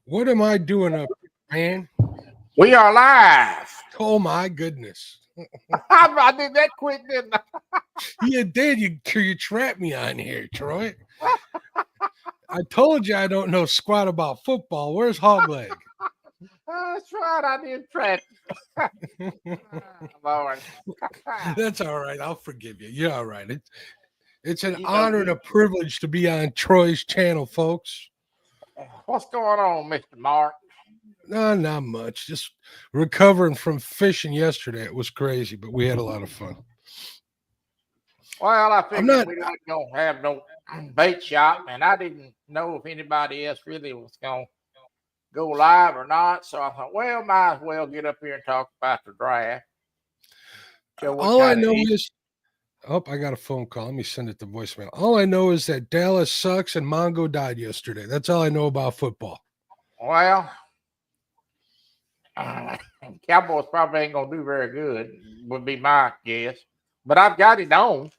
What am I doing up here, man? We are live. Oh my goodness. I did that quick, didn't I? You did. You trapped me on here, Troy. I told you I don't know squat about football. Where's Hogleg? That's right. I did track. Lord. That's all right. I'll forgive you. You're all right. It's an You know, honor and a privilege to be on Troy's channel, folks. what's going on, Mr. Mark? No, not much. Just recovering from fishing yesterday. It was crazy, but we had a lot of fun. Well, I I'm figured not. we weren't going to have no bait shop, and I didn't know if anybody else really was going to go live or not. So I thought, well, might as well get up here and talk about the draft. Show what All I kind of know is. Oh, I got a phone call. Let me send it to voicemail. All I know is that Dallas sucks and Mongo died yesterday. That's all I know about football. Well, Cowboys probably ain't going to do very good, would be my guess. But I've got it on.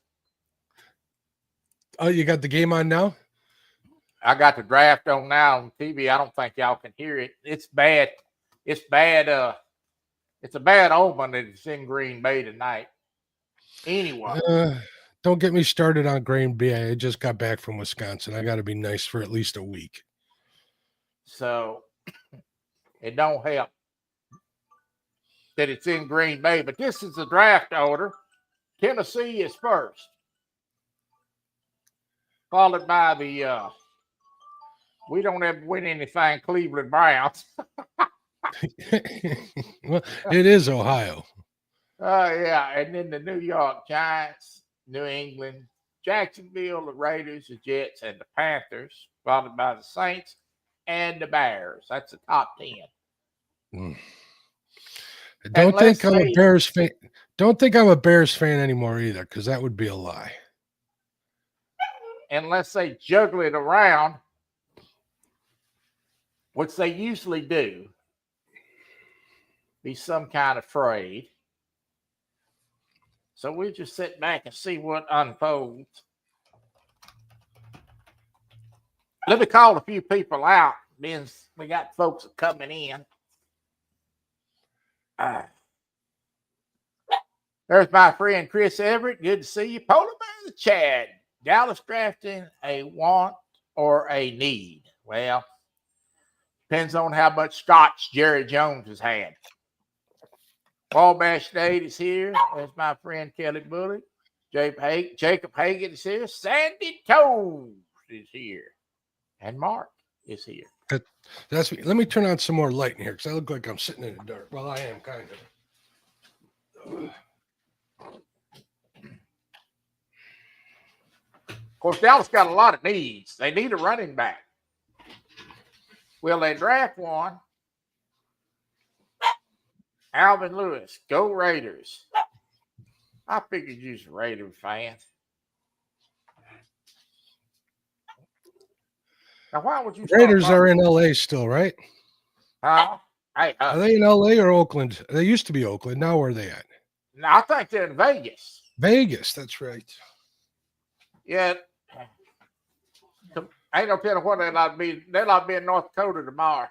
Oh, you got the game on now? I got the draft on now on TV. I don't think y'all can hear it. It's bad. It's bad. It's a bad omen that it's in Green Bay tonight. Anyway, Don't get me started on Green Bay. I just got back from Wisconsin. I got to be nice for at least a week. so it don't help that it's in Green Bay. But this is the draft order. Tennessee is first, followed by the we don't ever win anything, Cleveland Browns. Well, it is Ohio. Yeah, and then the New York Giants, New England, Jacksonville, the Raiders, the Jets, and the Panthers, followed by the Saints and the Bears. That's the top 10. Mm. And Don't let's think I'm a say, Bears fan. Don't think I'm a Bears fan anymore either, because that would be a lie. unless they juggle it around, which they usually do, be some kind of trade. So we'll just sit back and see what unfolds. Let me call a few people out. Then we got folks coming in. There's my friend Chris Everett. Good to see you. Polar Bear Chad. Dallas drafting a want or a need. Well, depends on how much scotch Jerry Jones has had. Wabash State is here. There's my friend Kelly Bullock. Jacob Hagan is here. Sandy Toes is here. And Mark is here. That's me. Let me turn on some more light in here because I look like I'm sitting in the dark. Well, I am kind of. Of course, Dallas got a lot of needs. They need a running back. Will they draft one? Alvin Lewis, go Raiders. I figured you was a Raider fan. Now, why would you? Raiders are in LA still, right? Hey, Are they in LA or Oakland? They used to be Oakland. Now where are they at? No, I think they're in Vegas. Vegas, that's right. Yeah. Ain't no telling what they'll not be. They'll not be in North Dakota tomorrow.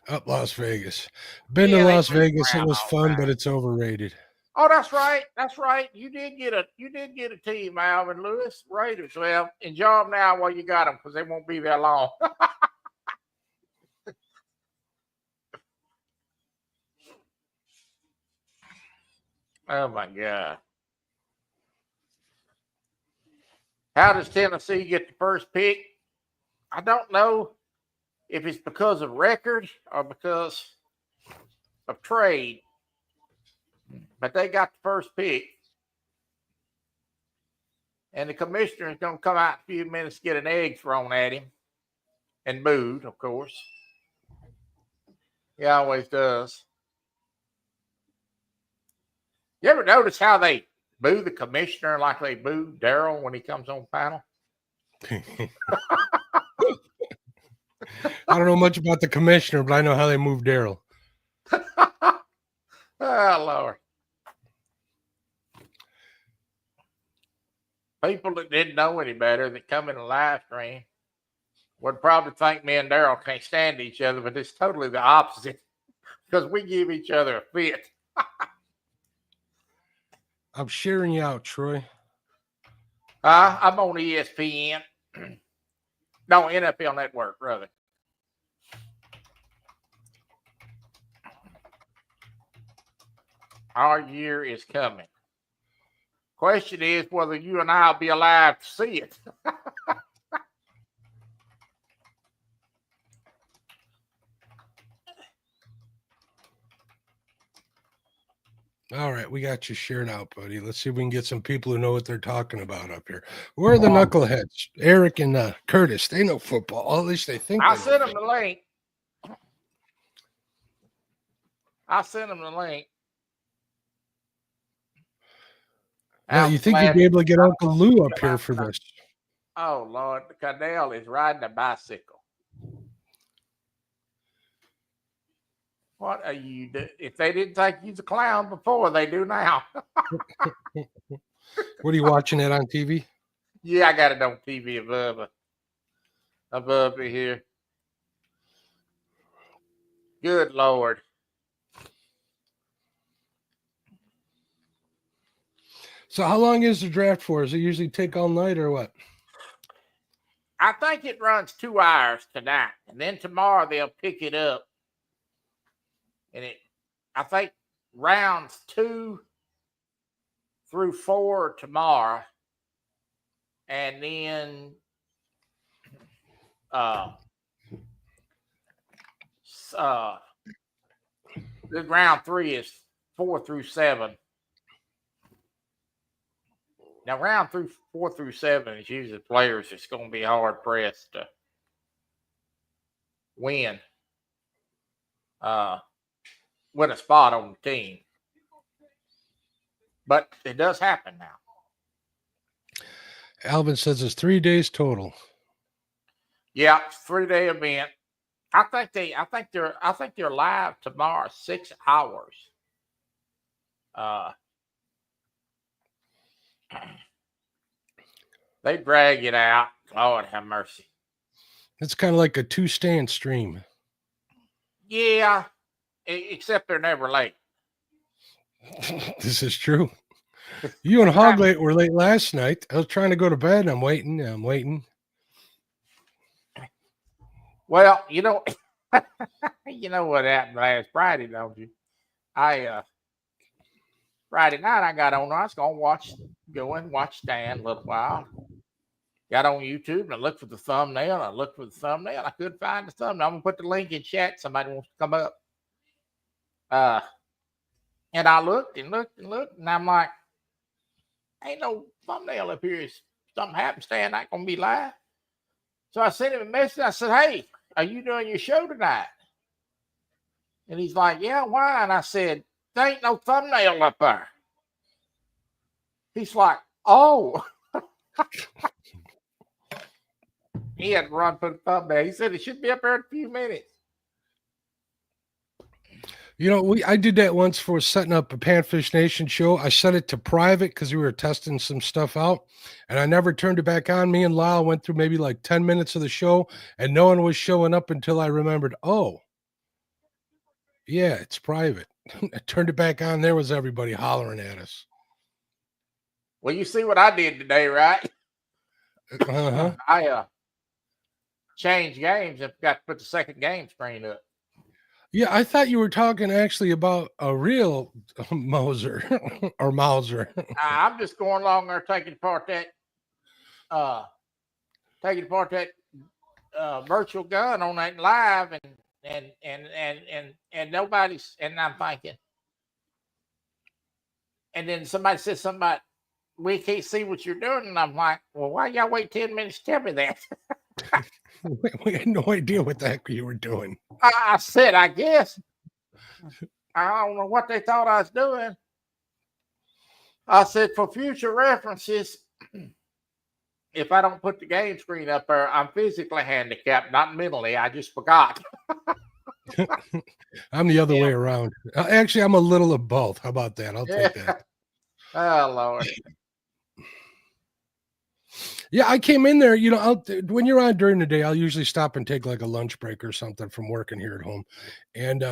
Up Las Vegas. Been to Las Vegas. It was fun, but it's overrated. Oh, that's right. That's right. You did get a team, Alvin Lewis. Raiders. Well, enjoy them now while you got them because they won't be there long. Oh my God. How does Tennessee get the first pick? I don't know if it's because of record or because of trade, but they got the first pick. And the commissioner is going to come out in a few minutes, get an egg thrown at him and booed, of course. He always does. You ever notice how they boo the commissioner like they boo Daryl when he comes on panel? I don't know much about the commissioner, but I know how they move Daryl. Oh, Lord. People that didn't know any better that come in the live stream. would probably think me and Daryl can't stand each other, but it's totally the opposite because we give each other a fit. I'm sharing you out, Troy. I'm on ESPN. No, NFL Network, rather. Our year is coming. Question is whether you and I will be alive to see it. All right, we got you shared out, buddy. Let's see if we can get some people who know what they're talking about up here. Where are the knuckleheads? Eric and Curtis. They know football. At least they think. I sent them the link. Yeah, you think you'd be able to get Uncle Lou up here for this? Oh, Lord. Cadell is riding a bicycle. What are you doing? If they didn't think you was a clown before, they do now. What are you watching it on TV? Yeah, I got it on TV above me here. Good Lord. So how long is the draft for? Does it usually take all night or what? I think it runs 2 hours tonight, and then tomorrow they'll pick it up. And I think rounds 2 through 4 tomorrow, and then the round 3 is 4 through 7. Now, round 4 through 7 is usually players that's going to be hard pressed to win a spot on the team. But it does happen now. Alvin says it's 3 days total. Yeah, it's a 3-day event. I think they're live tomorrow, 6 hours. They drag it out. Lord have mercy. It's kind of like a 2-stand stream. Yeah, except they're never late. This is true. You and Hoglate were late last night. I was trying to go to bed. I'm waiting. Well, you know what happened last Friday, don't you? Friday night I got on. I was gonna go and watch Stan a little while. Got on YouTube and I looked for the thumbnail. I couldn't find the thumbnail. I'm gonna put the link in chat. Somebody wants to come up. And I looked, and I'm like, ain't no thumbnail up here. Something happened, Stan not gonna be live. So I sent him a message. I said, hey, are you doing your show tonight? And he's like, yeah, why? And I said, there ain't no thumbnail up there. He's like, oh. He had to run for the thumbnail. He said it should be up there in a few minutes. You know, I did that once for setting up a Panfish Nation show. I set it to private because we were testing some stuff out, and I never turned it back on. Me and Lyle went through maybe like 10 minutes of the show, and no one was showing up until I remembered, oh, yeah, it's private. I turned it back on. There was everybody hollering at us. Well, you see what I did today, right? Uh-huh. I changed games and forgot to put the second game screen up. Yeah, I thought you were talking actually about a real Moser or Mauser. I'm just going along there taking apart that virtual gun on that live, and nobody's, and I'm thinking, and then somebody said something about we can't see what you're doing, and I'm like, well, why y'all wait 10 minutes to tell me that? We had no idea what the heck you were doing. I said, I guess. I don't know what they thought I was doing. I said, for future references, if I don't put the game screen up there, I'm physically handicapped, not mentally. I just forgot. I'm the other way around. Actually, I'm a little of both. How about that? I'll take that. Oh, Lord. Yeah, I came in there, when you're on during the day, I'll usually stop and take like a lunch break or something from working here at home. And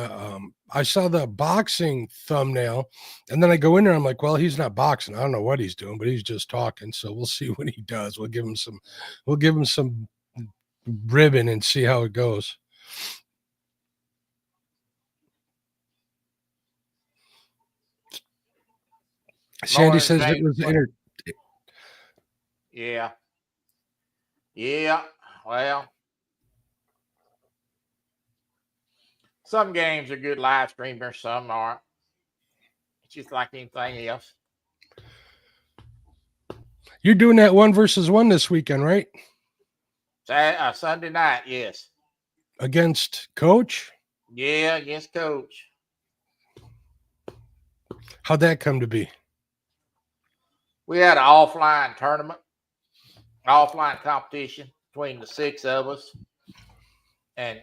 I saw the boxing thumbnail, and then I go in there, I'm like, well, he's not boxing. I don't know what he's doing, but he's just talking. So we'll see what he does. We'll give him some ribbon and see how it goes. Sandy says it was Yeah. Yeah. Well, some games are good live streamers, some aren't. It's just like anything else. You're doing that 1-versus-1 this weekend, right? Sunday night, yes. Against Coach? Yeah, against Coach. How'd that come to be? We had an offline tournament, offline competition between the 6 of us. And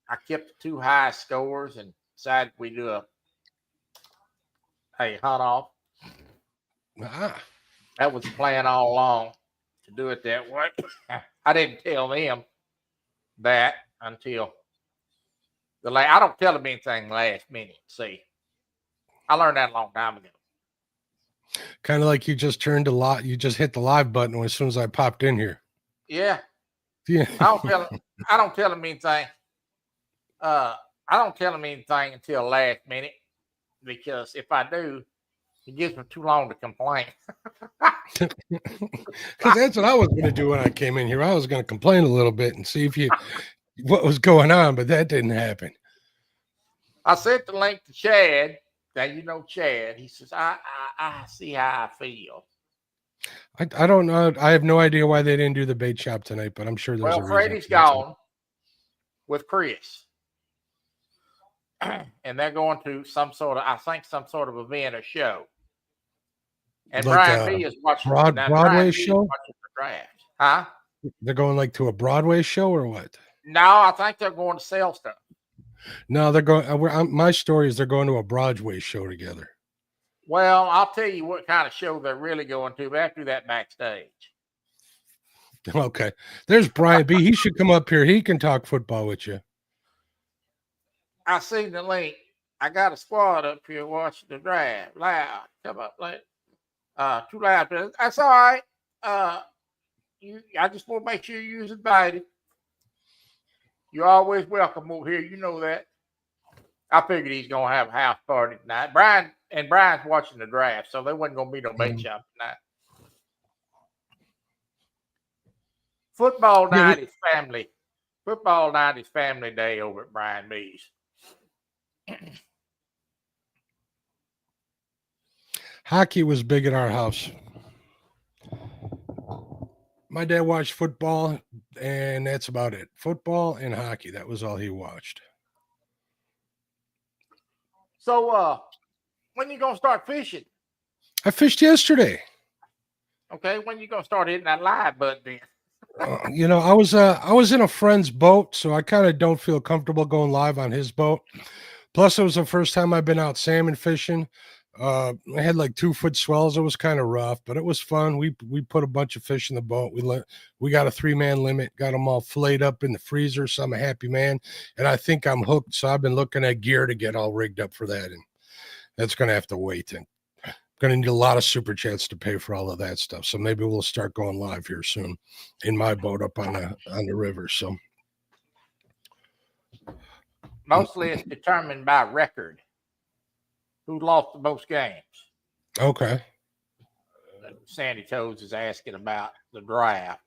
I kept the 2 high scores and decided we do a hunt off. That was the plan all along, to do it that way. I didn't tell them that until I don't tell them anything last minute. See, I learned that a long time ago. Kind of like you just hit the live button as soon as I popped in here. Yeah. Yeah. I don't tell them anything. I don't tell them anything until last minute, because if I do, it gives them too long to complain. Because that's what I was going to do when I came in here. I was going to complain a little bit and see what was going on, but that didn't happen. I sent the link to Chad. Now, you know Chad. He says, I see how I feel. I don't know. I have no idea why they didn't do the bait shop tonight, but I'm sure there's a reason. Freddie's gone with Chris. And they're going to some sort of event or show. And like Brian B is watching Broadway show. Watching the draft. Huh? They're going like to a Broadway show or what? No, I think they're going to sell stuff. No, they're going. My story is they're going to a Broadway show together. Well, I'll tell you what kind of show they're really going to after that backstage. Okay. There's Brian B. He should come up here. He can talk football with you. I seen the link. I got a squad up here watching the draft. Loud. Come up late. Too loud. That's all right. I just want to make sure you're invited. You're always welcome over here. You know that. I figured he's going to have a house party tonight. Brian's watching the draft, so there wasn't going to be no bait shop tonight. Football night is family. Football night is family day over at Brian B's. Hockey was big at our house. My dad watched football, and that's about it. Football and hockey. That was all he watched. So, when you going to start fishing? I fished yesterday. Okay, when you going to start hitting that live button then? I was in a friend's boat, so I kind of don't feel comfortable going live on his boat. Plus, it was the first time I've been out salmon fishing. I had like 2-foot swells. It was kind of rough, but it was fun. We put a bunch of fish in the boat. We got a 3-man limit, got them all filleted up in the freezer. So I'm a happy man, and I think I'm hooked. So I've been looking at gear to get all rigged up for that, and that's going to have to wait. And I'm going to need a lot of super chats to pay for all of that stuff. So maybe we'll start going live here soon in my boat up on the river. So mostly it's determined by record. Who lost the most games? Okay. Sandy Toads is asking about the draft.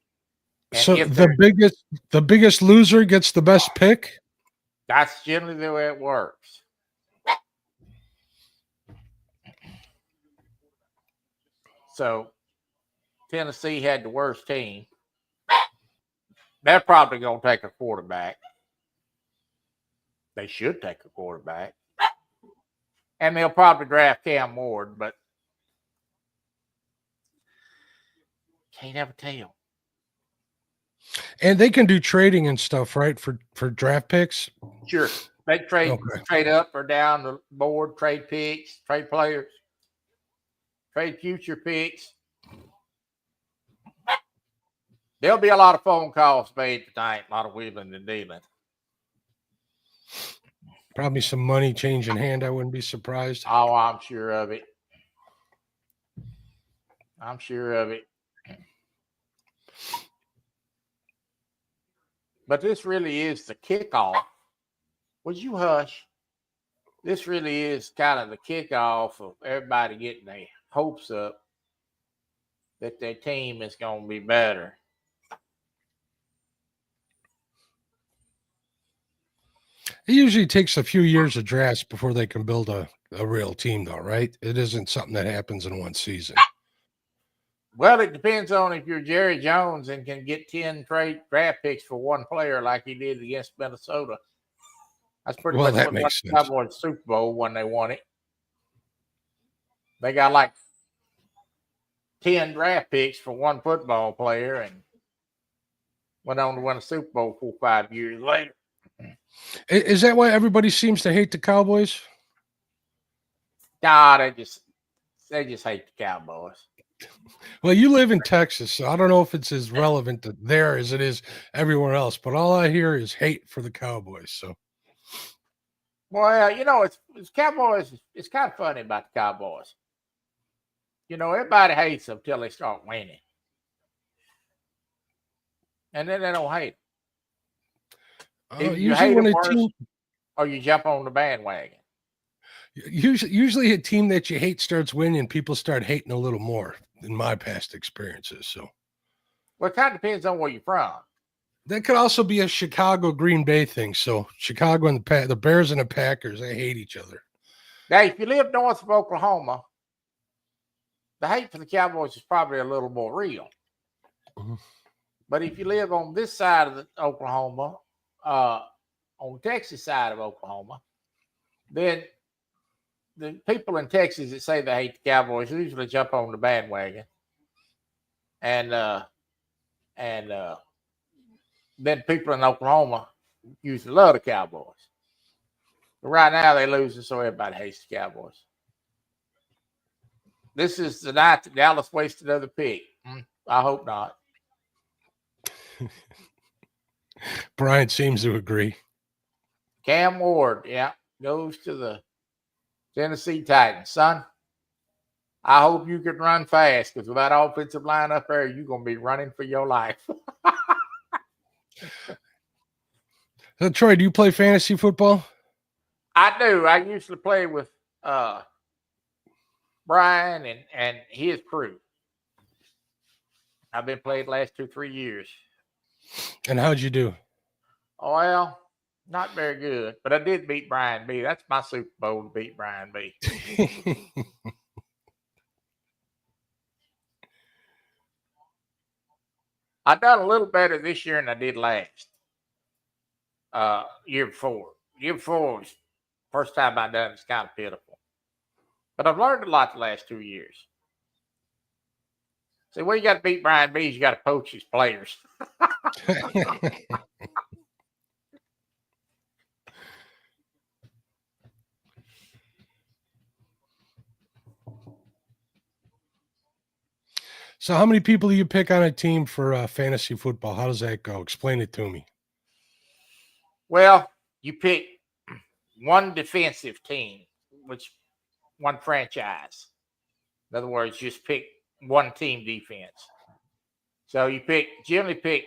And so the biggest loser gets the best pick? That's generally the way it works. So Tennessee had the worst team. They're probably going to take a quarterback. They should take a quarterback. And they'll probably draft Cam Ward, but can't ever tell. And they can do trading and stuff, right? For draft picks? Sure. They trade up or down the board, trade picks, trade players, trade future picks. There'll be a lot of phone calls made tonight, a lot of wheeling and dealing. Probably some money changing hand. I wouldn't be surprised. Oh, I'm sure of it. I'm sure of it. But this really is the kickoff. Would you hush? This really is kind of the kickoff of everybody getting their hopes up that their team is going to be better. It usually takes a few years of drafts before they can build a real team, though, right? It isn't something that happens in one season. Well, it depends on if you're Jerry Jones and can get 10 trade draft picks for one player like he did against Minnesota. That's pretty Well, much that what makes the sense. Cowboys Super Bowl when they won it. They got like 10 draft picks for one football player and went on to win a Super Bowl 4 or 5 years later. Is that why everybody seems to hate the Cowboys? Nah, they just hate the Cowboys. Well, you live in Texas, so I don't know if it's as relevant there as it is everywhere else. But all I hear is hate for the Cowboys. So, Well, you know, it's Cowboys. It's kind of funny about the Cowboys. You know, everybody hates them until they start winning, and then they don't hate them. Either you usually hate when them a worse, team, or you jump on the bandwagon. usually a team that you hate starts winning, people start hating a little more. In my past experiences, so Well, it kind of depends on where you're from. that could also be a Chicago Green Bay thing. So Chicago and the Bears and the Packers, they hate each other. Now, if you live north of Oklahoma, the hate for the Cowboys is probably a little more real. Mhm. But if you live on this side of Oklahoma, on the Texas side of Oklahoma, then the people in Texas that say they hate the Cowboys usually jump on the bandwagon, and then people in Oklahoma usually love the Cowboys. But right now they're losing, so everybody hates the Cowboys. This is the night that Dallas wasted another pick. I hope not. Brian seems to agree. Cam Ward, yeah, goes to the Tennessee Titans. Son, I hope you can run fast because with that offensive line up there, you're going to be running for your life. So, Troy, do you play fantasy football? I do. I usually play with Brian and his crew. I've been playing the last 2-3 years. And how'd you do? Oh, well, not very good, but I did beat Brian B. That's my Super Bowl to beat Brian B. I done a little better this year than I did last. Year before. Year before was first time I done it's kind of pitiful. But I've learned a lot the last 2 years. See, what you got to beat Brian B is you got to poach his players. So, how many people do you pick on a team for fantasy football? How does that go? Explain it to me. Well, you pick one defensive team, which one franchise. In other words, just pick one team defense. So you generally pick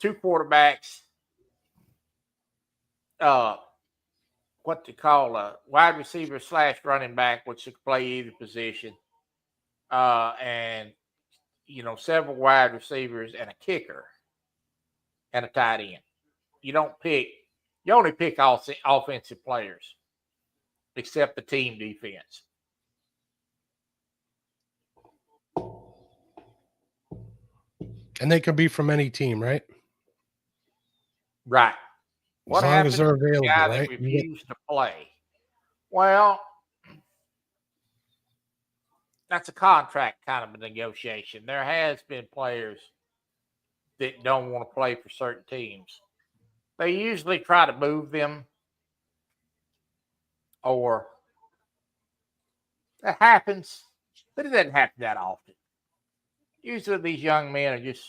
2 quarterbacks, what they call a wide receiver / running back, which could play either position, and several wide receivers and a kicker and a tight end. You only pick offensive players, except the team defense. And they can be from any team, right? Right. As long as they're available, guy right? that refused to play? Well, that's a contract kind of a negotiation. There has been players that don't want to play for certain teams. They usually try to move them, or that happens, but it doesn't happen that often. Usually these young men are just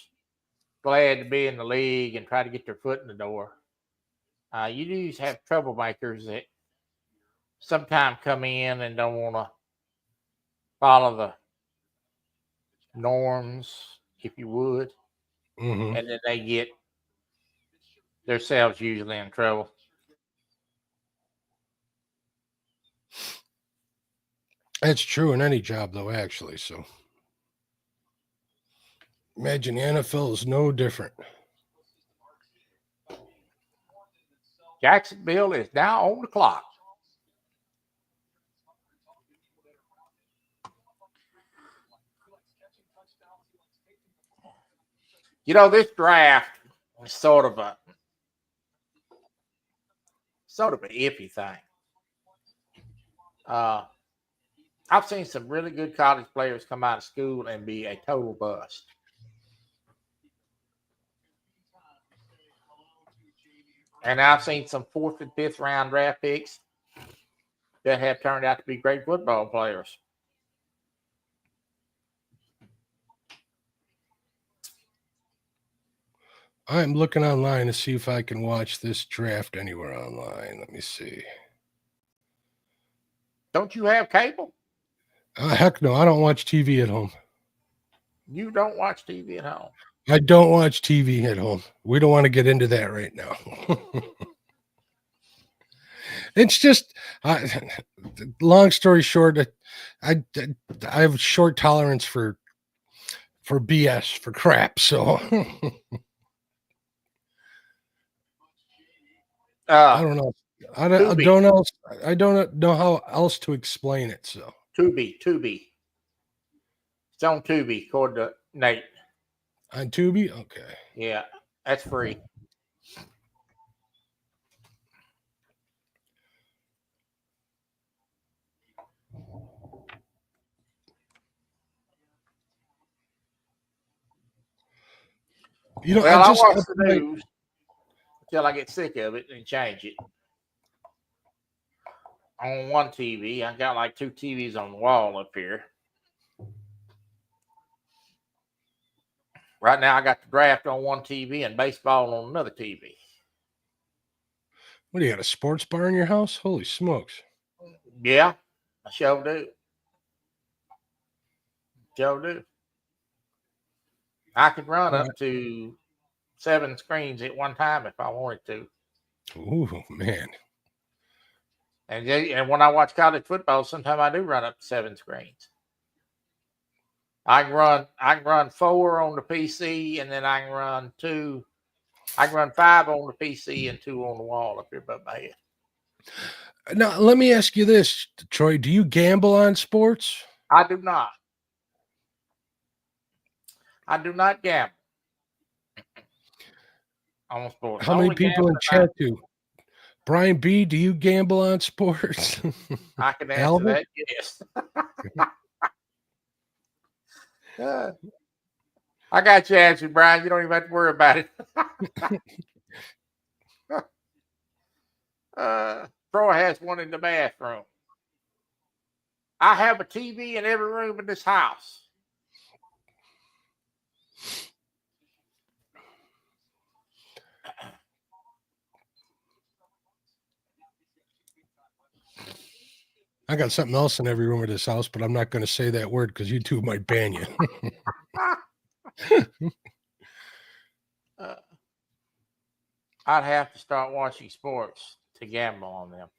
glad to be in the league and try to get their foot in the door. You do have troublemakers that sometimes come in and don't want to follow the norms, if you would, Mhm. and then they get themselves usually in trouble. That's true in any job, though, actually. So imagine the NFL is no different. Jacksonville is now on the clock. You know, this draft is sort of an iffy thing. I've seen some really good college players come out of school and be a total bust. And I've seen some 4th and 5th round draft picks that have turned out to be great football players. I'm looking online to see if I can watch this draft anywhere online. Let me see. Don't you have cable? Heck no, I don't watch TV at home. You don't watch TV at home. I don't watch TV at home. We don't want to get into that right now. It's just, long story short, I have short tolerance for BS, for crap. So I don't know. I don't know. I don't know how else to explain it. So Tubi. It's on Tubi, according to Nate. On Tubi, okay. Yeah, that's free. You know, well, I watch the news until I get sick of it and change it. On one TV, I got like 2 TVs on the wall up here. Right now, I got the draft on one TV and baseball on another TV. What do you got, a sports bar in your house? Holy smokes. Yeah, I sure do. I could run up to 7 screens at one time if I wanted to. Ooh, man. And when I watch college football, sometimes I do run up to 7 screens. I can run 4 on the PC, and then I can run 2. I can run 5 on the PC and 2 on the wall up here above my head. Now, let me ask you this, Troy. Do you gamble on sports? I do not. I do not gamble on sports. How many people in chat do? Brian B., do you gamble on sports? I can answer that, yes. I got you answered, Brian. You don't even have to worry about it. Troy has one in the bathroom. I have a TV in every room in this house. I got something else in every room of this house, but I'm not going to say that word because YouTube might ban you. I'd have to start watching sports to gamble on them.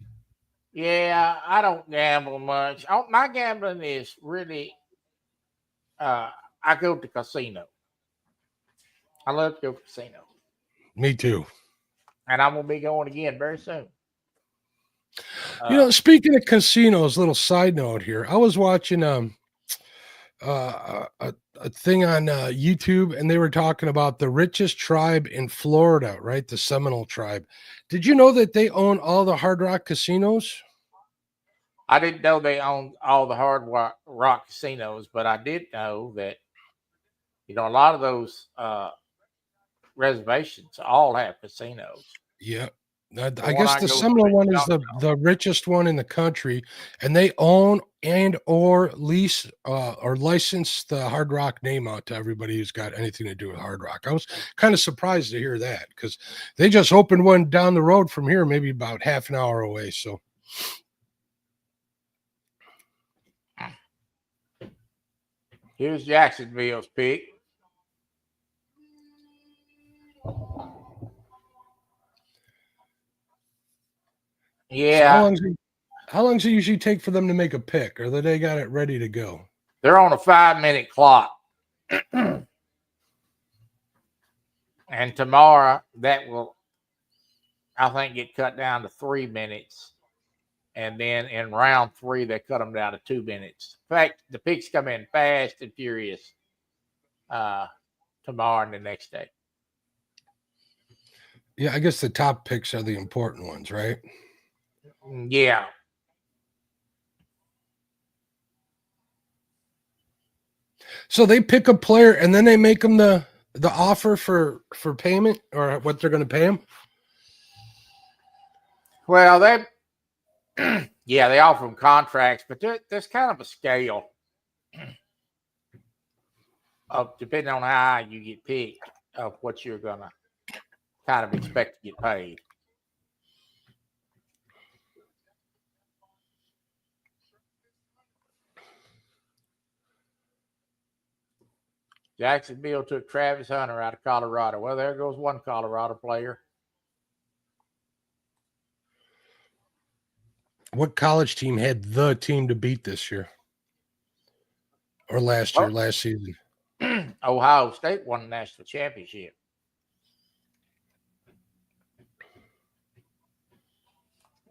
Yeah, I don't gamble much. My gambling is really, I go to casino. I love to go to casino. Me too. And I'm going to be going again very soon. You know, speaking of casinos, little side note here. I was watching a thing on YouTube, and they were talking about the richest tribe in Florida, right? The Seminole tribe. Did you know that they own all the Hard Rock casinos? I didn't know they owned all the Hard Rock casinos, but I did know that, you know, a lot of those reservations all have casinos. Yeah. I one guess I the go Seminole to. one is the richest one in the country, and they own and or lease or license the Hard Rock name out to everybody who's got anything to do with Hard Rock. I was kind of surprised to hear that because they just opened one down the road from here, maybe about half an hour away. So Here's Jacksonville's pick. Yeah. So how long does it usually take for them to make a pick, or that they got it ready to go? They're on a 5-minute clock. And tomorrow that will, I think, get cut down to 3 minutes. And then in round 3, they cut them down to 2 minutes. In fact, the picks come in fast and furious tomorrow and the next day. Yeah, I guess the top picks are the important ones, right? Yeah. So they pick a player and then they make them the offer for payment or what they're going to pay them. Well, they they offer them contracts, but there's kind of a scale of, depending on how you get picked, of what you're going to kind of expect to get paid. Jacksonville took Travis Hunter out of Colorado. Well, there goes one Colorado player. What college team had the team to beat this year? Or last year, last season? Ohio State won the national championship.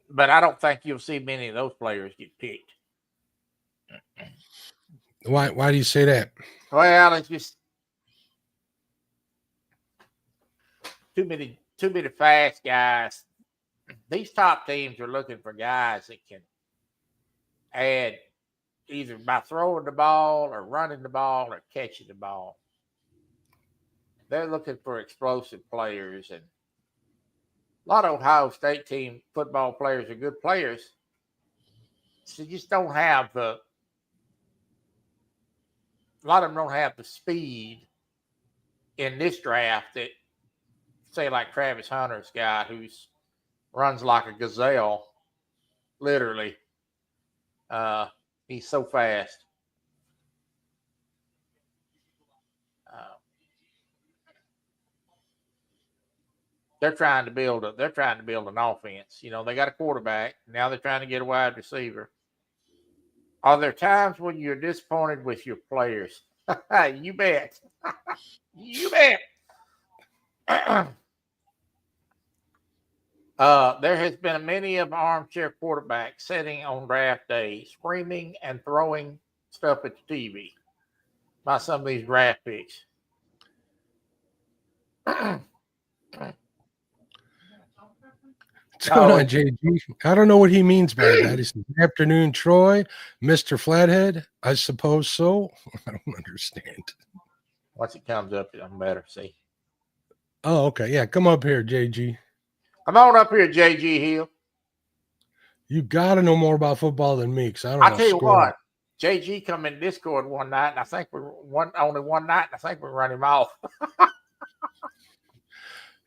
But I don't think you'll see many of those players get picked. Why do you say that? Well, it's just too many fast guys. These top teams are looking for guys that can add either by throwing the ball or running the ball or catching the ball. They're looking for explosive players, and a lot of Ohio State team football players are good players. So you just don't have a lot of them don't have the speed in this draft that, say, like Travis Hunter's guy who's runs like a gazelle, literally. He's so fast. They're trying to build an offense. You know, they got a quarterback. Now they're trying to get a wide receiver. Are there times when you're disappointed with your players? You bet. You bet. There has been many of armchair quarterbacks sitting on draft day screaming and throwing stuff at the TV by some of these draft picks. What's going on, JG? I don't know what he means by that. He says, "Good afternoon, Troy, Mr. Flathead." I suppose so. I don't understand. Once it comes up, I'm better. See. Oh, okay. Yeah, come up here, JG. Come on up here, JG Hill. You got to know more about football than me, because I don't. I tell you what, JG come in Discord one night, and I think only one night, and I think we run him off.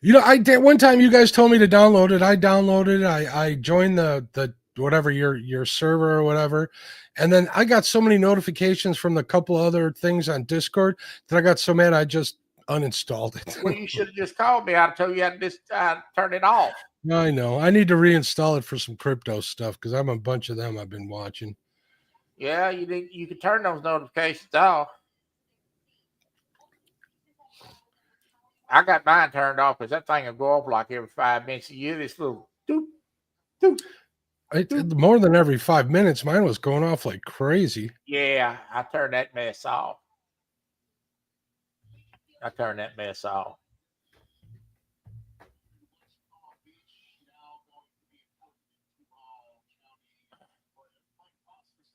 You know, I did one time. You guys told me to download it. I downloaded it. I joined the whatever your server or whatever, and then I got so many notifications from the couple other things on Discord that I got so mad I just uninstalled it. Well, you should have just called me. I'd told you I'd just turn it off. I know. I need to reinstall it for some crypto stuff because I'm a bunch of them I've been watching. Yeah, you could turn those notifications off. I got mine turned off because that thing will go off like every 5 minutes. You hear this little doop, doop, doop. More than every 5 minutes. Mine was going off like crazy. Yeah, I turned that mess off.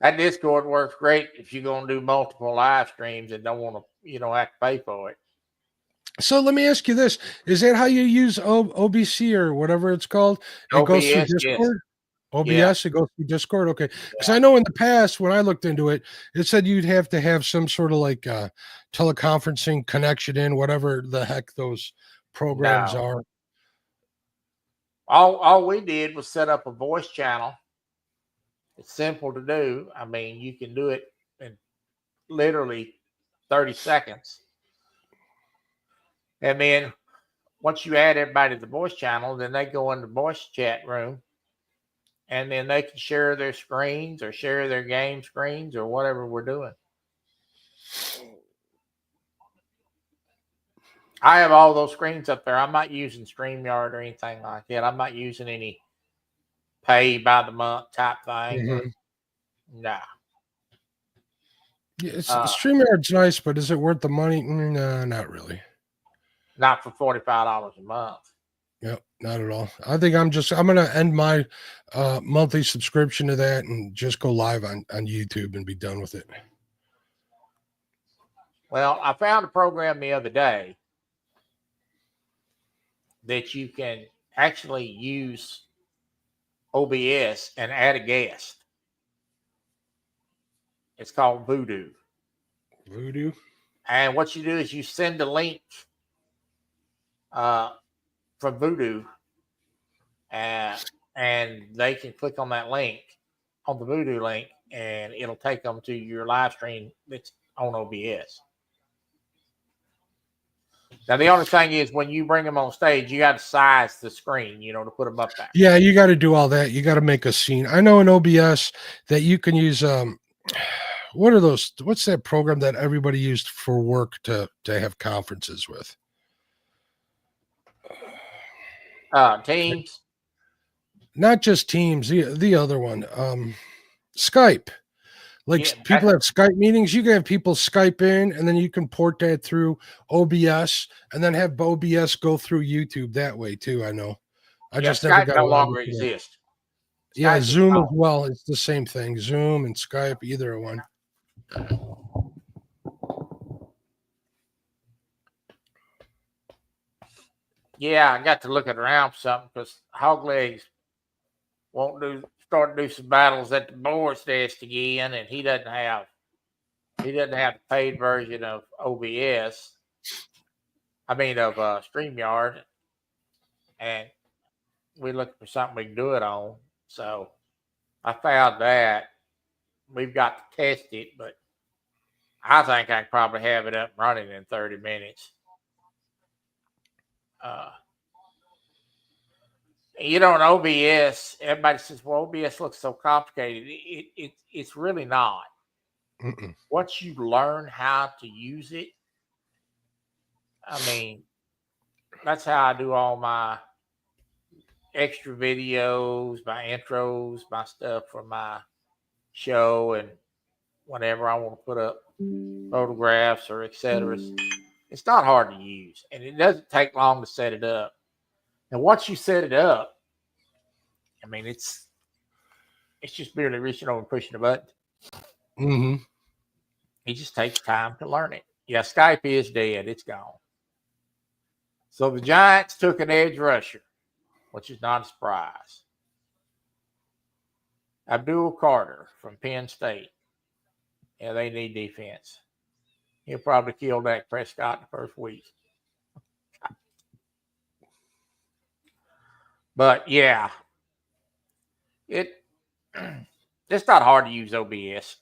That Discord works great if you're going to do multiple live streams and don't want to, have to pay for it. So let me ask you this: is that how you use OBC or whatever it's called? It goes through OBS, yes. Discord. Yeah. OBS, it goes through Discord. Okay, because Yeah. I know in the past when I looked into it, it said you'd have to have some sort of like teleconferencing connection in whatever the heck those programs No. are. All we did was set up a voice channel. It's simple to do. I mean, you can do it in literally 30 seconds. And then once you add everybody to the voice channel, then they go in the voice chat room and then they can share their screens or share their game screens or whatever we're doing. I have all those screens up there. I'm not using StreamYard or anything like that. I'm not using any pay by the month type thing. Mhm. No. Yeah, StreamYard's nice, but is it worth the money? No, not really. Not for $45 a month. Yep, not at all. I think I'm gonna end my monthly subscription to that and just go live on YouTube and be done with it. Well, I found a program the other day that you can actually use OBS and add a guest. It's called Voodoo. Voodoo. And what you do is you send a link from Voodoo, and they can click on that link, on the Voodoo link, and it'll take them to your live stream that's on OBS. Now, the only thing is when you bring them on stage, you got to size the screen, to put them up there. Yeah, you got to do all that. You got to make a scene. I know in OBS that you can use what are those? What's that program that everybody used for work to have conferences with? Teams. Not just Teams, the other one. Skype. Like people have Skype meetings, you can have people Skype in, and then you can port that through OBS, and then have OBS go through YouTube that way too. I know. I just never Skype got no around longer to it. exists. Yeah, Zoom as well. It's the same thing. Zoom and Skype, either one. Yeah, I got to look around for something because Hoglegs won't start to do some battles at the board's desk again, and he doesn't have the paid version of OBS. I mean of StreamYard, and we're looking for something we can do it on. So I found that. We've got to test it, but I think I can probably have it up and running in 30 minutes. In OBS, everybody says, well, OBS looks so complicated. It's really not. Mm-mm. Once you learn how to use it, I mean, that's how I do all my extra videos, my intros, my stuff for my show, and whenever I want to put up photographs or etc. It's not hard to use, and it doesn't take long to set it up. And once you set it up, I mean, it's just barely reaching over and pushing a button. Mm-hmm. It just takes time to learn it. Yeah, Skype is dead. It's gone. So the Giants took an edge rusher, which is not a surprise. Abdul Carter from Penn State. Yeah, they need defense. He'll probably kill Dak Prescott in the first week. But yeah, it's not hard to use OBS.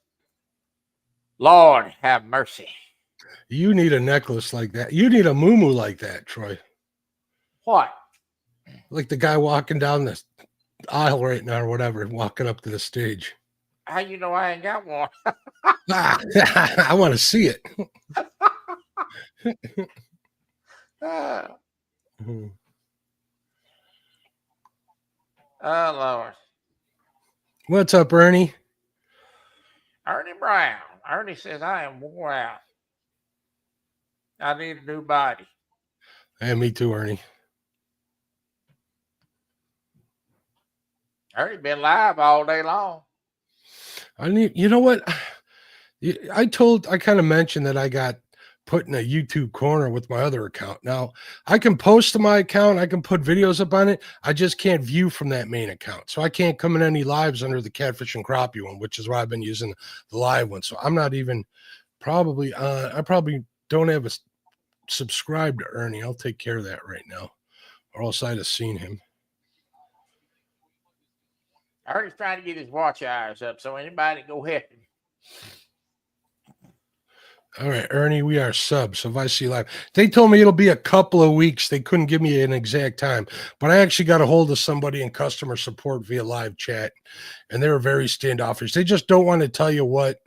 Lord have mercy. You need a necklace like that. You need a muumuu like that, Troy. What? Like the guy walking down the aisle right now or whatever, walking up to the stage. How you know I ain't got one? I want to see it. Oh, Lord. What's up, Ernie? Ernie Brown. Ernie says, I am wore out. I need a new body. Hey, me too, Ernie. Ernie been live all day long. You know what? I kind of mentioned that I got put in a YouTube corner with my other account. Now I can post to my account, I can put videos up on it. I just can't view from that main account. So I can't come in any lives under the Catfish and Crappie one, which is why I've been using the live one. So I'm not even probably I probably don't have a subscribe to Ernie. I'll take care of that right now, or else I'd have seen him. Ernie's trying to get his watch hours up, so anybody go help him. All right, Ernie, we are subs. So if I see live, they told me it'll be a couple of weeks. They couldn't give me an exact time, but I actually got a hold of somebody in customer support via live chat, and they were very standoffish. They just don't want to tell you what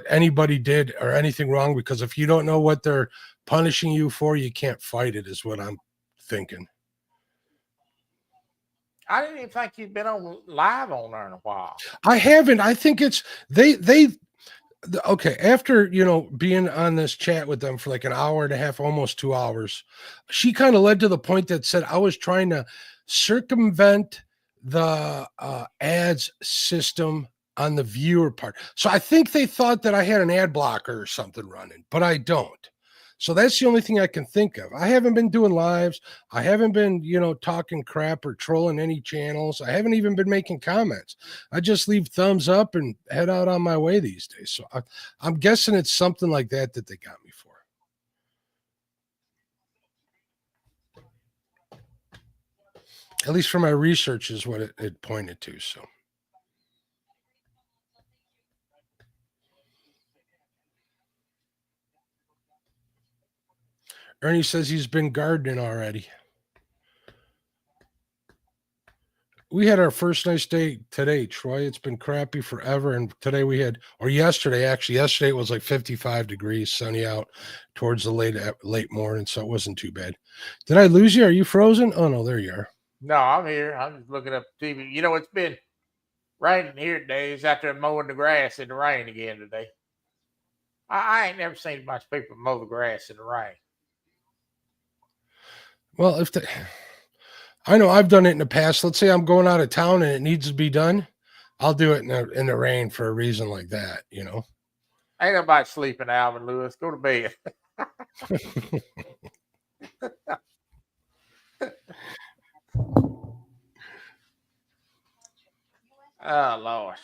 anybody did or anything wrong, because if you don't know what they're punishing you for, you can't fight it, is what I'm thinking. I didn't even think you'd been on live on there in a while. I haven't. I think it's okay, after being on this chat with them for like an hour and a half, almost 2 hours, she kind of led to the point that said I was trying to circumvent the ads system on the viewer part. So I think they thought that I had an ad blocker or something running, but I don't. So that's the only thing I can think of. I haven't been doing lives. I haven't been, talking crap or trolling any channels. I haven't even been making comments. I just leave thumbs up and head out on my way these days. So I'm guessing it's something like that they got me for. At least for my research is what it pointed to. So. Ernie says he's been gardening already. We had our first nice day today, Troy. It's been crappy forever. And today yesterday it was like 55 degrees, sunny out towards the late morning. So it wasn't too bad. Did I lose you? Are you frozen? Oh, no, there you are. No, I'm here. I'm just looking up TV. It's been raining here today. It's out there mowing the grass in the rain again today. I ain't never seen much people mow the grass in the rain. Well, I know I've done it in the past. Let's say I'm going out of town and it needs to be done. I'll do it in the rain for a reason like that, Ain't nobody sleeping, Alvin Lewis. Go to bed. Oh, Lord.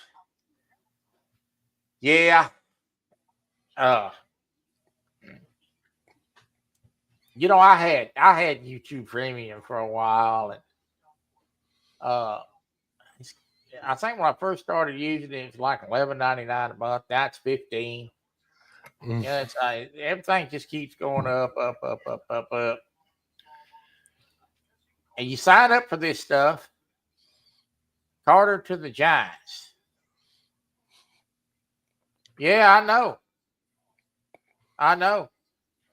Yeah. I had YouTube Premium for a while, and I think when I first started using it, it was like $11.99 a month. Now it's $15. It's everything just keeps going up. And you sign up for this stuff. Carter to the Giants. Yeah, I know.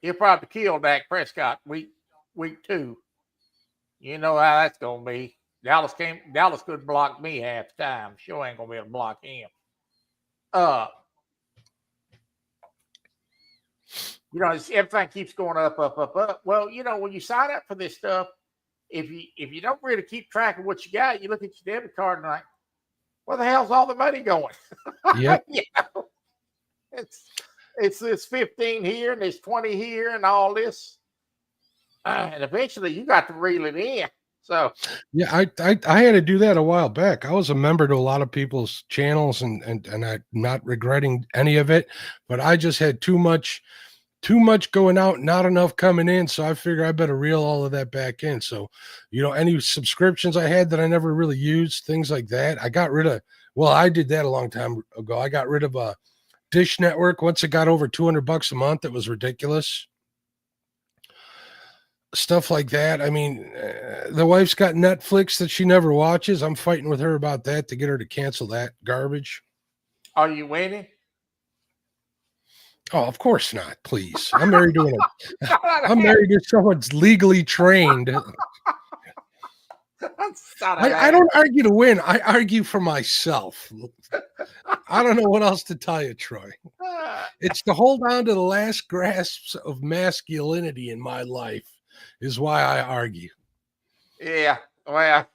He'll probably kill Dak Prescott week 2. You know how that's gonna be. Dallas could block me half the time. Sure ain't gonna be able to block him. Everything keeps going up. Well, when you sign up for this stuff, if you don't really keep track of what you got, you look at your debit card and like, where the hell's all the money going? Yep. It's this 15 here and there's 20 here and all this. And eventually you got to reel it in. So yeah, I had to do that a while back. I was a member to a lot of people's channels and I'm not regretting any of it, but I just had too much going out, not enough coming in. So I figure I better reel all of that back in. So, any subscriptions I had that I never really used, things like that, I got rid of. Well, I did that a long time ago. I got rid of a Dish Network. Once it got over $200 a month, it was ridiculous. Stuff like that. I mean, the wife's got Netflix that she never watches. I'm fighting with her about that to get her to cancel that garbage. Are you winning? Oh, of course not. Please. I'm married to someone that's legally trained. I don't argue to win. I argue for myself. I don't know what else to tell you, Troy. It's to hold on to the last grasps of masculinity in my life is why I argue. Yeah. Well,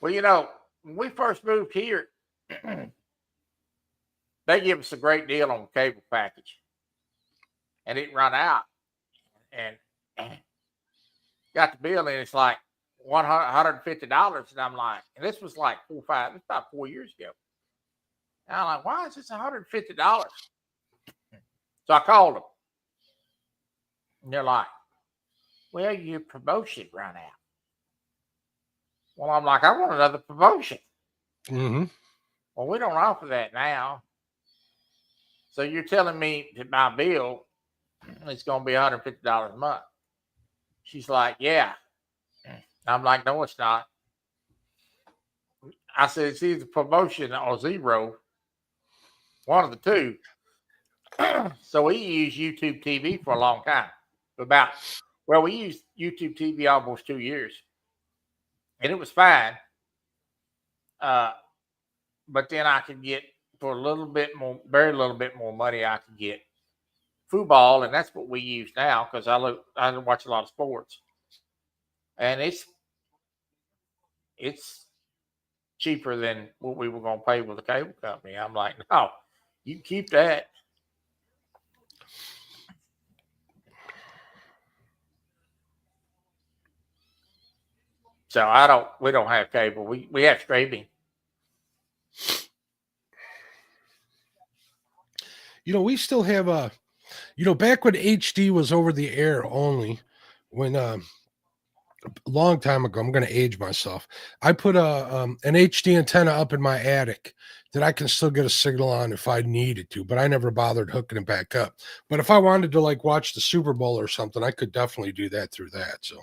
when we first moved here, they give us a great deal on the cable package, and it run out, and got the bill, and it's like $150, and I'm like, and this was like about 4 years ago. And I'm like, why is this $150? So I called them, and they're like, well, your promotion ran out. Well, I'm like, I want another promotion. Mm-hmm. Well, we don't offer that now. So you're telling me that my bill is going to be $150 a month? She's like, yeah. I'm like, no, it's not. I said, it's either promotion or zero, one of the two. So we used YouTube TV for a long time. We used YouTube TV almost 2 years. And it was fine. But then I could get, for a little bit more, very little bit more money, I could get football, and that's what we use now because I watch a lot of sports. And it's cheaper than what we were going to pay with the cable company. I'm like, no, you keep that. So we don't have cable. We have streaming. We still have back when HD was over the air only, when a long time ago, I'm going to age myself. I put an HD antenna up in my attic that I can still get a signal on if I needed to, but I never bothered hooking it back up. But if I wanted to like watch the Super Bowl or something, I could definitely do that through that. So,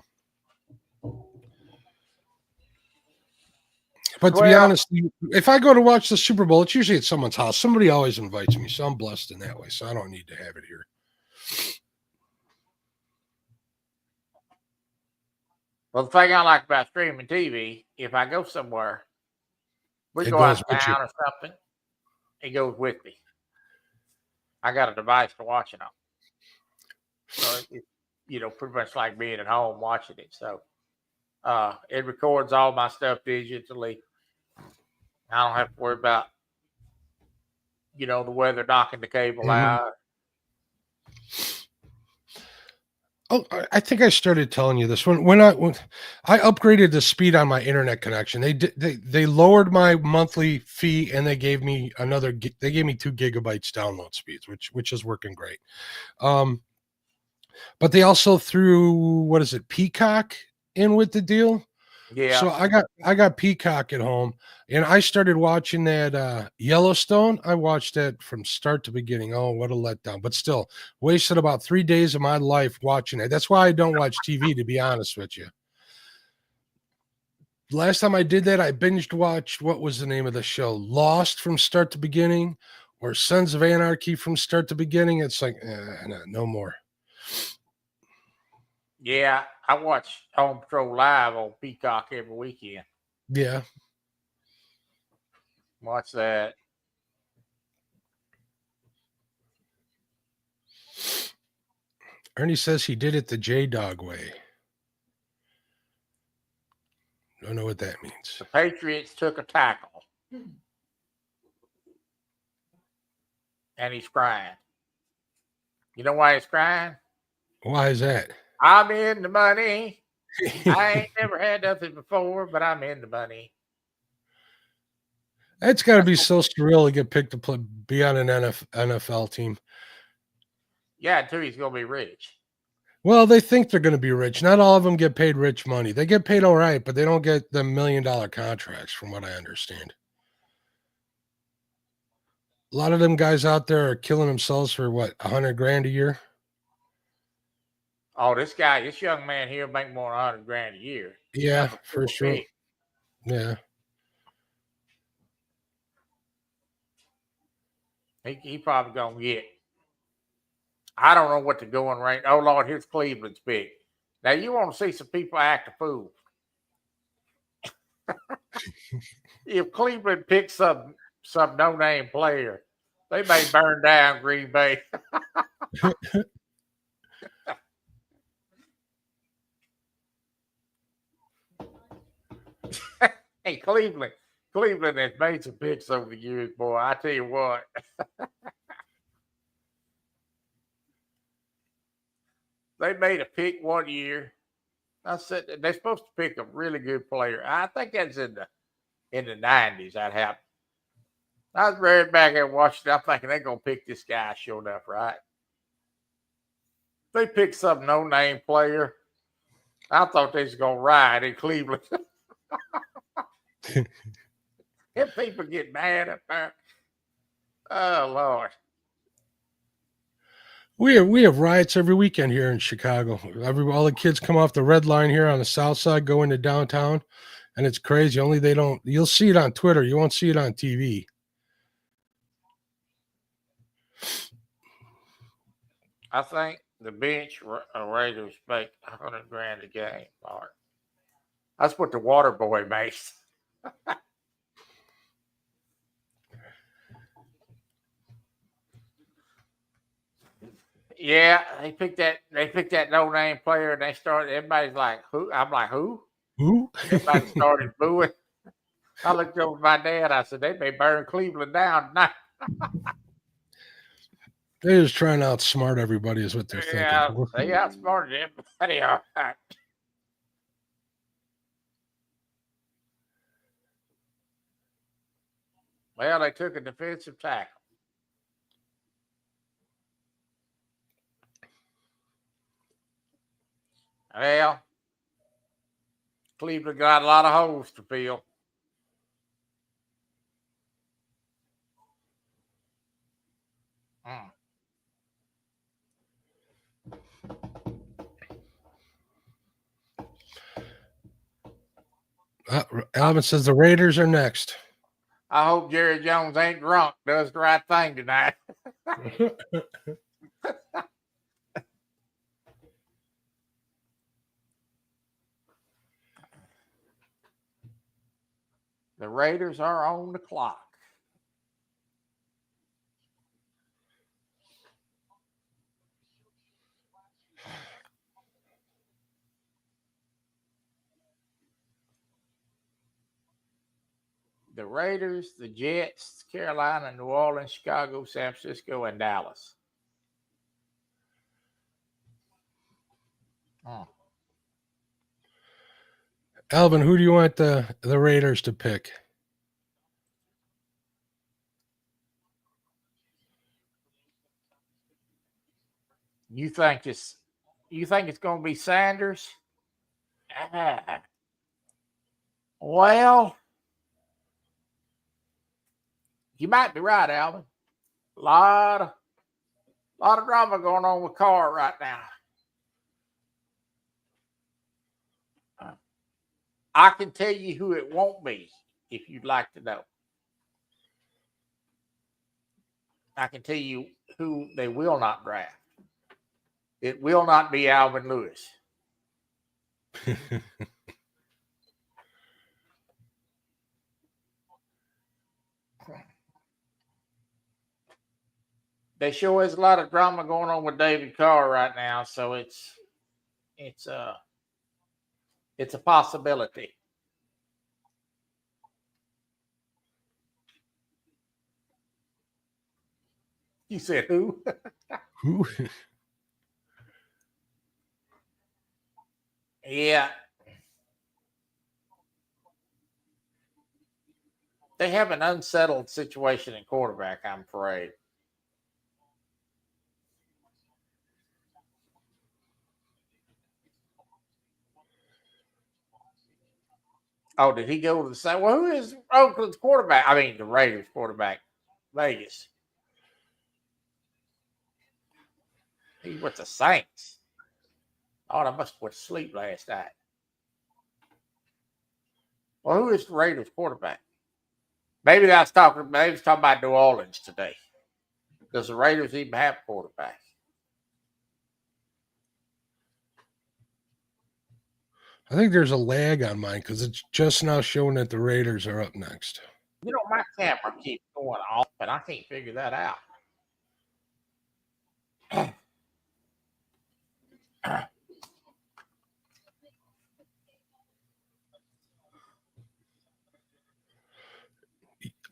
but to be honest, if I go to watch the Super Bowl, it's usually at someone's house. Somebody always invites me, so I'm blessed in that way. So I don't need to have it here. Well, the thing I like about streaming TV, if I go somewhere, we go out of town or something, it goes with me. I got a device to watch it on. So it's, pretty much like being at home watching it. So it records all my stuff digitally. I don't have to worry about, the weather knocking the cable out. Oh, I think I started telling you this when I upgraded the speed on my internet connection. They lowered my monthly fee and they gave me 2 gigabytes download speeds, which is working great. But they also threw Peacock in with the deal. Yeah. So I got Peacock at home, and I started watching that Yellowstone. I watched that from start to beginning. Oh, what a letdown! But still, wasted about 3 days of my life watching it. That's why I don't watch TV, to be honest with you. Last time I did that, I binged watched, what was the name of the show? Lost from start to beginning, or Sons of Anarchy from start to beginning. It's like, no more. Yeah, I watch Home Patrol Live on Peacock every weekend. Yeah. Watch that. Ernie says he did it the J-Dog way. Don't know what that means. The Patriots took a tackle. And he's crying. You know why he's crying? Why is that? I'm in the money. I ain't never had nothing before, but I'm in the money. That's got to be so surreal to get picked to be on an NFL team. Yeah, until he's going to be rich. Well, they think they're going to be rich. Not all of them get paid rich money. They get paid all right, but they don't get the $1 million contracts, from what I understand. A lot of them guys out there are killing themselves for $100,000 a year. Oh, this young man here make more than $100,000 a year. Yeah, for sure. Yeah. He probably gonna get. I don't know what the going rate. Oh Lord, here's Cleveland's pick. Now you want to see some people act a fool? If Cleveland picks some no-name player, they may burn down Green Bay. Hey, Cleveland, Cleveland has made some picks over the years, boy. I tell you what. They made a pick one year. I said they're supposed to pick a really good player. I think that's in the 90s that happened. I was reading back and watching. I'm thinking they're gonna pick this guy. Sure enough, right? They picked some no-name player. I thought they was gonna ride in Cleveland. If people get mad at that, oh Lord. We have riots every weekend here in Chicago. All the kids come off the red line here on the south side, go into downtown, and it's crazy. Only they don't. You'll see it on Twitter. You won't see it on TV. I think the bench Raiders make $100,000 a game. Lord. That's what the water boy makes. Yeah, they picked that no-name player, and they started. Everybody's like, "Who?" I'm like, "Who?" Who? Everybody started booing. I looked over at my dad. I said, "They may burn Cleveland down tonight." They're just trying to outsmart everybody, is what they're Yeah, thinking. they outsmarted everybody. All right. Well, they took a defensive tackle. Well, Cleveland got a lot of holes to fill. Alvin says the Raiders are next. I hope Jerry Jones ain't drunk, does the right thing tonight. The Raiders are on the clock. The Raiders, the Jets, Carolina, New Orleans, Chicago, San Francisco, and Dallas. Alvin, who do you want the Raiders to pick? You think it's going to be Sanders? Well, you might be right, Alvin. A lot of drama going on with Carr right now. I can tell you who it won't be if you'd like to know. I can tell you who they will not draft. It will not be Alvin Lewis. There sure is a lot of drama going on with David Carr right now, so it's a possibility. You said who? Who? Yeah. They have an unsettled situation in quarterback, I'm afraid. Oh, did he go to the same? Well, who is Oakland's quarterback? I mean, the Raiders quarterback, Vegas. He went to Saints. Oh, I must have went to sleep last night. Well, who is the Raiders quarterback? Maybe he's talking about New Orleans today. Does the Raiders even have a quarterback? I think there's a lag on mine because it's just now showing that the Raiders are up next. You know, my camera keeps going off, and I can't figure that out.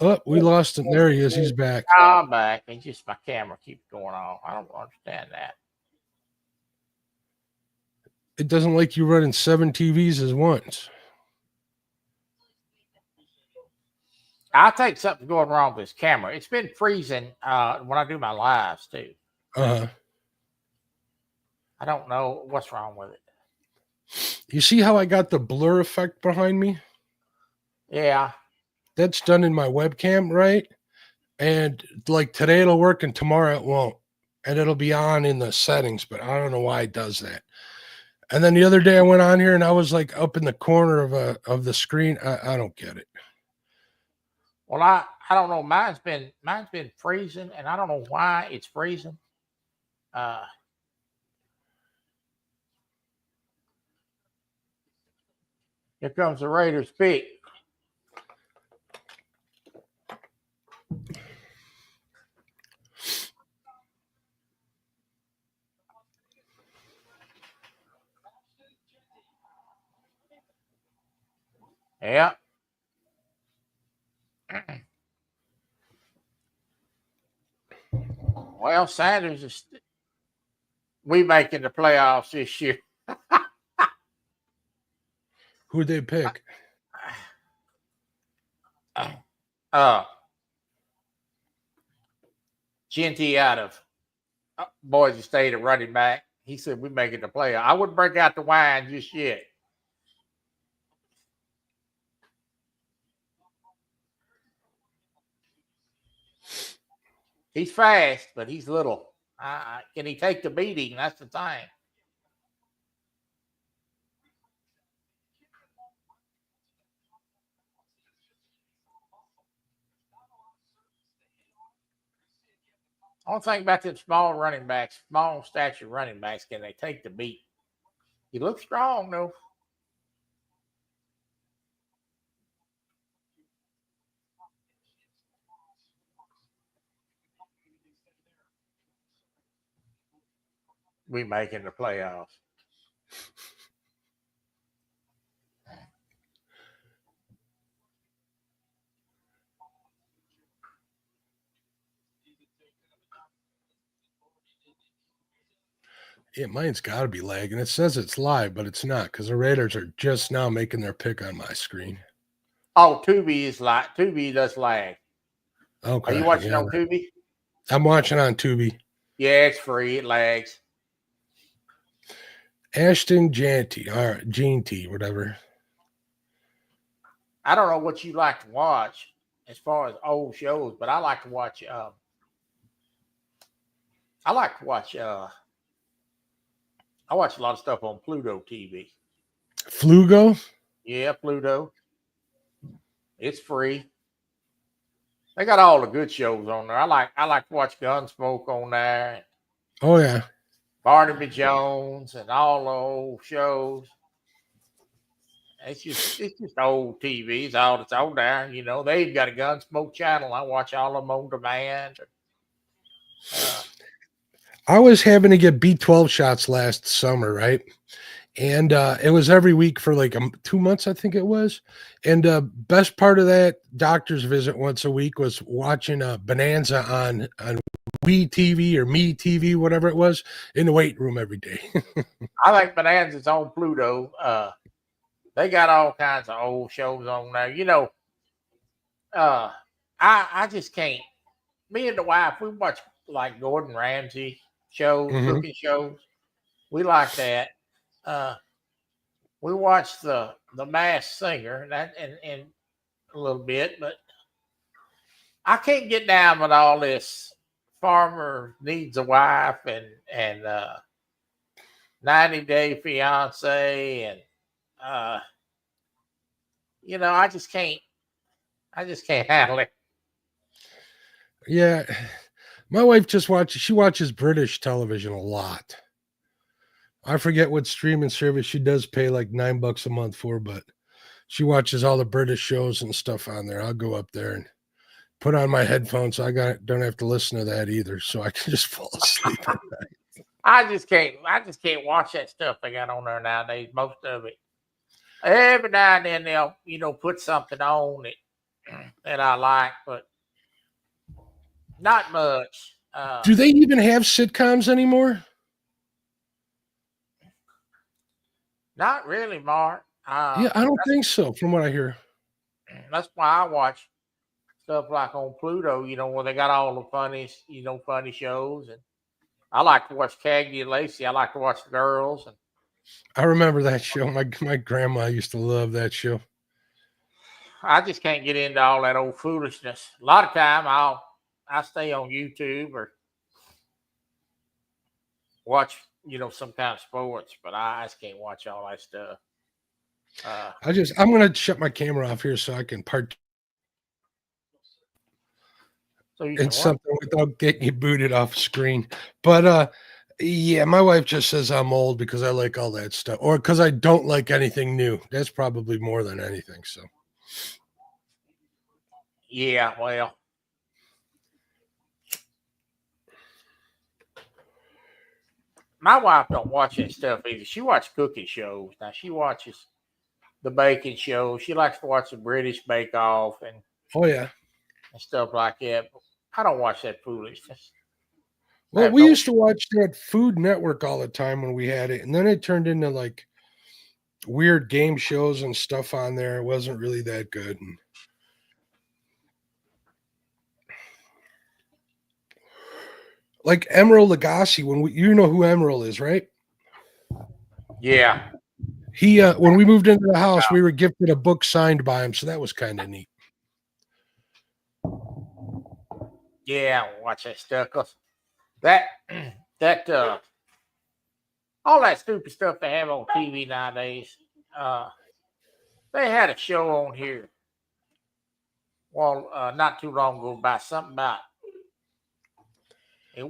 Oh, we lost him. There he is. He's back. I'm back. It's just my camera keeps going off. I don't understand that. It doesn't like you running 7 TVs as once. I think something's going wrong with this camera. It's been freezing when I do my lives too. Uh-huh. I don't know what's wrong with it. You see how I got the blur effect behind me? Yeah. That's done in my webcam, right? And like today it'll work and tomorrow it won't. And it'll be on in the settings, but I don't know why it does that. And then the other day I went on here and I was like up in the corner of the screen. I don't get it. Well, I don't know. Mine's been freezing, and I don't know why it's freezing. Here comes the Raiders pick. Yeah. Well, Sanders is we making the playoffs this year. Who'd they pick? Genty out of Boise State at running back. He said we making the playoffs. I wouldn't break out the wine just yet. He's fast, but he's little. Can he take the beating? That's the thing. Only thing about them small running backs, small stature running backs, can they take the beat? He looks strong, though. We making the playoffs. Yeah, mine's got to be lagging. It says it's live, but it's not because the Raiders are just now making their pick on my screen. Oh, Tubi does lag. Okay. Are you watching on Tubi? I'm watching on Tubi. Yeah, it's free. It lags. Ashton Janty, all right, Jeanty, whatever. I don't know what you like to watch as far as old shows, but I like to watch. I watch a lot of stuff on Pluto TV. Flugo? Yeah, Pluto. It's free. They got all the good shows on there. I like to watch Gunsmoke on there. Oh yeah. Barnaby Jones and all the old shows. It's just old TV. It's all that's on there. You know, they've got a Gunsmoke channel. I watch all of them on demand. I was having to get B12 shots last summer, right? And it was every week for like 2 months, I think it was. And best part of that doctor's visit once a week was watching Bonanza on We TV or Me TV, whatever it was, in the weight room every day. I think Bonanza's on Pluto. They got all kinds of old shows on there. You know, I just can't. Me and the wife, we watch like Gordon Ramsay shows, cooking shows. We like that. We watched the Masked Singer that and a little bit, but I can't get down with all this farmer needs a wife and 90 Day Fiance and you know, I just can't handle it. Yeah. My wife she watches British television a lot. I forget what streaming service she does pay like $9 a month for, but she watches all the British shows and stuff on there. I'll go up there and put on my headphones so don't have to listen to that either. So I can just fall asleep at night. I just can't watch that stuff they got on there nowadays. Most of it. Every now and then they'll, put something on that that I like, but not much. Do they even have sitcoms anymore? Not really, Mark. Yeah, I don't think so, from what I hear. That's why I watch stuff like on Pluto, where they got all the funniest, funny shows. And I like to watch Cagney and Lacey. I like to watch the girls. And I remember that show. My grandma used to love that show. I just can't get into all that old foolishness. A lot of time I stay on YouTube or watch, some kind of sports, but I just can't watch all that stuff. I'm gonna shut my camera off here so I can part So you in can something without getting you booted off screen. But yeah, my wife just says I'm old because I like all that stuff, or because I don't like anything new. That's probably more than anything. So yeah, well, my wife don't watch that stuff either. She watches cooking shows. Now she watches the baking show. She likes to watch the British Bake Off and oh yeah. stuff like that. But I don't watch that foolishness. Well, we used to watch that Food Network all the time when we had it, and then it turned into like weird game shows and stuff on there. It wasn't really that good. Like Emeril Lagasse, you know who Emeril is, right? Yeah. He when we moved into the house, we were gifted a book signed by him, so that was kind of neat. Yeah, watch that stuff. 'Cause that all that stupid stuff they have on TV nowadays. They had a show on here. Well, not too long ago about something about it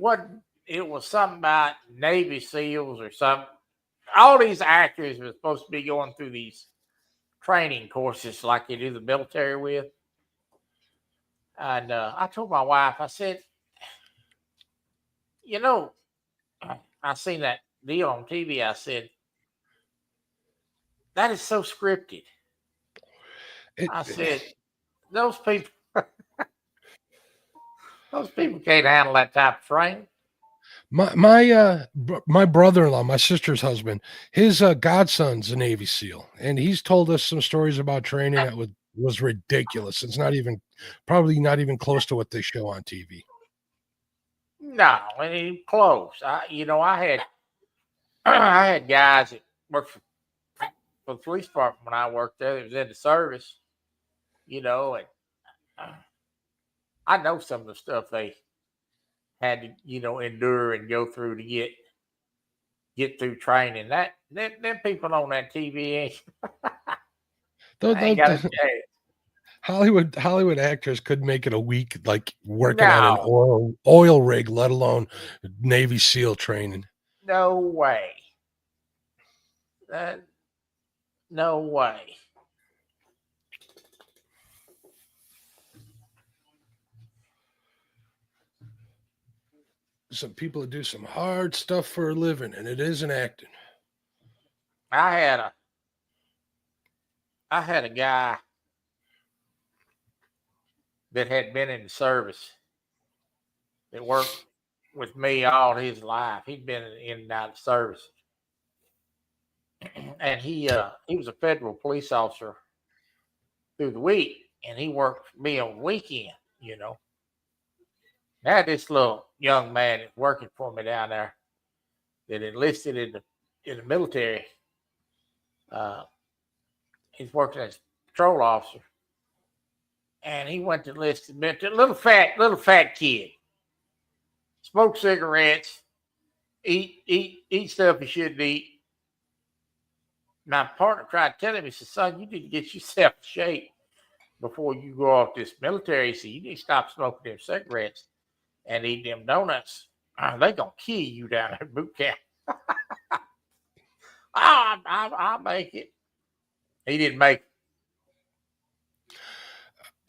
was something about Navy SEALs or something. All these actors were supposed to be going through these training courses like they do the military with. And I told my wife, I said, I seen that deal on TV. I said, that is so scripted. I said, those people can't handle that type of training. My brother-in-law, my sister's husband, his godson's a Navy SEAL, and he's told us some stories about training that was ridiculous. It's probably not even close to what they show on TV. No, it ain't close. I had I had guys that worked for the police department when I worked there. It was in the service, and I know some of the stuff they had to, endure and go through to get through training. Them people on that TV ain't got a chance. Hollywood actors could make it a week, like working on an oil rig, let alone Navy SEAL training. No way. No way. Some people that do some hard stuff for a living, and it isn't acting. I had a guy that had been in the service that worked with me all his life. He'd been in and out of the service. And he was a federal police officer through the week, and he worked for me on the weekend, I had this little young man that's working for me down there that enlisted in the military. He's working as a patrol officer, and he went to enlist. Little fat kid, smoke cigarettes, eat stuff he shouldn't eat. My partner tried to tell him, he said, son, you need to get yourself in shape before you go off this military. He said, you need to stop smoking them cigarettes and eat them donuts. They gonna kill you down at boot camp. I'll make it. He didn't make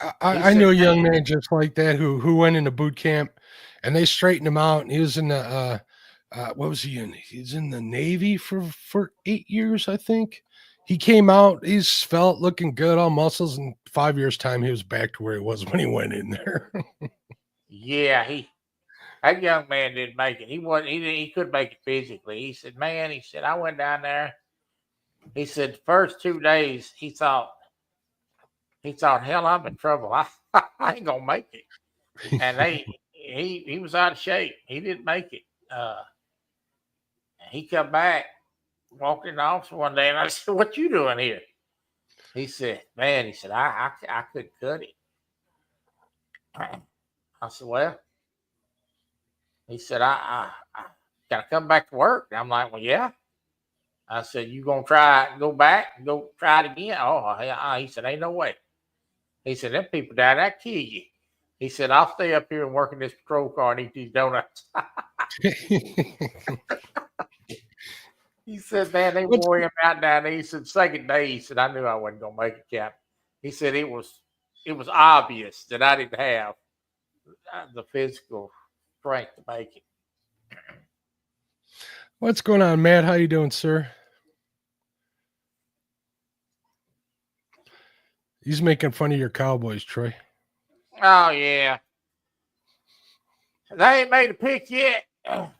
it. I knew a young man just like that who went into boot camp, and they straightened him out, and he was in the what was he in? He's in the Navy for 8 years, I think. he came out, he's felt looking good, all muscles. In 5 years' time, he was back to where he was when he went in there. Yeah, that young man didn't make it. He couldn't make it physically. He said, man, he said, I went down there. He said the first 2 days he thought, hell, I'm in trouble. I ain't gonna make it. And he was out of shape. He didn't make it. He come back, walked in the office one day, and I said, what you doing here? He said, man, he said, I couldn't cut it. I said, well, he said, I gotta come back to work. And I'm like, well, yeah. I said, you gonna go back and go try it again? Oh, yeah. He said, ain't no way. He said, them people down there kill you. He said, I'll stay up here and work in this patrol car and eat these donuts. He said, man, they wore him out down there. He said, second day, he said, I knew I wasn't gonna make it, Cap. He said it was obvious that I didn't have the physical strength to make it. What's going on, Matt? How you doing, sir? He's making fun of your Cowboys, Troy. Oh, yeah. They ain't made a pick yet.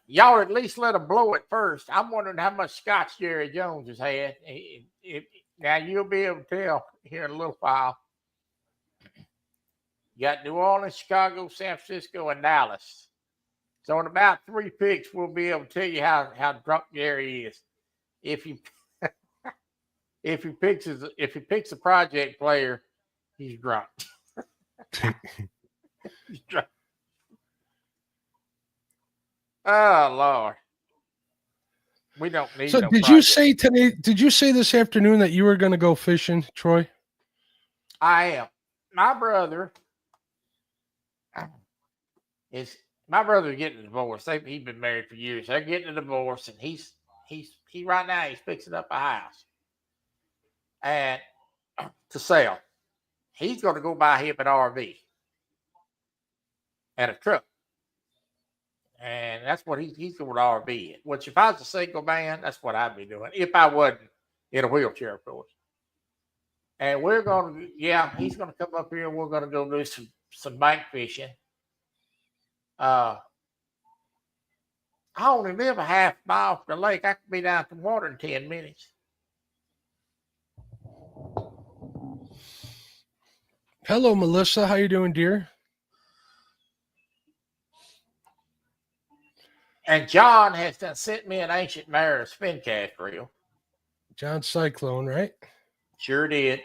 Y'all at least let them blow it first. I'm wondering how much scotch Jerry Jones has had. Now, you'll be able to tell here in a little while. You got New Orleans, Chicago, San Francisco, and Dallas. So in about 3 picks, we'll be able to tell you how drunk Jerry is. If he picks a project player, he's drunk. He's drunk. Oh Lord, we don't need. So no did project. you say today? Did you say this afternoon that you were going to go fishing, Troy? I am. My brother is getting a divorce. He's been married for years. They're getting a divorce, and he right now he's fixing up a house and to sell. He's going to go buy him an RV and a truck. And that's what he's going to RV in. Which, if I was a single man, that's what I'd be doing. If I wasn't in a wheelchair, of course. And he's going to come up here and we're going to go do some bank fishing. I only live a half mile from the lake. I can be down to the water in 10 minutes. Hello, Melissa. How you doing, dear? And John has done sent me an Ancient Mariner spin cast reel. John Cyclone, right? Sure did.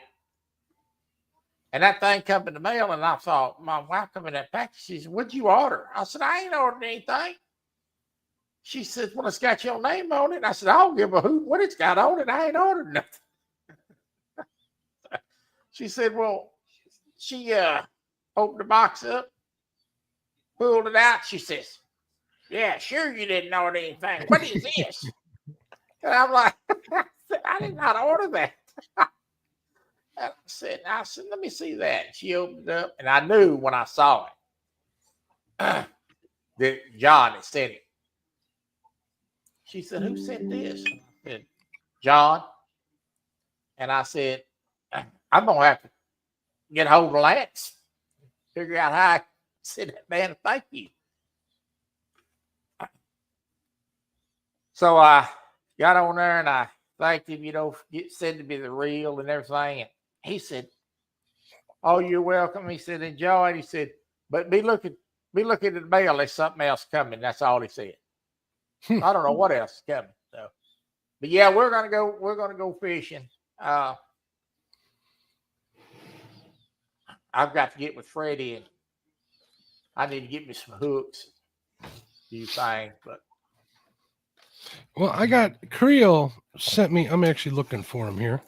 And that thing come in the mail, and I thought, my wife come in that package. She said, what'd you order? I said, I ain't ordered anything. She said, well, it's got your name on it. I said, I don't give a hoot what it's got on it. I ain't ordered nothing. She said, well, she opened the box up, pulled it out. She says, yeah, sure you didn't order anything. What is this? And I'm like, I did not order that. And I said, let me see that. She opened it up, and I knew when I saw it that John had sent it. She said, who sent this? I said, John. And I said, I'm going to have to get a hold of Lance, figure out how I send that man a thank you. So I got on there and I thanked him, sending me the reel and everything. And he said, oh, you're welcome. He said, enjoy it. He said, but be looking at the mail. There's something else coming. That's all he said. I don't know what else is coming. So, but yeah, we're gonna go fishing. I've got to get with Freddie, and I need to get me some hooks, few things. But well, I got Creel sent me. I'm actually looking for him here.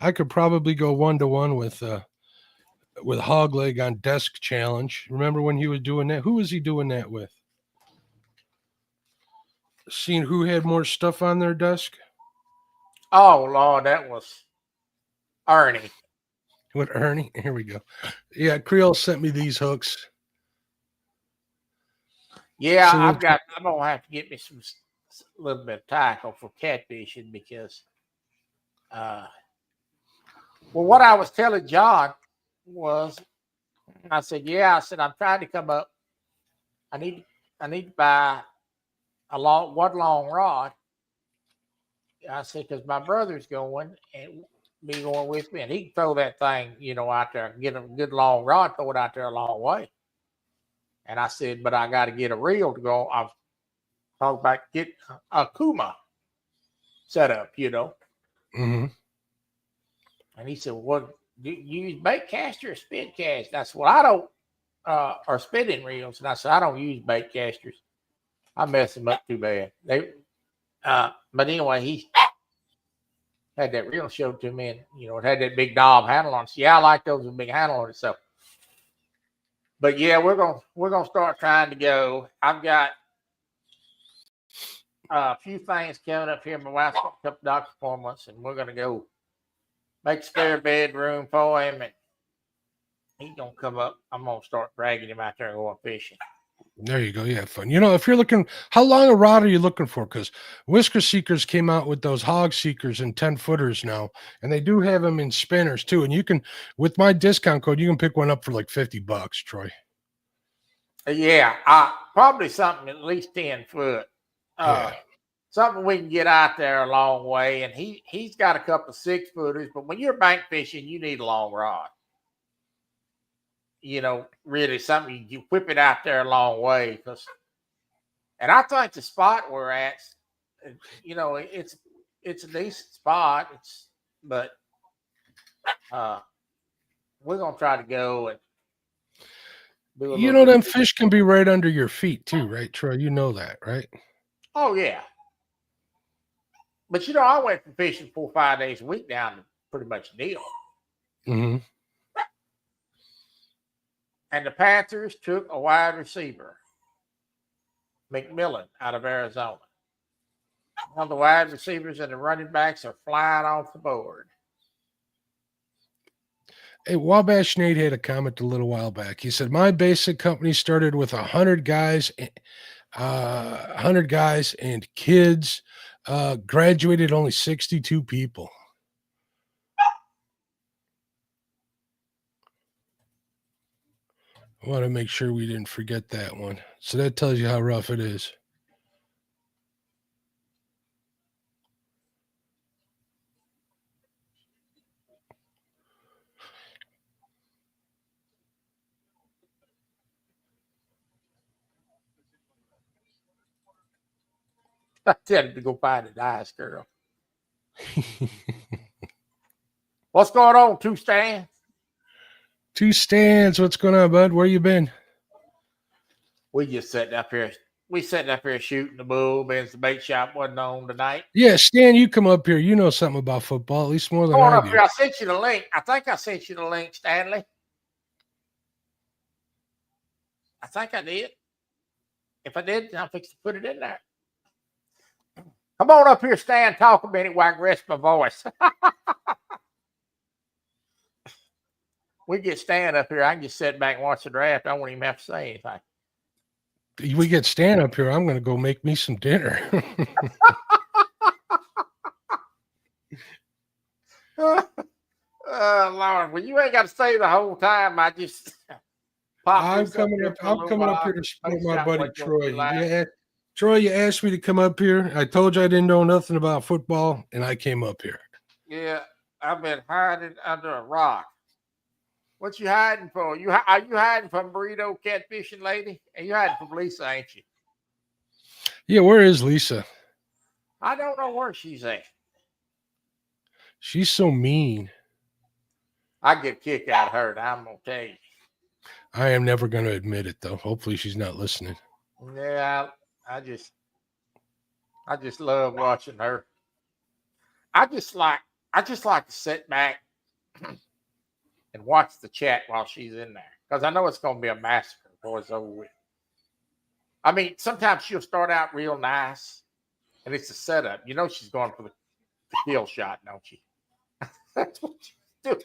I could probably go 1-to-1 with Hogleg on Desk Challenge. Remember when he was doing that? Who was he doing that with? Seeing who had more stuff on their desk? Oh Lord, that was Ernie. What, Ernie? Here we go. Yeah, Creel sent me these hooks. Yeah, so I'm gonna have to get me a little bit of tackle for catfishing because Well, what I was telling John was, I said, yeah, I said, I'm trying to come up. I need to buy one long rod. I said, because my brother's going and be going with me, and he can throw that thing, out there, get a good long rod, throw it out there a long way. And I said, but I got to get a reel to go. I've talked about get a Kuma set up, Mm-hmm. And he said, well, do you use bait caster or spin cast? And I said, well, I don't, or spinning reels. And I said, I don't use bait casters. I mess them up too bad. But anyway, he had that reel showed to me, and it had that big knob handle on it. So, yeah, I like those with big handle on it. So, but yeah, we're gonna start trying to go. I've got a few things coming up here. My wife's got a couple doctor appointments, and we're gonna go make a spare bedroom for him, and he's gonna come up. I'm gonna start dragging him out there and going fishing. There you go. You have fun. If you're looking, how long a rod are you looking for? Because Whisker Seekers came out with those hog seekers and 10 footers now, and they do have them in spinners too. And you can, with my discount code, you can pick one up for like $50, Troy. Yeah, probably something at least 10 foot. Something we can get out there a long way. And he's got a couple of 6 footers, but when you're bank fishing, you need a long rod. Really something you whip it out there a long way. And I think the spot we're at, it's a decent spot. But we're gonna try to go and do them fish can be right under your feet too, right, Troy? You know that, right? Oh yeah. But I went from fishing 4 or 5 days a week down to pretty much nil. Mm-hmm. And the Panthers took a wide receiver, McMillan, out of Arizona. All the wide receivers and the running backs are flying off the board. Hey, Wabash Nate had a comment a little while back. He said, my basic company started with 100 guys and kids, graduated only 62 people. I want to make sure we didn't forget that one. So that tells you how rough it is. I tell him to go find a nice girl. What's going on, Two Stands? Two Stands, what's going on, bud? Where you been? We just sitting up here. We sitting up here shooting the bull. Ben's the bait shop wasn't on tonight. Yeah, Stan, you come up here. You know something about football, at least more than I do. Here. I sent you the link. I think I sent you the link, Stanley. I think I did. If I did, I'll fix to put it in there. Come on up here, Stan. Talk a minute while I can rest my voice. We get Stan up here. I can just sit back and watch the draft. I won't even have to say anything. We get Stan up here. I'm going to go make me some dinner. Lord, well, you ain't got to stay the whole time. I just I'm coming up here to support my buddy Troy. Yeah, Troy, you asked me to come up here. I told you I didn't know nothing about football, and I came up here. Yeah, I've been hiding under a rock. What you hiding for? Are you hiding from Burrito Catfishing Lady? And you hiding from Lisa, ain't you? Yeah, where is Lisa? I don't know where she's at. She's so mean. I get a kick out of her, I'm gonna tell you. I am never going to admit it, though. Hopefully, she's not listening. Yeah, I just love watching her. I just like to sit back and watch the chat while she's in there, because I know it's going to be a massacre before it's over with. I mean, sometimes she'll start out real nice, and it's a setup. She's going for the kill shot, don't you? That's what she's doing.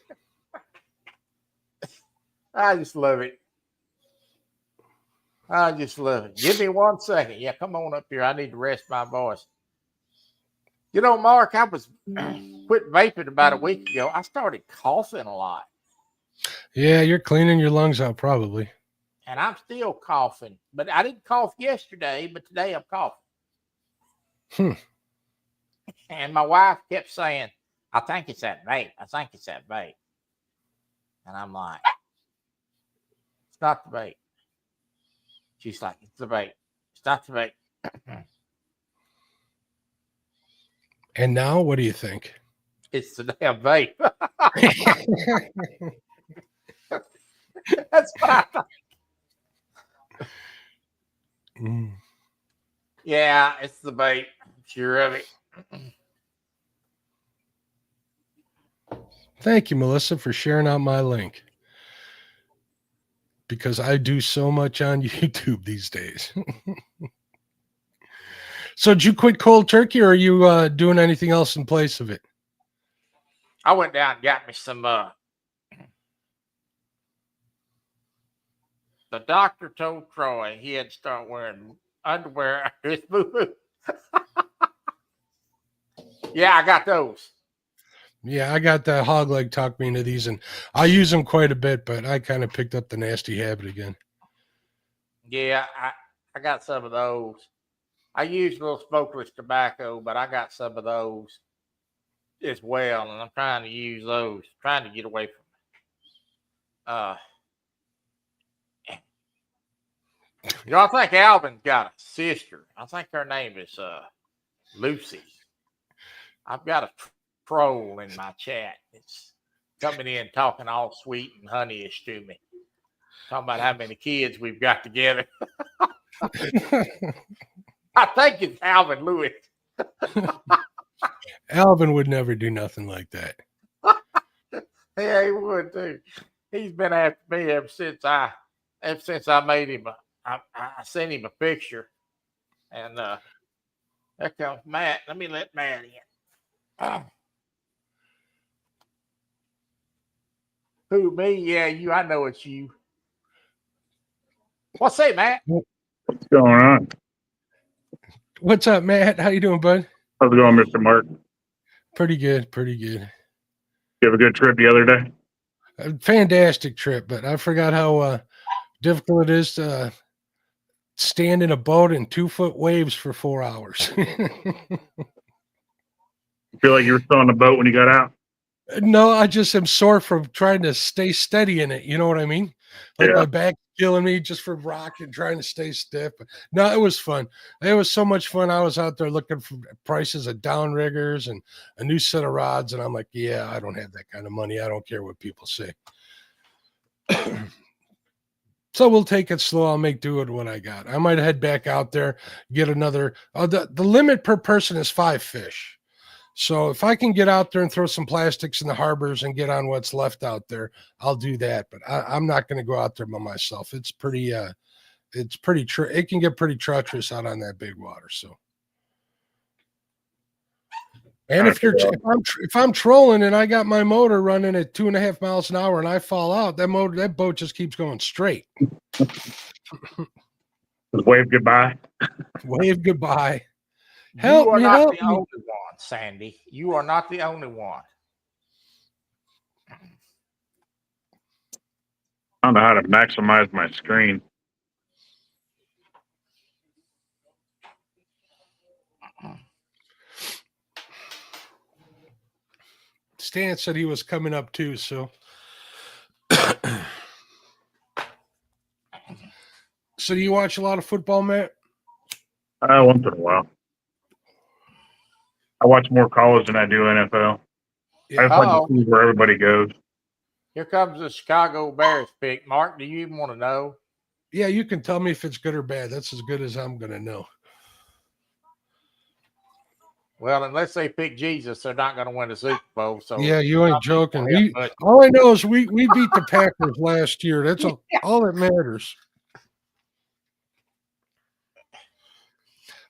I just love it. I just love it. Give me 1 second. Yeah, come on up here. I need to rest my voice. Mark, I was quit vaping about a week ago, I started coughing a lot. Yeah, you're cleaning your lungs out probably. And I'm still coughing. But I didn't cough yesterday, but today I'm coughing. And my wife kept saying, I think it's that vape. I think it's that vape. And I'm like, it's not the vape. She's like, it's the vape. It's not the vape. And now, what do you think? It's the damn vape. That's what I thought. Yeah, it's the vape. Sure of it. Thank you, Melissa, for sharing out my link. Because I do so much on YouTube these days. So did you quit cold turkey, or are you doing anything else in place of it? I went down and got me some the doctor told Troy he had to start wearing underwear. His boo-boo. Yeah, I got those. Yeah, I got that hog leg talked me into these, and I use them quite a bit, but I kind of picked up the nasty habit again. Yeah, I got some of those. I use little smokeless tobacco, but I got some of those as well, and I'm trying to use those, trying to get away from you know, I think Alvin's got a sister. I think her name is Lucy. I've got a troll in my chat. It's coming in talking all sweet and honeyish to me. Talking about how many kids we've got together. I think it's Alvin Lewis. Alvin would never do nothing like that. Yeah, he would too. He's been after me ever since I made him. I sent him a picture, and there comes Matt. Let me let Matt in. Who, me? Yeah, you. I know it's you. What's say, Matt? What's going on? What's up, Matt? How you doing, bud? How's it going, Mr. Mark? Pretty good, pretty good. You have a good trip the other day? A fantastic trip, but I forgot how difficult it is to stand in a boat in 2-foot waves for 4 hours. You feel like you were still on the boat when you got out? No, I just am sore from trying to stay steady in it. You know what I mean? Like my back's killing me just for rocking, trying to stay stiff. No, it was fun. It was so much fun. I was out there looking for prices of downriggers and a new set of rods. And I'm like, yeah, I don't have that kind of money. I don't care what people say. So we'll take it slow. I'll make do with what I got. I might head back out there, get another. The limit per person is 5 fish. So if I can get out there and throw some plastics in the harbors and get on what's left out there, I'll do that. But I'm not going to go out there by myself. It's pretty, it can get pretty treacherous out on that big water. So, and if I'm trolling and I got my motor running at 2.5 miles an hour and I fall out, that boat just keeps going straight. Just wave goodbye. Wave goodbye. Help you are me, not help the me. only one, Sandy. You are not the only one. I don't know how to maximize my screen. Stan said he was coming up too, so. So do you watch a lot of football, Matt? Once in a while. I watch more college than I do NFL. Yeah. I just like to see where everybody goes. Here comes the Chicago Bears pick. Mark, do you even want to know? Yeah, you can tell me if it's good or bad. That's as good as I'm going to know. Well, unless they pick Jesus, they're not going to win the Super Bowl. So yeah, you ain't joking. All I know is we beat the Packers last year. That's all that matters.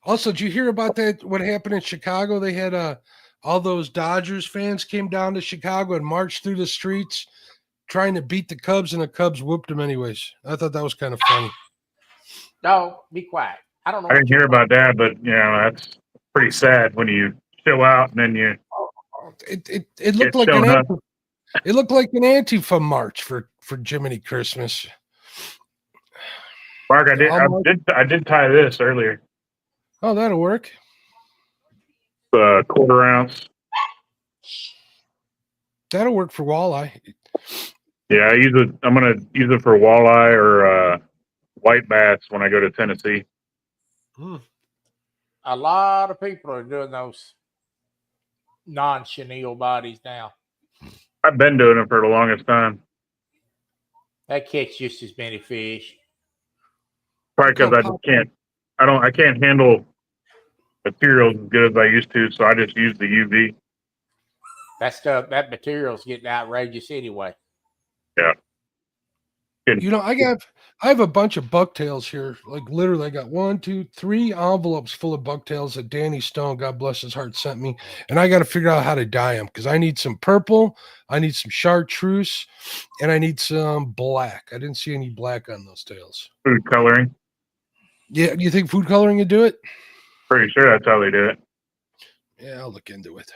Also, did you hear about that? What happened in Chicago? They had all those Dodgers fans came down to Chicago and marched through the streets trying to beat the Cubs, and the Cubs whooped them anyways. I thought that was kind of funny. No, be quiet. I don't know. I didn't hear about that, but you know that's pretty sad when you show out and then you It looked It's like showing up. it looked like an Antifa march for Jiminy Christmas. Mark, I did tie this earlier. Oh, that'll work. Quarter ounce. That'll work for walleye. Yeah, I'm gonna use it for walleye or white bass when I go to Tennessee. A lot of people are doing those non-chenille bodies now. I've been doing it for the longest time. That catch just as many fish. Probably because I just can't. I can't handle materials as good as I used to, so I just use the UV. That material's getting outrageous anyway. Yeah. You know, I have a bunch of bucktails here. Like literally, I got 1, 2, 3 envelopes full of bucktails that Danny Stone, God bless his heart, sent me, and I got to figure out how to dye them because I need some purple, I need some chartreuse, and I need some black. I didn't see any black on those tails. Food coloring. Yeah, you think food coloring would do it? Pretty sure that's how they do it. Yeah, I'll look into it.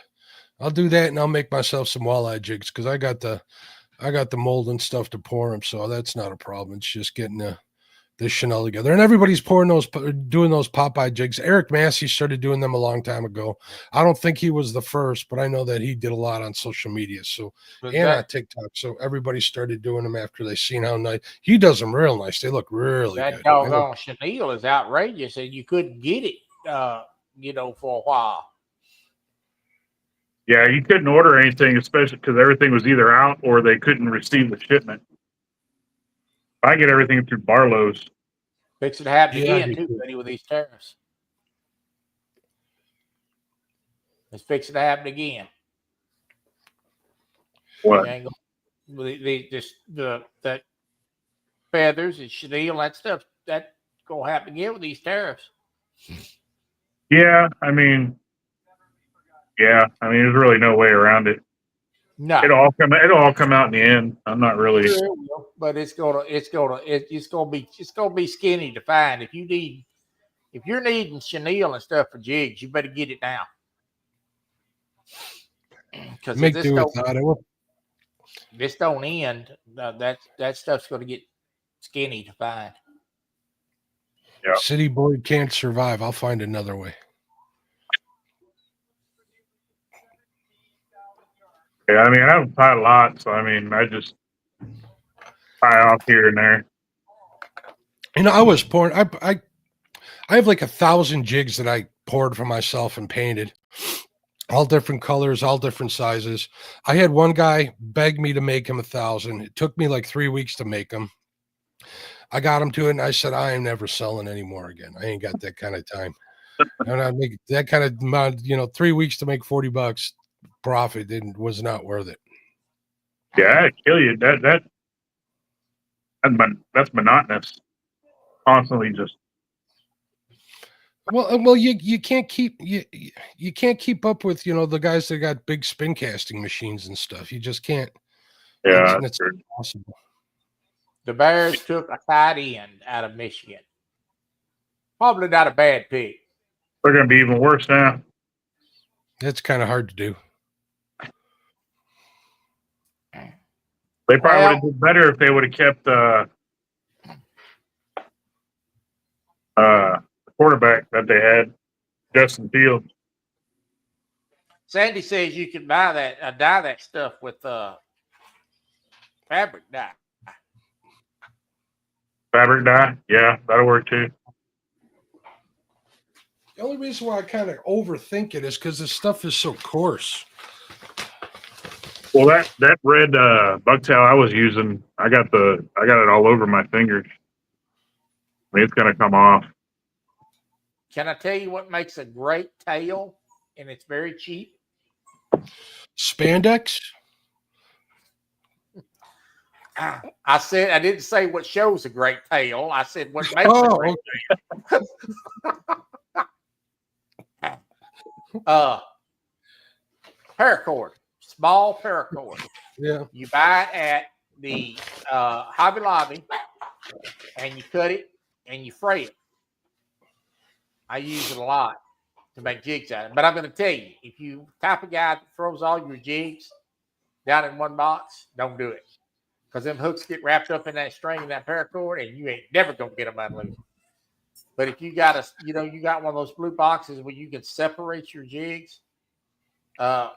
I'll do that, and I'll make myself some walleye jigs because I got the mold and stuff to pour them, so that's not a problem. It's just getting the Chanel together, and everybody's doing those Popeye jigs. Eric Massey started doing them a long time ago. I don't think he was the first, but I know that he did a lot on social media, so and on TikTok. So everybody started doing them after they seen how nice he does them. Real nice. They look really that good. doggone chenille is outrageous, and you couldn't get it, for a while. Yeah, you couldn't order anything, especially because everything was either out or they couldn't receive the shipment. I get everything through Barlow's. Fixing to happen Yeah, again too, buddy, with these tariffs. It's fixing to happen again. What? The feathers and chenille, that stuff, that's gonna happen again with these tariffs. Yeah, I mean, there's really no way around it. No, It'll all come out in the end. I'm not really. sure it will, but it's gonna be skinny to find. If you're needing chenille and stuff for jigs, you better get it now. Because make do without it. This don't end. That stuff's gonna get skinny to find. Yeah. City boy can't survive. I'll find another way. Yeah, I mean, I haven't tied a lot, so I mean, I just tie off here and there. You know, I was pouring. I have like 1,000 jigs that I poured for myself and painted, all different colors, all different sizes. I had one guy beg me to make him 1,000. It took me like 3 weeks to make them. I got him to it, and I said, I am never selling anymore again. I ain't got that kind of time. And I make that kind of amount, 3 weeks to make $40 profit was not worth it. Yeah, I'd kill you. That's monotonous. Constantly just. Well, you can't keep you can't keep up with the guys that got big spin casting machines and stuff. You just can't. Yeah, it's impossible. The Bears took a tight end out of Michigan. Probably not a bad pick. They're going to be even worse now. That's kind of hard to do. They probably would have done better if they would have kept the quarterback that they had, Justin Fields. Sandy says you can buy that, dye that stuff with fabric dye. Fabric dye? Yeah, that'll work too. The only reason why I kind of overthink it is because this stuff is so coarse. Well, that red bucktail I was using, I got it all over my fingers. I mean, it's gonna come off. Can I tell you what makes a great tail, and it's very cheap? Spandex. I said I didn't say what shows a great tail. I said what makes a great tail. Paracord, small paracord. Yeah. You buy it at the Hobby Lobby, and you cut it and you fray it. I use it a lot. to make jigs out of it. But I'm going to tell you, if you type of guy that throws all your jigs down in one box, don't do it. Because them hooks get wrapped up in that string and that paracord, and you ain't never going to get them unloose. But if you got you got one of those blue boxes where you can separate your jigs, I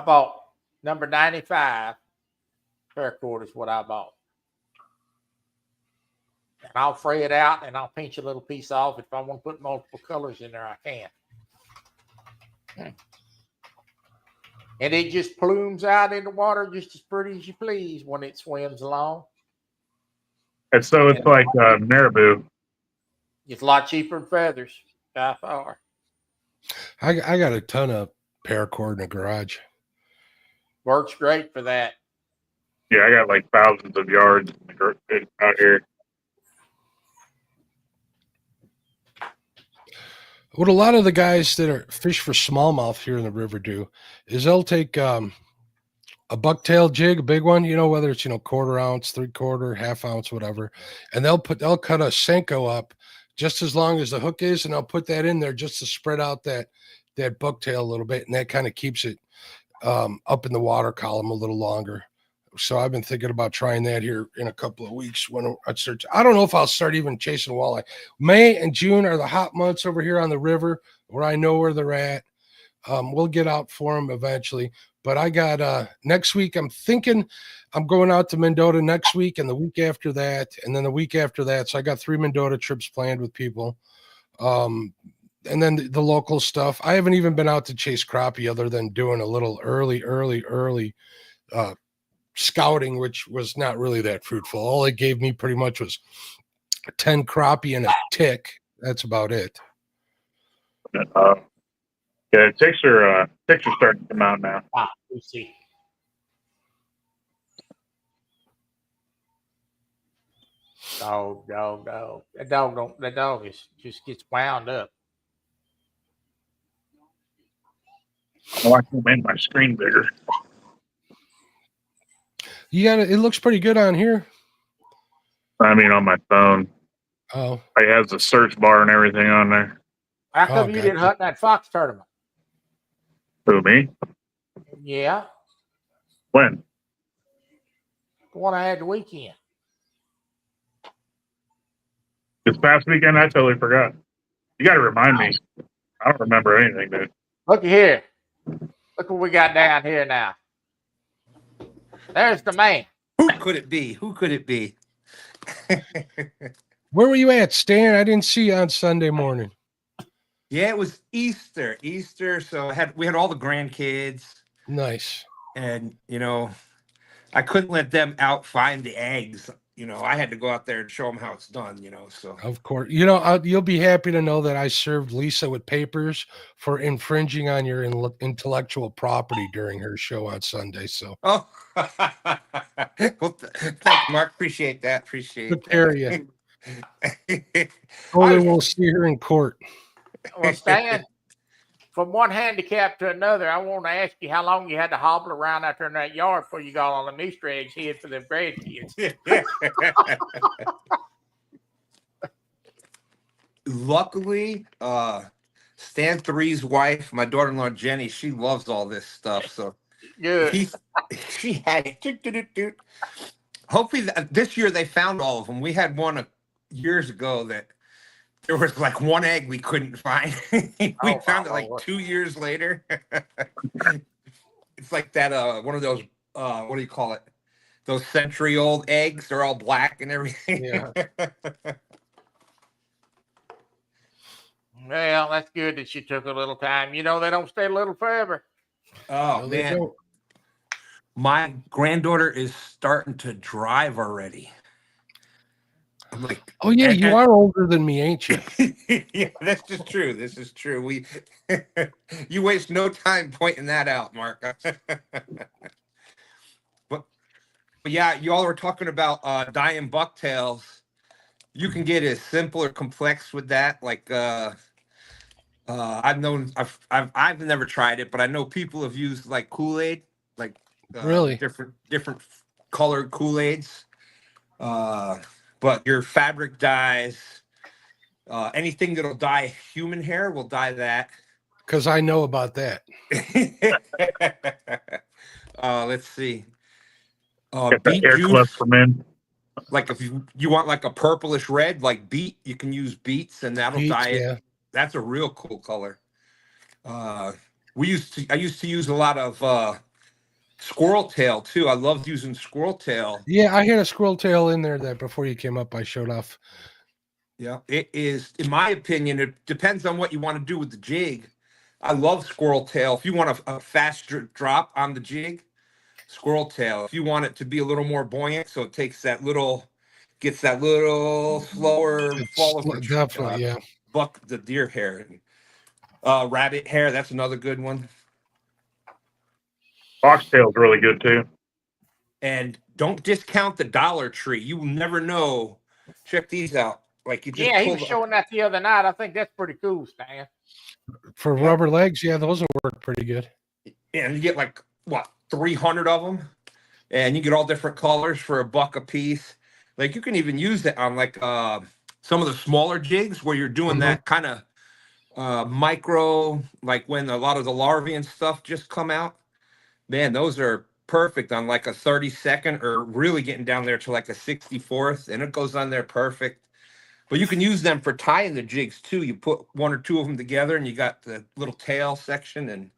bought number 95 paracord is what I bought. And I'll fray it out and I'll pinch a little piece off. If I want to put multiple colors in there, I can. And it just plumes out in the water just as pretty as you please when it swims along. And so it's like marabou. It's a lot cheaper than feathers by far. I got a ton of paracord in the garage. Works great for that. Yeah, I got like thousands of yards out here. What a lot of the guys that are fish for smallmouth here in the river do is they'll take a bucktail jig, a big one, whether it's, quarter ounce, 3/4, half ounce, whatever. And they'll cut a Senko up just as long as the hook is. And they'll put that in there just to spread out that bucktail a little bit. And that kind of keeps it up in the water column a little longer. So I've been thinking about trying that here in a couple of weeks when I start. I don't know if I'll start even chasing walleye. May and June are the hot months over here on the river where I know where they're at. We'll get out for them eventually. But I got next week, I'm thinking I'm going out to Mendota next week and the week after that. And then the week after that. So I got 3 Mendota trips planned with people. And then the local stuff. I haven't even been out to chase crappie other than doing a little early scouting, which was not really that fruitful. All it gave me pretty much was 10 crappie and a tick. That's about it. Yeah, ticks are starting to come out now. We'll see. No. That dog just gets wound up. Oh, I can make my screen bigger. It looks pretty good on here. I mean, on my phone. Oh, It has the search bar and everything on there. How come you didn't hunt that fox tournament? Who, me? Yeah, When? the one I had the weekend. This past weekend? I totally forgot. You got to remind me. I don't remember anything, dude. Look here. Look what we got down here now. There's the man. Who could it be? where were you at, Stan? I didn't see you on Sunday morning. Yeah, it was Easter. So we had all the grandkids, Nice. and I couldn't let them out find the eggs. I had to go out there and show them how it's done. So Of course. You'll be happy to know that I served Lisa with papers for infringing on your intellectual property during her show on Sunday. So, well, thanks, Mark. Appreciate that. good area. Only we'll see her in court. Well, Stan, from one handicap to another, I want to ask you how long you had to hobble around out there in that yard before you got all them Easter eggs hid for them grandkids. Luckily, Stan 3's wife, my daughter-in-law Jenny, she loves all this stuff. So Good. she had it. Hopefully, this year they found all of them. We had one years ago that there was like one egg we couldn't find. We found it like 2 years later. It's like that one of those what do you call it? Those century-old eggs. They're all black and everything. Yeah. Well, that's good that you took a little time. They don't stay little forever. Oh, No, they man. don't. My granddaughter is starting to drive already. I'm like, Oh, yeah, you are older than me, ain't you? yeah, this is true. You waste no time pointing that out, Mark. but yeah, y'all were talking about dyeing bucktails. You can get as simple or complex with that. Like I've never tried it, but I know people have used like Kool-Aid, like Really? different colored Kool-Aids. But your fabric dyes, Anything that'll dye human hair will dye that. Because I know about that. Let's see. Got Beet the hair juice. clip for men. Like if you want like a purplish red, like beet, you can use beets and that'll Beets, dye it. yeah. That's a real cool color. I used to use a lot of squirrel tail too. I loved using squirrel tail. Yeah, I had a squirrel tail in there that before you came up, I showed off. Yeah, it is, in my opinion, it depends on what you want to do with the jig. I love squirrel tail. If you want a fast drop on the jig, squirrel tail. If you want it to be a little more buoyant, so it takes that little, gets that little slower fall over. Definitely, yeah. Buck the deer hair. Rabbit hair, that's another good one. Foxtail's really good too. And don't discount the Dollar Tree. You will never know. Check these out. Like you just Yeah, he pull was showing that the other night. I think that's pretty cool, Stan. For rubber legs, yeah, those will work pretty good. and you get like what 300 of them, and you get all different colors for $1 a piece. Like you can even use it on like some of the smaller jigs where you're doing that kind of micro, like when a lot of the larvae and stuff just come out. Man, those are perfect on like a 32nd or really getting down there to like a 64th, and it goes on there perfect. But you can use them for tying the jigs too. You put 1 or 2 of them together and you got the little tail section and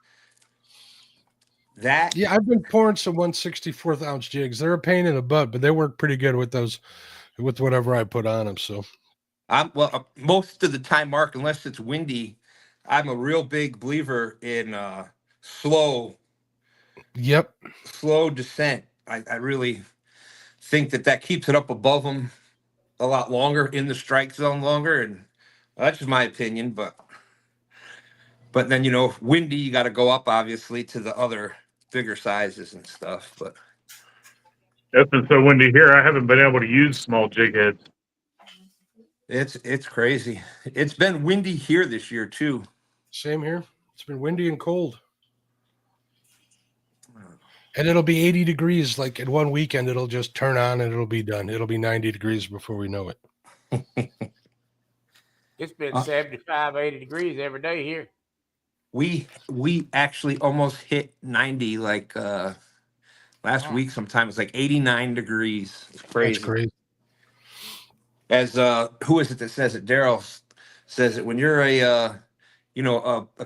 that. Yeah, I've been pouring some 1/64th ounce jigs. They're a pain in the butt, but they work pretty good with those, with whatever I put on them. So Most of the time, Mark, unless it's windy, I'm a real big believer in slow descent. I really think that keeps it up above them a lot longer, in the strike zone longer, and that's just my opinion. But then, if windy, you got to go up obviously to the other bigger sizes and stuff. But It's been so windy here. I haven't been able to use small jig heads. it's crazy. It's been windy here this year too. same here. It's been windy and cold. And it'll be 80 degrees. Like in one weekend, it'll just turn on and it'll be done. It'll be 90 degrees before we know it. It's been 75, 80 degrees every day here. We actually almost hit 90 like last week sometime. It's like 89 degrees. It's crazy. That's crazy. As who is it that says it? Daryl says it. When you're a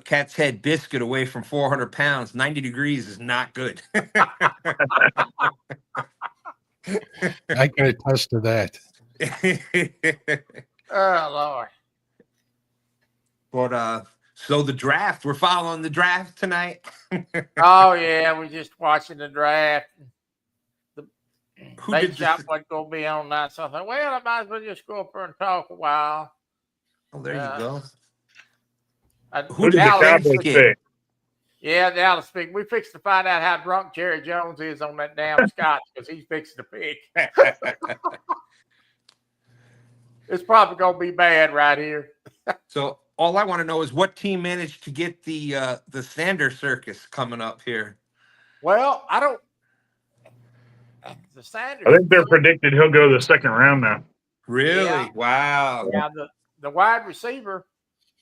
cat's head biscuit away from 400 pounds, 90 degrees is not good. I can attest to that. Oh, Lord. But so the draft, we're following the draft tonight. Oh, yeah, we're just watching the draft. Who Bait did shop this? wasn't going to be on that. So I thought, well, I might as well just go up there and talk a while. Oh, there you go. Who did the Cowboys pick? Yeah, Dallas pick. We fixed to find out how drunk Jerry Jones is on that damn scotch because he's fixing to pick. It's probably going to be bad right here. So all I want to know is what team managed to get the Sander Circus coming up here. Well, I don't. The Sanders. I think they're predicted he'll go the second round now. Really? Yeah. Wow. Yeah, the wide receiver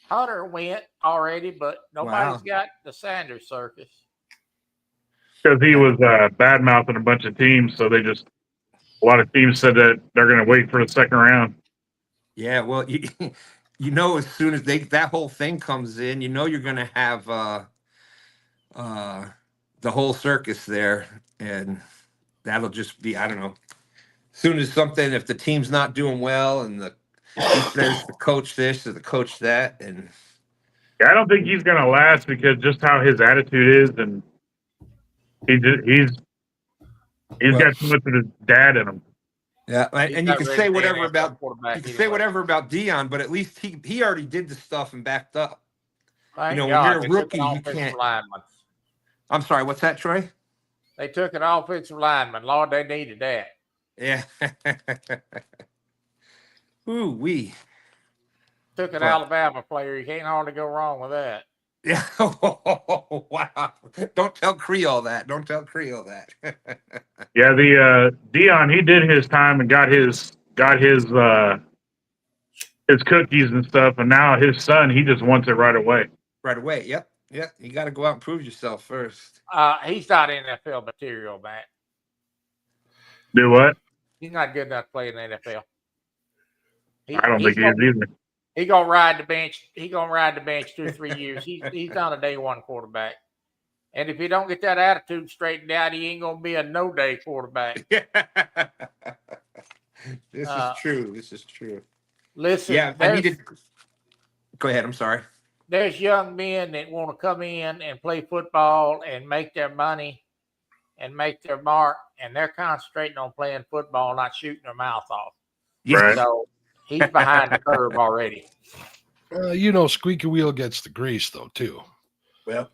Hunter went already, but nobody's got the Sanders Circus. Because he was bad mouthing a bunch of teams, so a lot of teams said that they're going to wait for the second round. Yeah, well, as soon as that whole thing comes in, you're going to have the whole circus there, and that'll just be, I don't know. As soon as if the team's not doing well, and he says the coach this or the coach that, and yeah, I don't think he's going to last because just how his attitude is, and he's got too much of his dad in him. Yeah, and you can say whatever about whatever about Dion, but at least he already did the stuff and backed up. Thank when God, you're a rookie, you can't. Lineman. I'm sorry, what's that, Troy? They took an offensive lineman. Lord, they needed that. Yeah. Ooh, we took an Alabama player. You can't hardly go wrong with that. Yeah. Oh, wow. Don't tell Creole that. Yeah, the Dion, he did his time and got his his cookies and stuff, and now his son, he just wants it right away. Right away. Yep. Yeah. You got to go out and prove yourself first. He's not NFL material, Matt. Do what? He's not good enough to play in the NFL. I don't think he is either. He gonna ride the bench. He gonna ride the bench 2 or 3 years. He's not a day one quarterback. And if he don't get that attitude straightened out, he ain't gonna be a no day quarterback. This is true. This is true. Listen, Yeah, I needed. Go ahead. I'm sorry. There's young men that want to come in and play football and make their money and make their mark, and they're concentrating on playing football, not shooting their mouth off. Right. So he's behind the curve already. Squeaky wheel gets the grease though too. Well,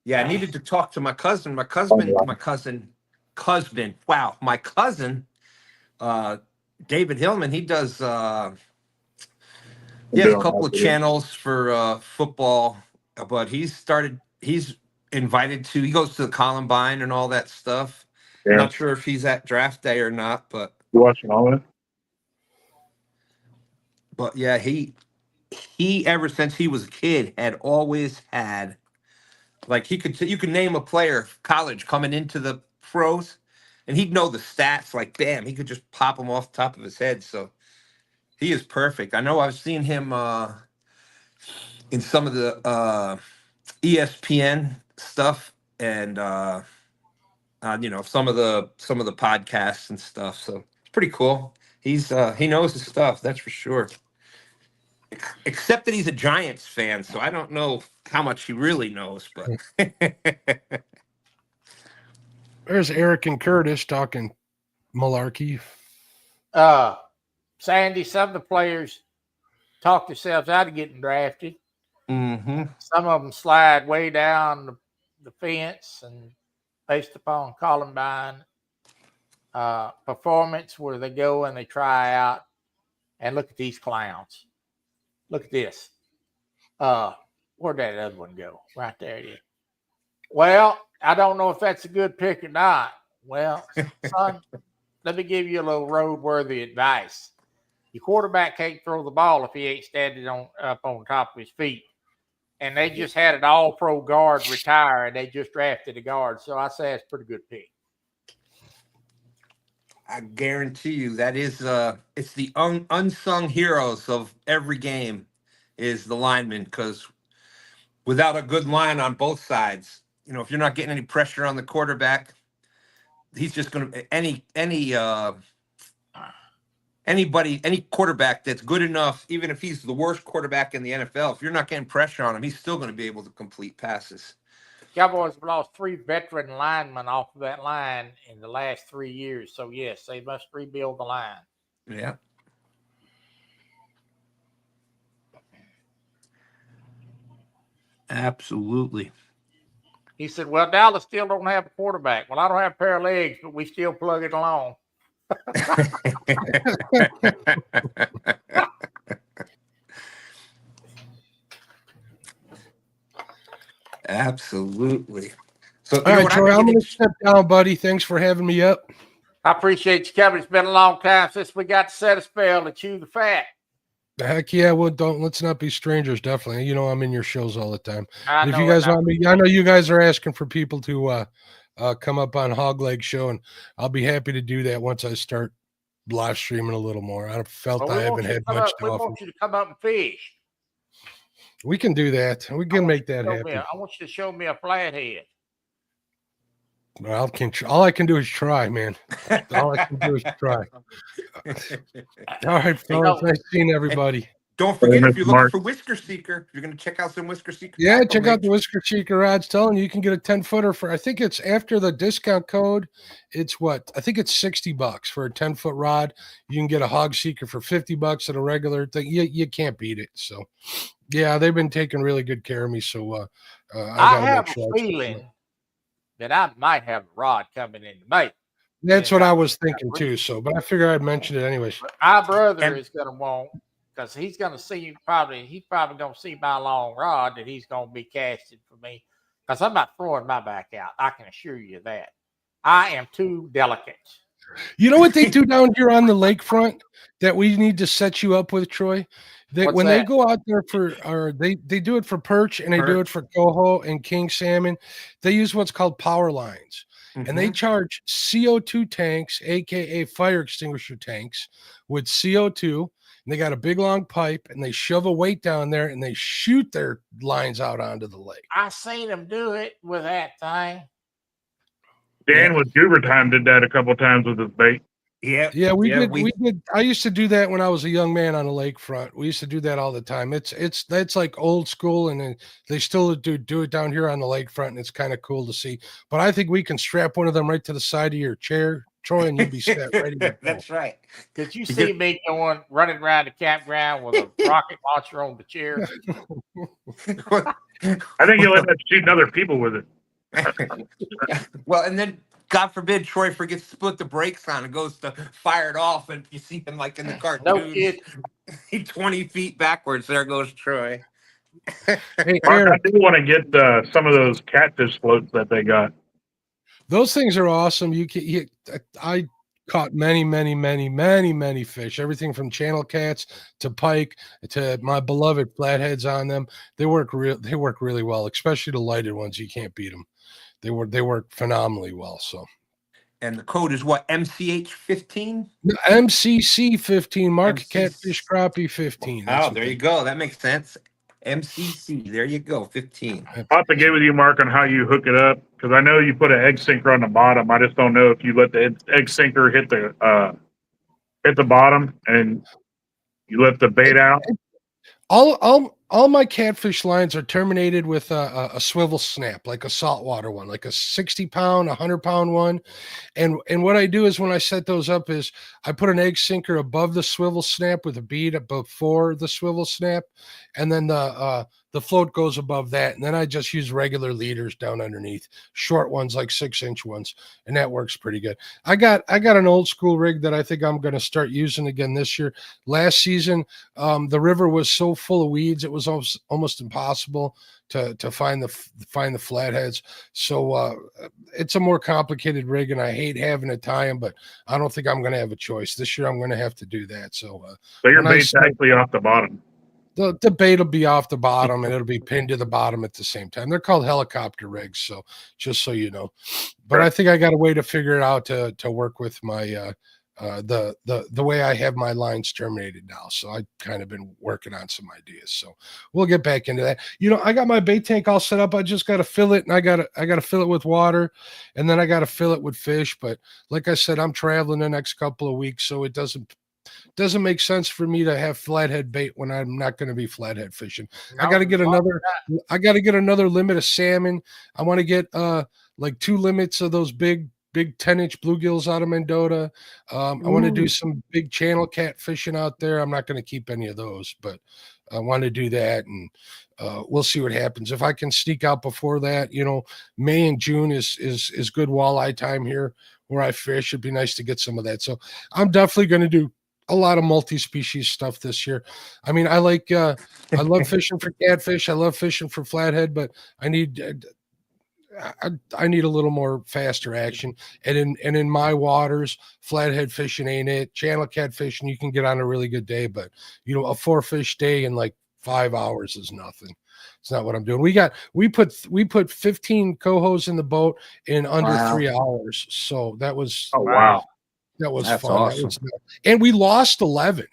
yeah, I needed to talk to my cousin. Wow, my cousin, David Hillman. He does. He has a couple of channels for football, but he's invited to. He goes to the Columbine and all that stuff. Yeah. Not sure if he's at draft day or not, but You watching all that? But yeah, he ever since he was a kid had always had, like, you could name a player college coming into the pros, and he'd know the stats like bam. He could just pop them off the top of his head. So he is perfect. I know I've seen him in some of the ESPN stuff and some of the podcasts and stuff. So it's pretty cool. He knows his stuff, that's for sure. Except that he's a Giants fan, so I don't know how much he really knows. But There's Eric and Curtis talking malarkey. Sandy, some of the players talk themselves out of getting drafted. mm-hmm. Some of them slide way down the fence, and based upon Columbine performance, where they go and they try out. And look at these clowns. Look at this. Where'd that other one go? Right there it is. Well, I don't know if that's a good pick or not. Well, son, let me give you a little road-worthy advice. Your quarterback can't throw the ball if he ain't standing up on top of his feet. And they just had an all-pro guard retire, and they just drafted a guard. So I say it's a pretty good pick. I guarantee you that is it's the unsung heroes of every game is the lineman, because without a good line on both sides, if you're not getting any pressure on the quarterback, he's just going to any quarterback that's good enough, even if he's the worst quarterback in the NFL, if you're not getting pressure on him, he's still going to be able to complete passes. Cowboys have lost 3 veteran linemen off of that line in the last 3 years. So, yes, they must rebuild the line. Yeah. Absolutely. He said, well, Dallas still don't have a quarterback. Well, I don't have a pair of legs, but we still plug it along. Absolutely. So, all right, Troy, I'm going to step down, buddy. Thanks for having me up. I appreciate you coming. It's been a long time since we got to set a spell to chew the fat. Heck yeah, well, let's not be strangers. Definitely, I'm in your shows all the time. If you know guys want me, I know you guys are asking for people to come up on Hog Leg Show, and I'll be happy to do that once I start live streaming a little more. I felt I haven't had much to offer. We want you to come up and fish. We can do that. We can make that happen. I want you to show me a flathead. Well, all I can do is try, man. All I can do is try. All right, fellas. Nice seeing everybody. Don't forget, if you're looking for Whisker Seeker, you're going to check out some Whisker Seeker. Yeah, check out the Whisker Seeker rods. Telling you can get a 10-footer for, I think it's after the discount code. It's what? I think it's $60 for a 10-foot rod. You can get a Hog Seeker for $50 at a regular thing. You can't beat it. So, yeah, they've been taking really good care of me. So, I have a feeling that I might have a rod coming in the May. That's what I was thinking too. So, but I figure I'd mention it anyways. My brother is going to want, because he's going to see he's probably going to see my long rod that he's going to be casting for me, because I'm not throwing my back out. I can assure you that. I am too delicate. You know what they do down here on the lakefront that we need to set you up with, Troy? They, What's when they that? go out there they do it for perch and they do it for coho and king salmon. They use what's called power lines, and they Mhm. charge CO2 tanks, aka fire extinguisher tanks, with CO2. And they got a big long pipe, and they shove a weight down there, and they shoot their lines out onto the lake. I seen them do it with that thing. Dan with Goober Time did that a couple times with his bait. Yeah, Yeah, we yeah, did. We did. I used to do that when I was a young man on the lakefront. We used to do that all the time. That's like old school, and then they still do it down here on the lakefront, and it's kind of cool to see. But I think we can strap one of them right to the side of your chair, Troy, and you'll be set ready to go. That's right. Did you see me going running around the campground with a rocket launcher on the chair? I think you'll end up shooting other people with it. Well, and then God forbid Troy forgets to put the brakes on and goes to fire it off, and you see him like in the cartoons, No kid. 20 feet backwards. There goes Troy. Hey, Mark, I Eric, do want to get some of those catfish floats that they got. those things are awesome. I caught many fish. Everything from channel cats to pike to my beloved flatheads on them. They work really well, especially the lighted ones. You can't beat them. They work phenomenally well. So And the code is what? MCH 15? MCC 15, Mark MCC. Catfish Crappie 15. Oh, there you go. That makes sense. MCC. There you go. 15. I'll have to get with you, Mark, on how you hook it up because I know you put an egg sinker on the bottom. I just don't know if you let the egg sinker hit the bottom and you let the bait out. All my catfish lines are terminated with a swivel snap, like a saltwater one, like a 60-pound, 100-pound one. And what I do is when I set those up is I put an egg sinker above the swivel snap with a bead before the swivel snap, and then the float goes above that, and then I just use regular leaders down underneath, short ones like 6-inch ones, and that works pretty good. I got an old school rig that I think I'm going to start using again this year. Last season, the river was so full of weeds it was almost impossible to find the flatheads. So it's a more complicated rig, and I hate having to tie them, but I don't think I'm going to have a choice this year. I'm going to have to do that. So your when I bait's start- actually off the bottom. the bait will be off the bottom and it'll be pinned to the bottom at the same time. They're called helicopter rigs, so just so you know. But I think I got a way to figure it out to work with my the way I have my lines terminated now. So I kind of been working on some ideas. So we'll get back into that. You know, I got my bait tank all set up. I just got to fill it, and I got to fill it with water, and then I got to fill it with fish. But like I said, I'm traveling the next couple of weeks, so it doesn't make sense for me to have flathead bait when I'm not going to be flathead fishing. I got to get another limit of salmon. I want to get like 2 limits of those big 10-inch bluegills out of Mendota. I want to do some big channel cat fishing out there. I'm not going to keep any of those, but I want to do that, and we'll see what happens. If I can sneak out before that, you know, May and June is good walleye time here where I fish. It'd be nice to get some of that. So I'm definitely going to do a lot of multi-species stuff this year. I mean, I love fishing for catfish. I love fishing for flathead, but I need a little more faster action. And in my waters, flathead fishing ain't it. Channel cat fishing, you can get on a really good day, but you know, a 4-fish day in like 5 hours is nothing. It's not what I'm doing. We put 15 cohos in the boat in under 3 hours. So that was wow. That was That's fun. awesome. And we lost 11.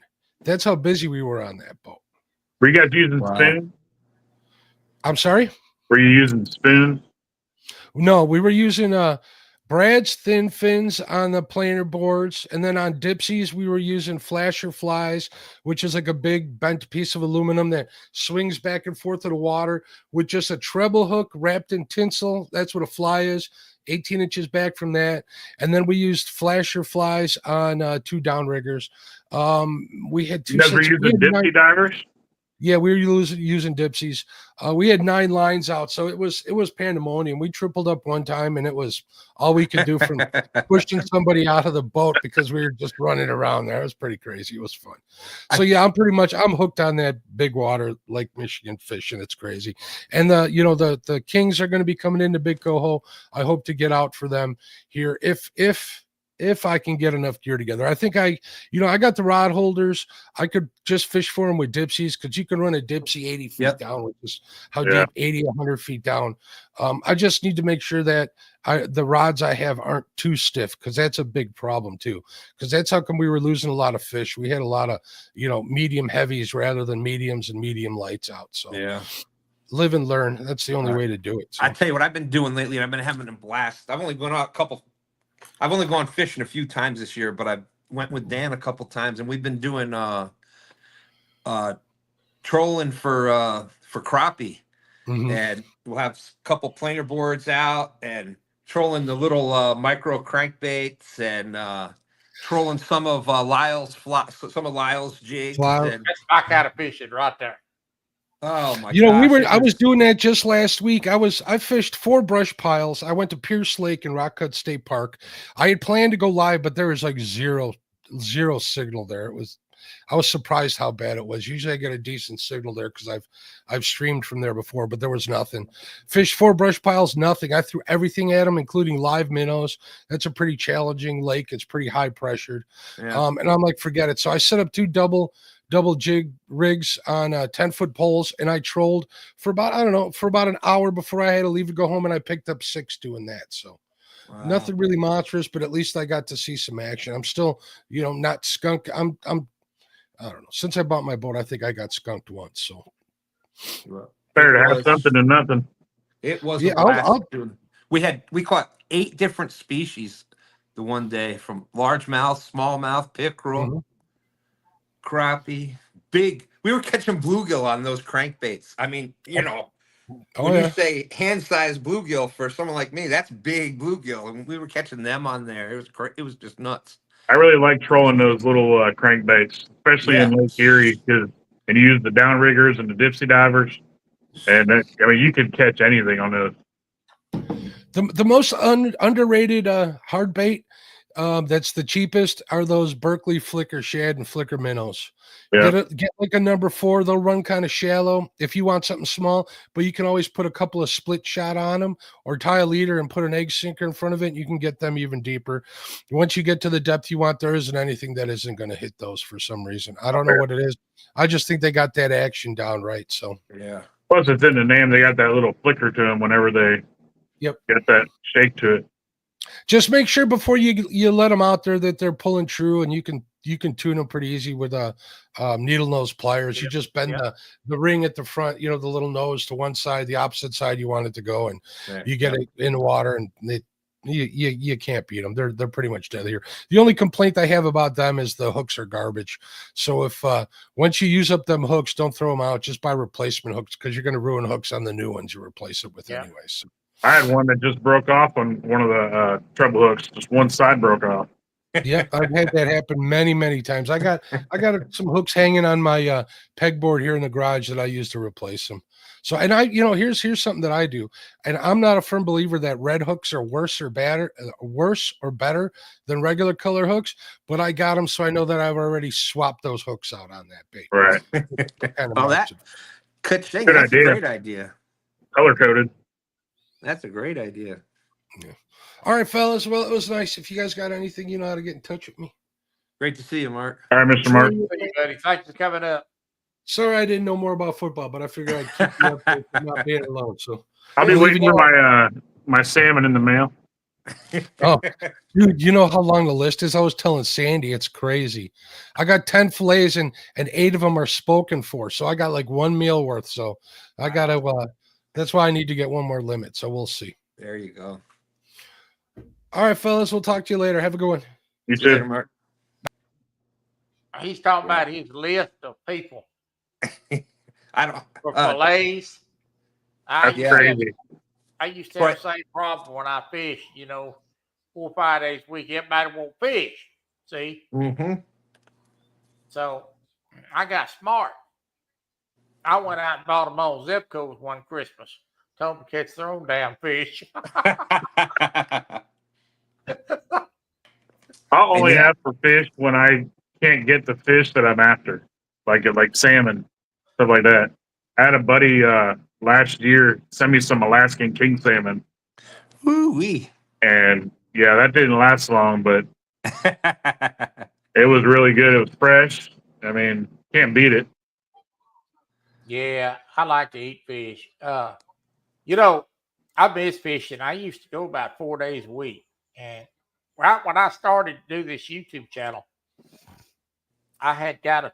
That's how busy we were on that boat. Were you guys using spoons? I'm sorry? Were you using spoons? No, we were using Brad's thin fins on the planer boards, and then on Dipsies we were using flasher flies, which is like a big bent piece of aluminum that swings back and forth in the water with just a treble hook wrapped in tinsel. That's what a fly is. 18 inches back from that, and then we used flasher flies on 2 downriggers. We had 2 You guys were sets- using Dipsy divers? Yeah, we were using Dipsies. We had 9 lines out, so it was pandemonium. We tripled up one time, and it was all we could do from pushing somebody out of the boat because we were just running around there. It was pretty crazy. It was fun. So yeah, I'm hooked on that big water Lake Michigan fishing. It's crazy. And the Kings are going to be coming into Big Coho. I hope to get out for them here if if I can get enough gear together. I think I got the rod holders. I could just fish for them with dipsies because you can run a dipsy 80 feet down, which is how deep, 80, 100 feet down. I just need to make sure that the rods I have aren't too stiff, because that's a big problem too. Because that's how come we were losing a lot of fish. We had a lot of, medium heavies rather than mediums and medium lights out. So Yeah. Live and learn. That's the only way to do it. So. I tell you what I've been doing lately, and I've been having a blast. I've only gone fishing a few times this year, but I went with Dan a couple times, and we've been doing trolling for crappie. Mhm. And we'll have a couple planer boards out and trolling the little micro crankbaits and trolling some of Lyle's jigs. Wow. And, That's my kind of fishing right there. oh my! I was doing that just last week. I fished 4 brush piles. I went to Pierce Lake and Rock Cut State Park. I had planned to go live, but there was like zero signal there. I was surprised how bad it was. Usually I get a decent signal there because I've streamed from there before, but there was nothing. Fished 4 brush piles, nothing. I threw everything at them, including live minnows. That's a pretty challenging lake. It's pretty high pressured. Yeah. And I'm like, forget it. So I set up 2 double jig rigs on 10-foot poles, and I trolled for about an hour before I had to leave to go home, and I picked up 6 doing that. So Wow. nothing really monstrous, but at least I got to see some action. I'm still, not skunk. I don't know. Since I bought my boat, I think I got skunked once. So Better to have something than nothing. It was Yeah, a blast. We caught 8 different species the one day, from largemouth, smallmouth, pickerel, crappie, big. We were catching bluegill on those crankbaits. I mean, when you say hand-sized bluegill for someone like me, that's big bluegill, and we were catching them on there. It was just nuts. I really like trolling those little crankbaits, especially in Lake Erie, and you use the downriggers and the dipsy divers, and you can catch anything on those. The most underrated hard bait that's the cheapest are those Berkeley flicker shad and flicker minnows. Yeah. Get like a number 4. They'll run kind of shallow if you want something small, but you can always put a couple of split shot on them, or tie a leader and put an egg sinker in front of it, and you can get them even deeper. Once you get to the depth you want, there isn't anything that isn't going to hit those for some reason. I don't know what it is. I just think they got that action down right. So yeah. Plus, it's in the name. They got that little flicker to them whenever they get that shake to it. Just make sure before you let them out there that they're pulling true, and you can tune them pretty easy with needle nose pliers. You just bend the ring at the front, the little nose to one side, the opposite side you want it to go, and you get it in the water, and you can't beat them. They're pretty much dead here. The only complaint I have about them is the hooks are garbage. So if once you use up them hooks, don't throw them out. Just buy replacement hooks, because you're going to ruin hooks on the new ones you replace it with anyway. So. I had one that just broke off on one of the treble hooks. Just one side broke off. Yeah, I've had that happen many, many times. I got some hooks hanging on my pegboard here in the garage that I use to replace them. So, and here's something that I do, and I'm not a firm believer that red hooks are worse or better than regular color hooks, but I got them, so I know that I've already swapped those hooks out on that bait. Right. That's a great idea. Color coded. That's a great idea. Yeah. All right, fellas. Well, it was nice. If you guys got anything, you know how to get in touch with me. Great to see you, Mark. All right, Mr. Mark. Hey, buddy. Thanks for coming up. Sorry I didn't know more about football, but I figured I'd keep you up for not being alone. So I'll be waiting for my salmon in the mail. Oh, dude, you know how long the list is? I was telling Sandy, it's crazy. I got 10 fillets and 8 of them are spoken for. So I got like 1 meal worth. So I got to, that's why I need to get one more limit. So we'll see. There you go. All right, fellas. We'll talk to you later. Have a good one. You See you too. later, Mark. He's talking about his list of people I don't. for fillets. That's crazy. I used to have the same problem when I fish, 4 or 5 days a week. Everybody won't fish. See? Mm-hmm. So I got smart. I went out and bought them on zip codes one Christmas. Told them to catch their own damn fish. I'll only ask for fish when I can't get the fish that I'm after, like salmon, stuff like that. I had a buddy last year send me some Alaskan king salmon. Woo-wee. And yeah, that didn't last long, but It was really good. It was fresh. I mean, can't beat it. Yeah, I like to eat fish. You know, I miss fishing. I used to go about 4 days a week. And right when I started to do this YouTube channel, I had got a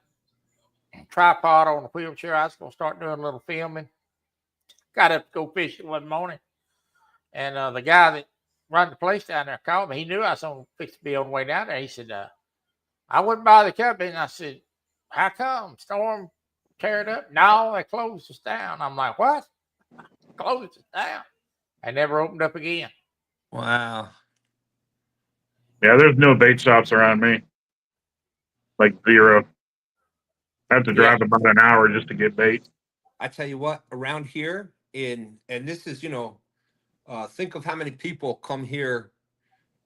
tripod on the wheelchair. I was going to start doing a little filming. Got up to go fishing one morning. And the guy that run the place down there called me. He knew I was on fixed to be on the way down there. He said, I went by the company and I said, how come? Storm tear it up? No, they closed us down. I'm like, what? Closed us down. I never opened up again. Wow. Yeah, there's no bait shops around me. Like zero. I have to drive about an hour just to get bait. I tell you what, around here and this is, think of how many people come here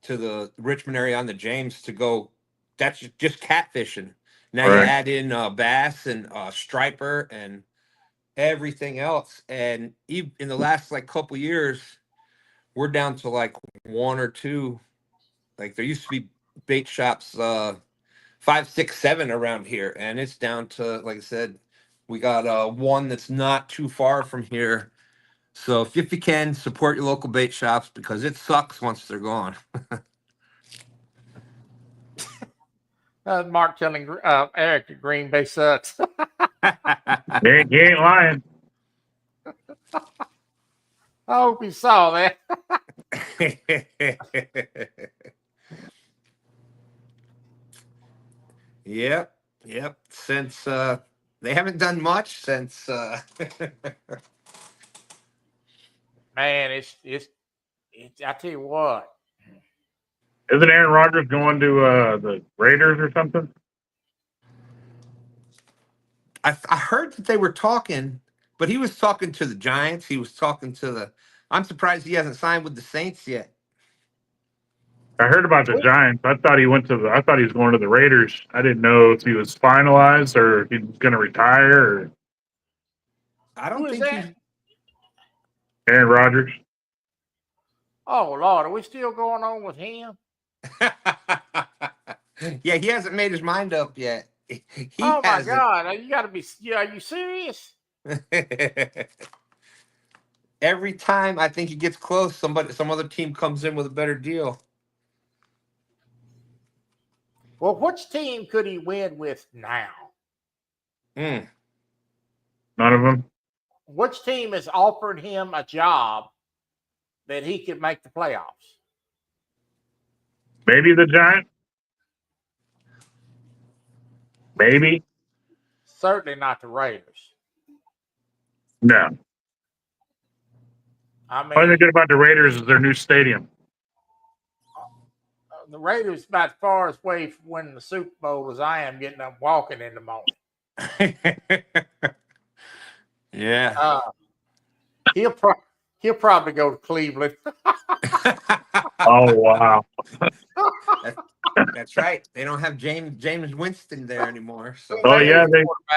to the Richmond area on the James to go. That's just catfishing. Now you Right. add in bass and striper and everything else. And in the last like couple years, we're down to like one or two. Like there used to be bait shops 5, 6, 7 around here, and it's down to, like I said, we got one that's not too far from here. So if you can, support your local bait shops because it sucks once they're gone. Mark telling Eric that Green Bay sucks. You ain't lying. I hope he saw that. Yep. Since they haven't done much since Man, it's I tell you what. Isn't Aaron Rodgers going to the Raiders or something? I heard that they were talking, but he was talking to the Giants. He was talking to the. I'm surprised he hasn't signed with the Saints yet. I heard about the Giants. I thought he was going to the Raiders. I didn't know if he was finalized or if he was going to retire. Or I don't think he's. Aaron Rodgers. Oh Lord, are we still going on with him? Yeah, he hasn't made his mind up yet. Oh my God, you got to be. Are you serious? Every time I think he gets close, some other team comes in with a better deal. Well, which team could he win with now? None of them. Which team has offered him a job that he could make the playoffs? Maybe the Giants. Maybe. Certainly not the Raiders. No. I mean, All they good about the Raiders is their new stadium. The Raiders about as far away from winning the Super Bowl as I am getting up walking in the morning. Yeah. He'll probably go to Cleveland. Oh wow. That's right. They don't have James Winston there anymore. So. Oh yeah,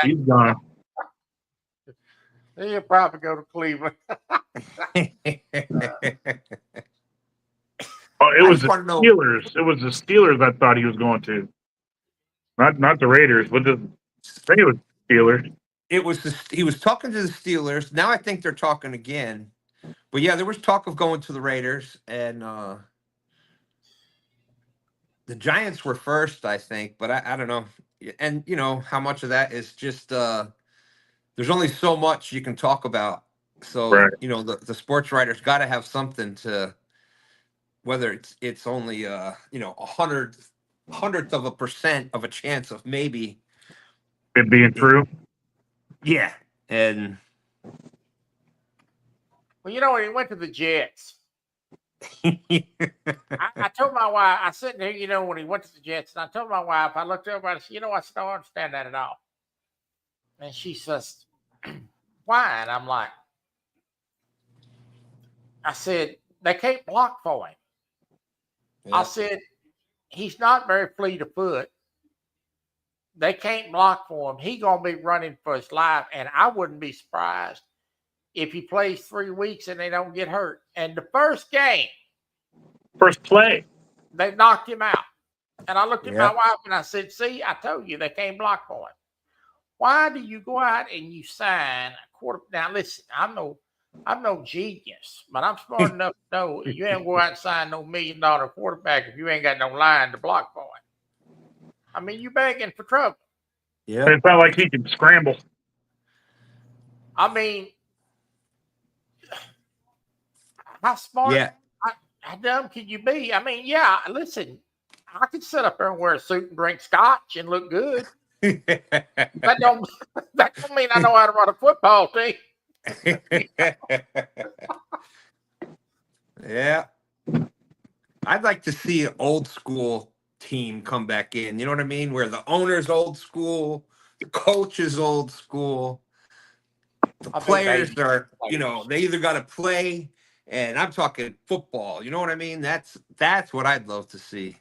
he's gone. He'll probably go to Cleveland. Oh, it was the Steelers. It was the Steelers I thought he was going to. Not the Raiders, but I think it was Steelers. He was talking to the Steelers. Now I think they're talking again. But yeah, there was talk of going to the Raiders, and the Giants were first, I think. But I don't know. And you know how much of that is just there's only so much you can talk about. So right. You know the sports writers got to have something to. Whether it's only a hundredth of a percent of a chance of maybe it being true. Yeah, and well, you know when he went to the Jets, I told my wife, I sitting there, you know, when he went to the Jets, and I told my wife, I looked over and I said, you know, I don't understand that at all. And she says, why? And I'm like, I said, they can't block for him. Yeah. I said, he's not very fleet of foot. They can't block for him. He's going to be running for his life. And I wouldn't be surprised if he plays 3 weeks and they don't get hurt. And the first play, they knocked him out. And I looked at my wife and I said, see, I told you they can't block point. Why do you go out and you sign a quarter? Now, listen, I'm no genius, but I'm smart enough to know you ain't go out and sign no $1 million quarterback if you ain't got no line to block point. I mean, you begging for trouble. Yeah. It's not like he can scramble. I mean, how smart, Yeah. how dumb can you be? I mean, yeah, listen, I could sit up there and wear a suit and drink scotch and look good. That don't mean I know how to run a football team. Yeah. I'd like to see an old school team come back in. You know what I mean? Where the owner's old school, the coach is old school, the players are, they either got to play, and I'm talking football. You know what I mean? That's what I'd love to see.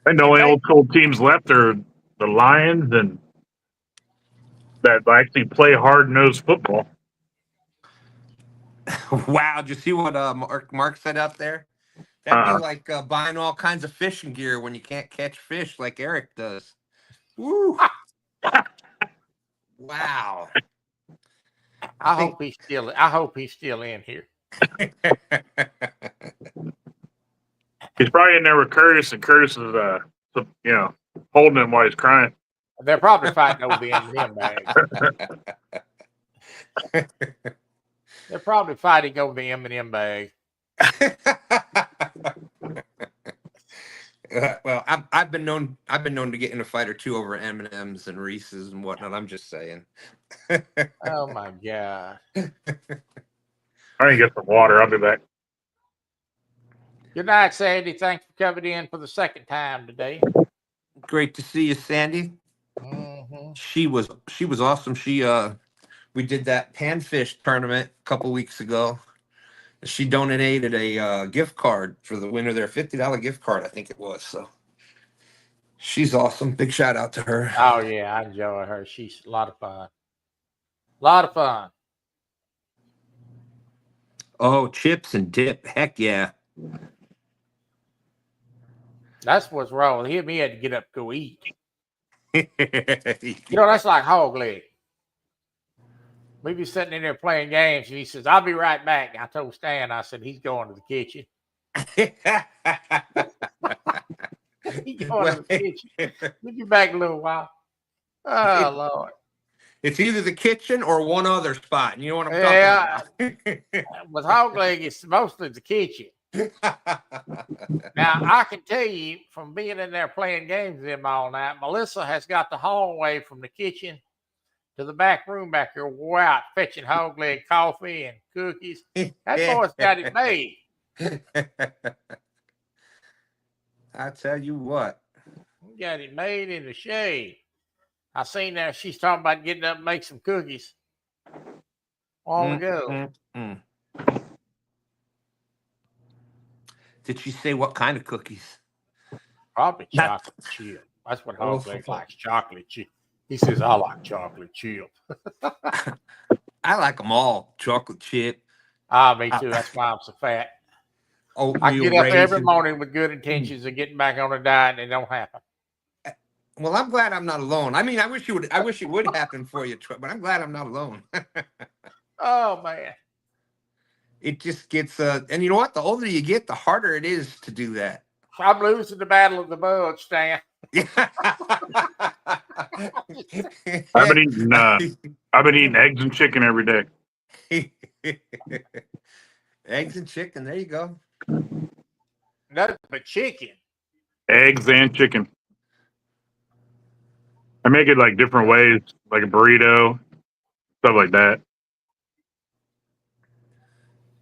And the only old school teams left are the Lions, and that actually play hard nosed football. Wow, did you see what Mark said out there? That'd be like buying all kinds of fishing gear when you can't catch fish like Eric does. Woo! Wow. I hope he's still in here. He's probably in there with Curtis, and Curtis is, holding him while he's crying. They're probably fighting over the M&M bag. They're probably fighting over the M&M bag. Well, I've been known to get in a fight or two over M&Ms and Reese's and whatnot. I'm just saying. Oh my God! I need to get some water. I'll be back. Good night, Sandy. Thanks for coming in for the second time today. Great to see you, Sandy. Mm-hmm. She was awesome. We did that panfish tournament a couple weeks ago. She donated a gift card for the winner there, $50 gift card, I think it was. So she's awesome. Big shout out to her. Oh yeah, I enjoy her. She's a lot of fun. A lot of fun. Oh, chips and dip. Heck yeah. That's what's wrong with him. He had to get up and go eat. That's like hog leg. We be sitting in there playing games, and he says, "I'll be right back." I told Stan, I said, "He's going to the kitchen." He's going to the kitchen. We'll be back in a little while. Oh Lord! It's either the kitchen or one other spot. And you know what I'm talking about. With hog leg, it's mostly the kitchen. Now, I can tell you from being in there playing games with him all night, Melissa has got the hallway from the kitchen to the back room back here, wore out fetching hog leg coffee and cookies. That boy's got it made. I tell you what. He got it made in the shade. I seen there she's talking about getting up and make some cookies. Long ago. Did she say what kind of cookies? Probably chocolate chip. That's what hog leg likes, chocolate chip. He says, I like chocolate chip. I like them all. Chocolate chip. Me too. That's why I'm so fat. Oatmeal I get up every raisin. morning with good intentions of getting back on a diet, and it don't happen. Well, I'm glad I'm not alone. I mean, I wish it would happen for you, Troy, but I'm glad I'm not alone. Oh man. It just gets and you know what? The older you get, the harder it is to do that. I'm losing the battle of the bugs, Stan. I've been eating eggs and chicken every day. Eggs and chicken. There you go. Nothing but chicken. Eggs and chicken. I make it like different ways, like a burrito, stuff like that.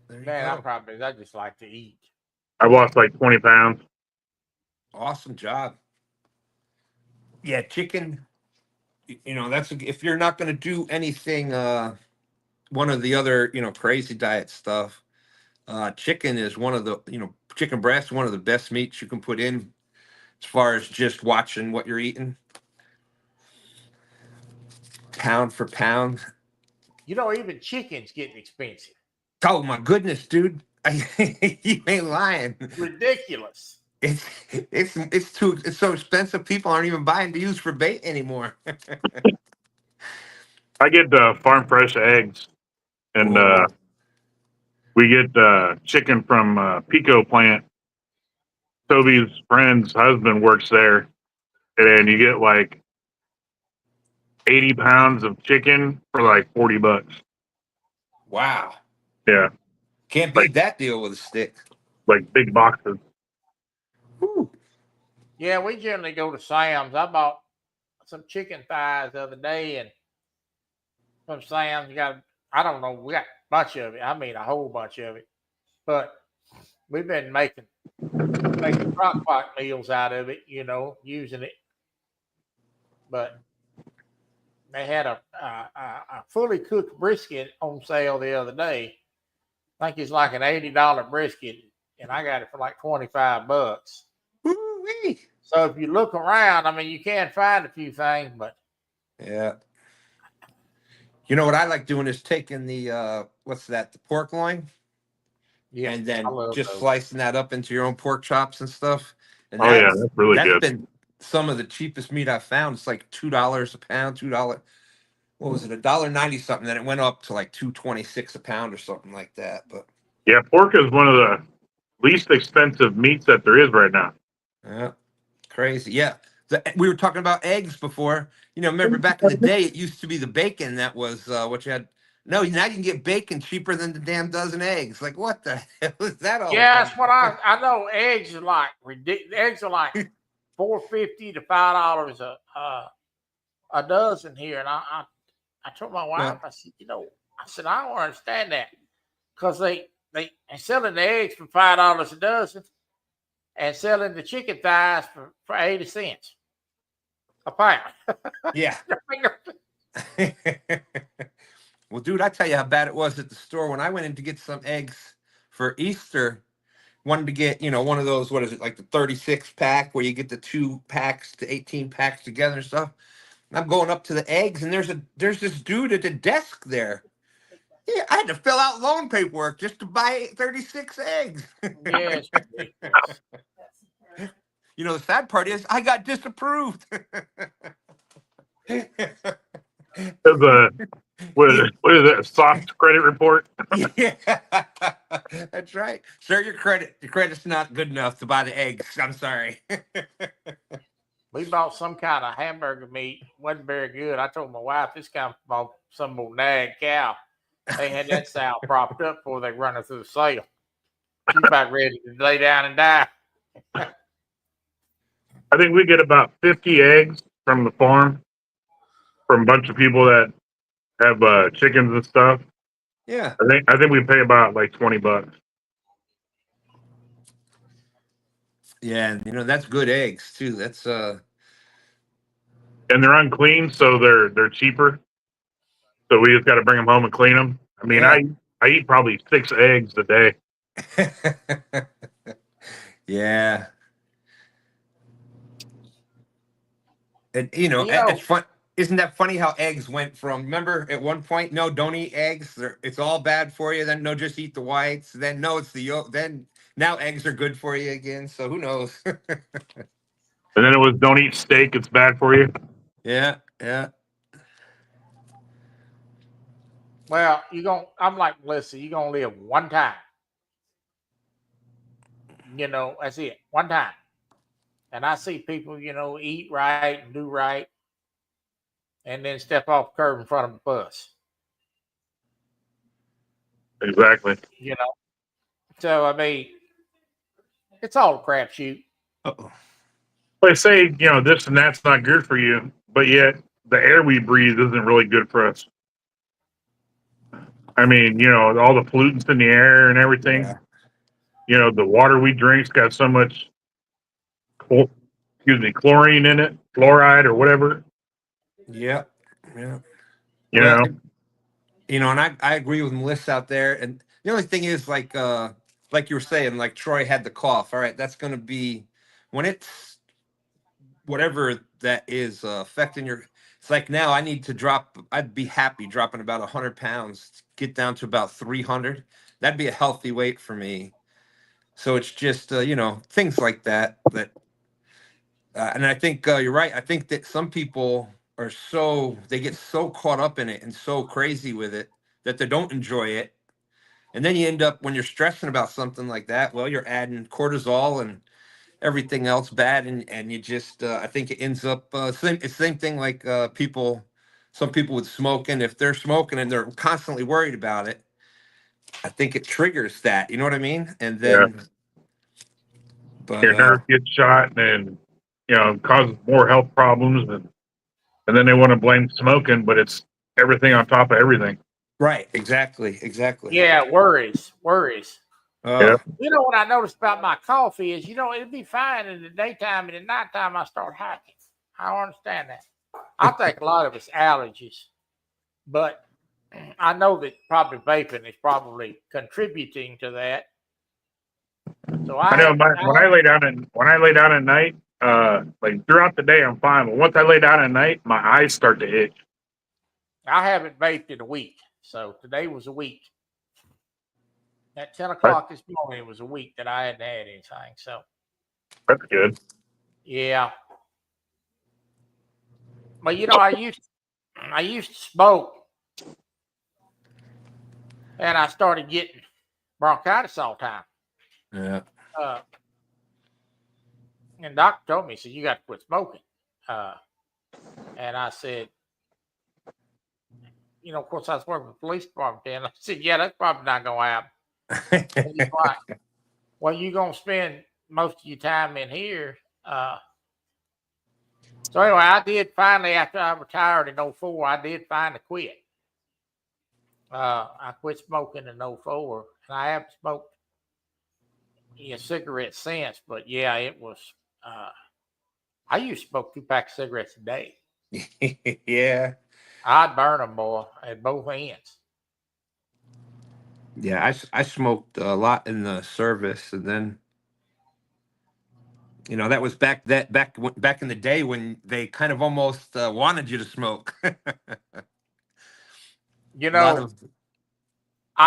Man, I just like to eat. I lost like 20 pounds. Awesome job. Yeah, chicken. That's if you're not going to do anything, one of the other, crazy diet stuff. Chicken is one of the, chicken breast, one of the best meats you can put in as far as just watching what you're eating. Pound for pound. Even chicken's getting expensive. Oh my goodness, dude. You ain't lying. Ridiculous. It's so expensive. People aren't even buying to use for bait anymore. I get farm fresh eggs, and Oh, we get chicken from Pico Plant. Toby's friend's husband works there, and you get like 80 pounds of chicken for like $40. wow. Yeah, Can't like beat that deal with a stick. big boxes. Whew. Yeah, we generally go to Sam's. I bought some chicken thighs the other day, and from Sam's, I don't know, we got a bunch of it. I mean, a whole bunch of it. But we've been making crock pot meals out of it, using it. But they had a fully cooked brisket on sale the other day. I think it's like an $80 brisket, and I got it for like $25. Woo-wee. So if you look around, I mean, you can find a few things, but Yeah. You know what I like doing is taking the what's that, the pork loin, yeah, and I then love just those. slicing that up into your own pork chops and stuff. And Oh yeah, that's really that's good. been some of the cheapest meat I've found. It's like $2 a pound, $2. What was it, $1.90 something? Then it went up to like $2.26 a pound or something like that. But Yeah, pork is one of the least expensive meats that there is right now. yeah, crazy. Yeah. We were talking about eggs before. Remember back in the day, it used to be the bacon that was what you had. No, now you can get bacon cheaper than the damn dozen eggs. Like, what the hell is that all Yeah, about? that's what I know. Eggs are like ridiculous. Eggs are like $4.50 to $5 a dozen here, and I told my wife, Well, I said I don't understand that because they selling the eggs for $5 a dozen and selling the chicken thighs for 80 cents a pound. yeah. Well, dude, I tell you how bad it was at the store when I went in to get some eggs for Easter. Wanted to get, one of those, what is it, like the 36 pack where you get the 2 packs to 18 packs together and stuff. And I'm going up to the eggs, and there's this dude at the desk there. Yeah, I had to fill out loan paperwork just to buy 36 eggs. Yes, ridiculous. The sad part is I got disapproved. There's a what is that? Soft credit report. Yeah, that's right. Sir, your credit's not good enough to buy the eggs. I'm sorry. We bought some kind of hamburger meat. Wasn't very good. I told my wife this guy bought some old nag cow. They had that sow propped up before they run it through the sale. She's about ready to lay down and die. I think we get about 50 eggs from the farm from a bunch of people that have chickens and stuff. Yeah. I think we pay about like $20. Yeah, and that's good eggs too. That's And they're unclean, so they're cheaper. So we just got to bring them home and clean them. I mean, yeah. I eat probably 6 eggs a day. Yeah. And it's fun. Isn't that funny how eggs went from, remember at one point, no, don't eat eggs. It's all bad for you. Then no, just eat the whites. Then no, it's the yolk. Then now eggs are good for you again. So who knows? And then it was don't eat steak, it's bad for you. Yeah, yeah. Well, I'm like Melissa, you're gonna live one time. That's it. One time. And I see people, eat right and do right and then step off the curb in front of a bus. Exactly. So I mean, it's all a crapshoot. Uh-oh. They say, this and that's not good for you, but yet the air we breathe isn't really good for us. I mean, all the pollutants in the air and everything. Yeah. The water we drink's got so much, chlorine in it, fluoride or whatever. Yeah. Yeah. Well, And I agree with Melissa out there. And the only thing is, like you were saying, like Troy had the cough. All right, that's going to be when it's whatever that is affecting your. It's like now I need to drop. I'd be happy dropping about 100 pounds, get down to about 300. That'd be a healthy weight for me. So it's just things like that. And I think you're right. I think that some people they get so caught up in it and so crazy with it that they don't enjoy it. And then you end up, when you're stressing about something like that, well, you're adding cortisol and everything else bad, and you just I think it ends up same thing like some people with smoking. If they're smoking and they're constantly worried about it, I think it triggers that. You know what I mean? And Yeah. then, but Your nerve gets shot and, causes more health problems. And then they want to blame smoking, but it's everything on top of everything. right, exactly. Yeah, worries. Yeah. You know what I noticed about my coffee is, it'd be fine in the daytime, and at nighttime I start hacking. I don't understand that. I think a lot of it's allergies, but I know that probably vaping is probably contributing to that. So I know when I lay down at night, like throughout the day I'm fine, but once I lay down at night, my eyes start to itch. I haven't vaped in a week, so today was a week. At 10 o'clock this morning, it was a week that I hadn't had anything. So That's good. yeah, but I used to smoke, and I started getting bronchitis all the time. Yeah. And the doctor told me, he said, you got to quit smoking. And I said, of course, I was working with the police department then. I said, yeah, that's probably not going to happen. And he's like, well, you're going to spend most of your time in here. So anyway, I did finally, after I retired in 04, I did finally quit. I quit smoking in 04, and I haven't smoked cigarettes since. But yeah, it was, I used to smoke 2 packs of cigarettes a day. Yeah. I'd burn them, boy, at both ends. Yeah, I smoked a lot in the service, and then that was back in the day when they kind of almost wanted you to smoke. I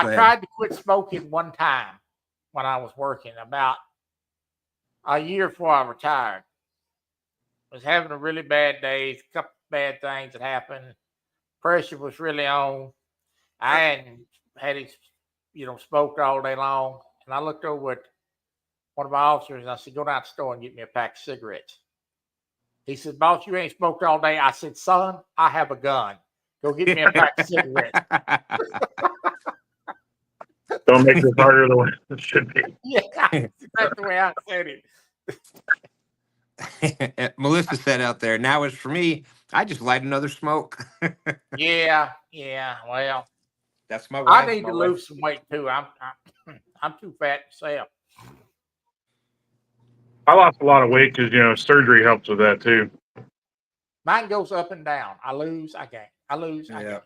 tried to quit smoking one time when I was working, about a year before I retired. I was having a really bad day, a couple bad things that happened. Pressure was really on. I hadn't had it, smoked all day long. And I looked over at one of my officers and I said, go down to the store and get me a pack of cigarettes. He said, boss, you ain't smoked all day. I said, son, I have a gun. Go get me a pack of cigarettes. Don't make this harder than it should be. Yeah, that's the way I said it. Melissa said out there, now as for me, I just light another smoke. Yeah. Well, that's my wife. I need to lose some weight too. I'm too fat myself. I lost a lot of weight because surgery helps with that too. Mine goes up and down. I lose, I gain. I lose, I gain.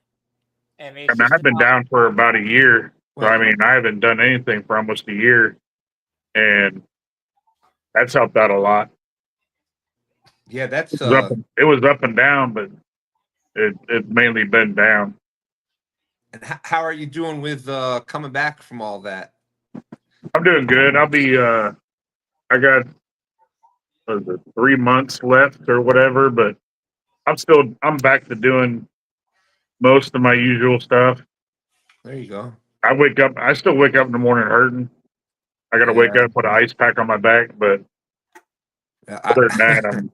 And I've been down for about a year. So I haven't done anything for almost a year, and that's helped out a lot. Yeah, that's it was up and down, but it's mainly been down. And how are you doing with coming back from all that? I'm doing good. I'll be I got 3 months left or whatever, but I'm back to doing most of my usual stuff. There you go. I still wake up in the morning hurting. I got to wake up, put an ice pack on my back, but other than that,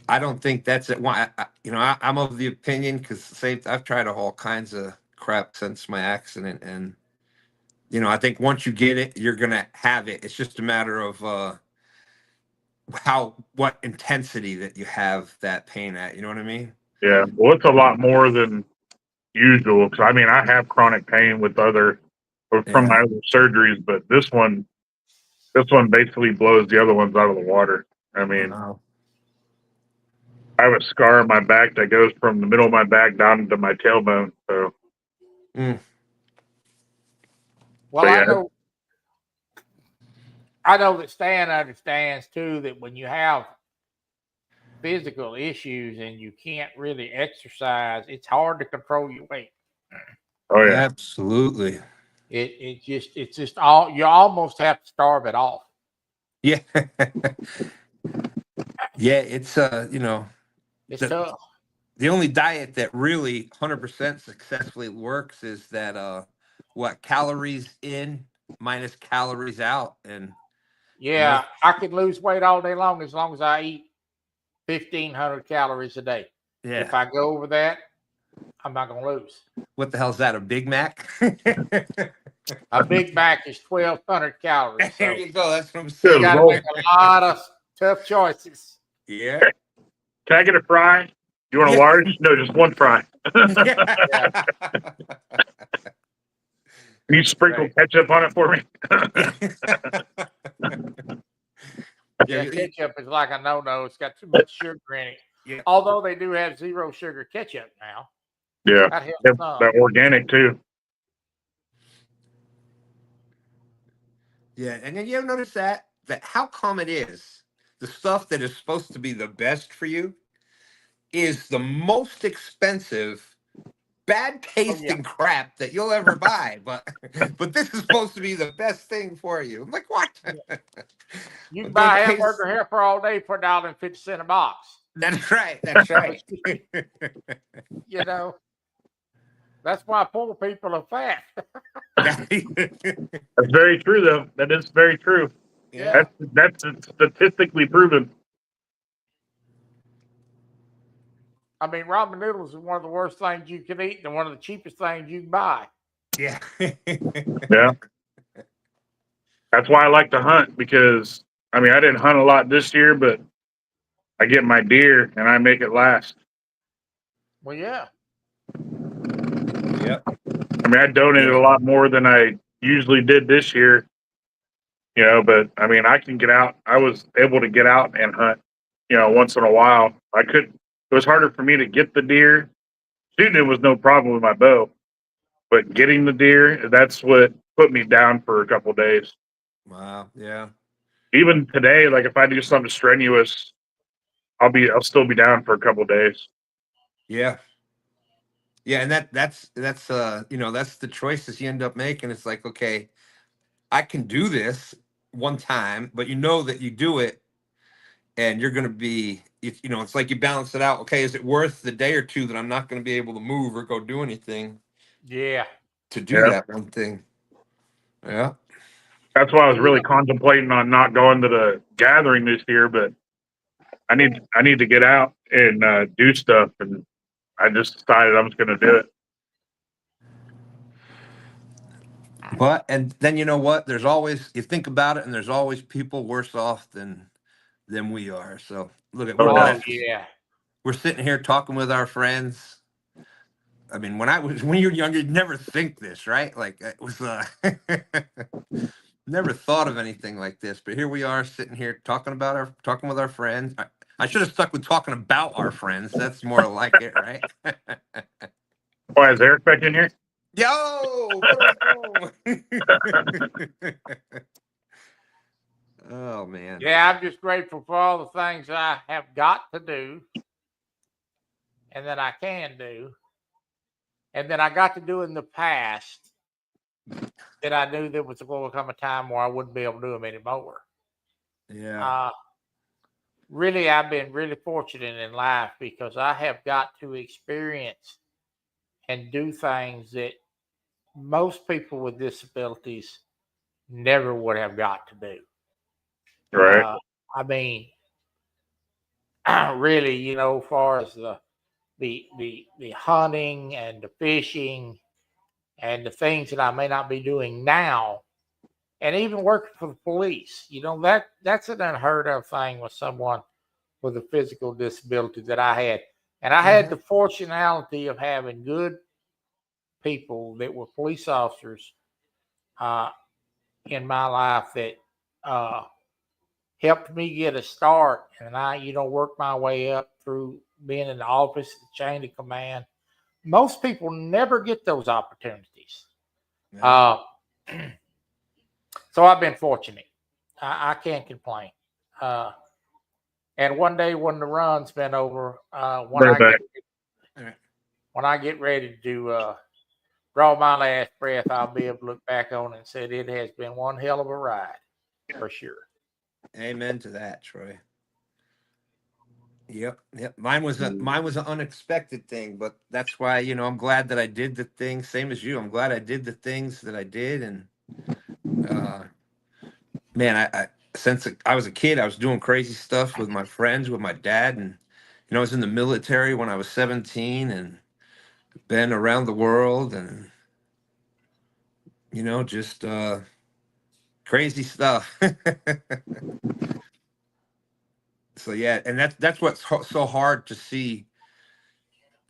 I don't think that's it. I'm of the opinion, because I've tried all kinds of crap since my accident, and I think once you get it, you're gonna have it. It's just a matter of what intensity that you have that pain at. You know what I mean? Yeah. Well, it's a lot more than usual, because I have chronic pain from my other surgeries, but this one basically blows the other ones out of the water. Wow. I have a scar on my back that goes from the middle of my back down into my tailbone. So, Well, yeah. I know that Stan understands too that when you have physical issues and you can't really exercise, it's hard to control your weight. Oh yeah, absolutely. It's just all you almost have to starve it off. Yeah. Yeah, it's It's the, tough. the only diet that really 100% successfully works is that what calories in minus calories out. And Yeah, I could lose weight all day long as I eat 1,500 calories a day. yeah, If I go over that, I'm not gonna lose. what the hell's that, a Big Mac? A Big Mac is 1,200 calories. So There you go, that's what I'm you saying. got to Roll. make a lot of tough choices. Yeah. Can I get a fry? You want a Yeah. large? No, just one fry. Yeah. Can you sprinkle Right. ketchup on it for me? Yeah, Yeah, ketchup is like a no-no. It's got too much sugar in it. Yeah. Although they do have zero sugar ketchup now. Yeah, That helps they're, some. they're organic too. Yeah, and then you ever notice that how come it is the stuff that is supposed to be the best for you is the most expensive, bad tasting crap that you'll ever buy, but this is supposed to be the best thing for you. I'm like, what? You can But buy don't hamburger helper all day for $1.50 a box. That's right. That's right. You know, that's why poor people are fat. That's very true, though. That is very true. Yeah. That's statistically proven. I mean, ramen noodles is one of the worst things you can eat and one of the cheapest things you can buy. Yeah. Yeah. That's why I like to hunt because, I mean, I didn't hunt a lot this year, but I get my deer and I make it last. Well, yeah. Yep. I mean, I donated a lot more than I usually did this year, but I mean, I can get out. I was able to get out and hunt, once in a while. It was harder for me to get the deer. Shooting it was no problem with my bow, but getting the deer, that's what put me down for a couple of days. Wow. Yeah. Even today, like if I do something strenuous, I'll still be down for a couple of days. Yeah. Yeah, and that's that's the choices you end up making. It's like, okay, I can do this one time, but you know that you do it and you're going to be, it's like you balance it out. Okay, is it worth the day or two that I'm not going to be able to move or go do anything Yeah. to do that one thing? Yeah. That's why I was really contemplating on not going to the gathering this year, but I need to get out and do stuff, and I just decided I'm just going to do it. But and then you know what? There's always, you think about it, and there's always people worse off than we are. So look at Oh, yeah. we're sitting here talking with our friends. I mean, when you're younger, you'd never think this, right? Like it was never thought of anything like this. But here we are sitting here talking with our friends. I should have stuck with talking about our friends. That's more like it, right? Why is Eric back in here? Yo! Oh man. Yeah, I'm just grateful for all the things I have got to do and that I can do and that I got to do in the past that I knew there was going to come a time where I wouldn't be able to do them anymore. Yeah. Really, I've been really fortunate in life because I have got to experience and do things that most people with disabilities never would have got to do. Right. I mean, really, as far as the hunting and the fishing and the things that I may not be doing now, and even working for the police, that's an unheard of thing with someone with a physical disability that I had. And I had the fortunality of having good people that were police officers in my life that helped me get a start. And I, worked my way up through being in the office, the chain of command. Most people never get those opportunities. Yeah. So I've been fortunate. I can't complain. And one day when the run's been over, when I get ready to draw my last breath, I'll be able to look back on it and say it has been one hell of a ride, for sure. Amen to that, Troy. Yep. Mine was an unexpected thing, but that's why, I'm glad that I did the things, same as you. I'm glad I did the things that I did. And man, I since I was a kid, I was doing crazy stuff with my friends, with my dad, and I was in the military when I was 17 and been around the world and just crazy stuff. So yeah, and that's what's so hard to see.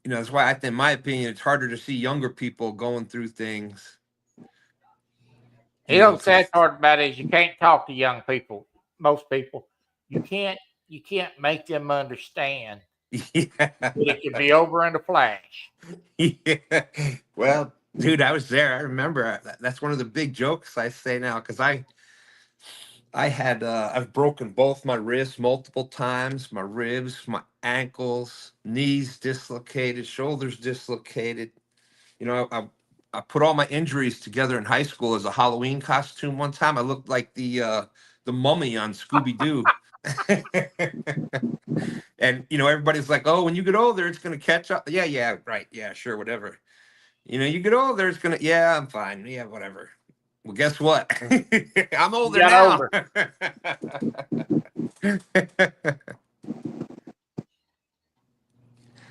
That's why in my opinion, it's harder to see younger people going through things. The sad part about it is you can't talk to young people. Most people, you can't make them understand. Yeah. That it could be over in a flash. Yeah. Well, dude, I was there. I remember that's one of the big jokes I say now because I've broken both my wrists multiple times, my ribs, my ankles, knees dislocated, shoulders dislocated. I put all my injuries together in high school as a Halloween costume one time. I looked like the mummy on Scooby Doo. And everybody's like, "Oh, when you get older, it's gonna catch up." Yeah, right. Yeah, sure, whatever. You get older, it's gonna. Yeah, I'm fine. Yeah, whatever. Well, guess what? I'm older now.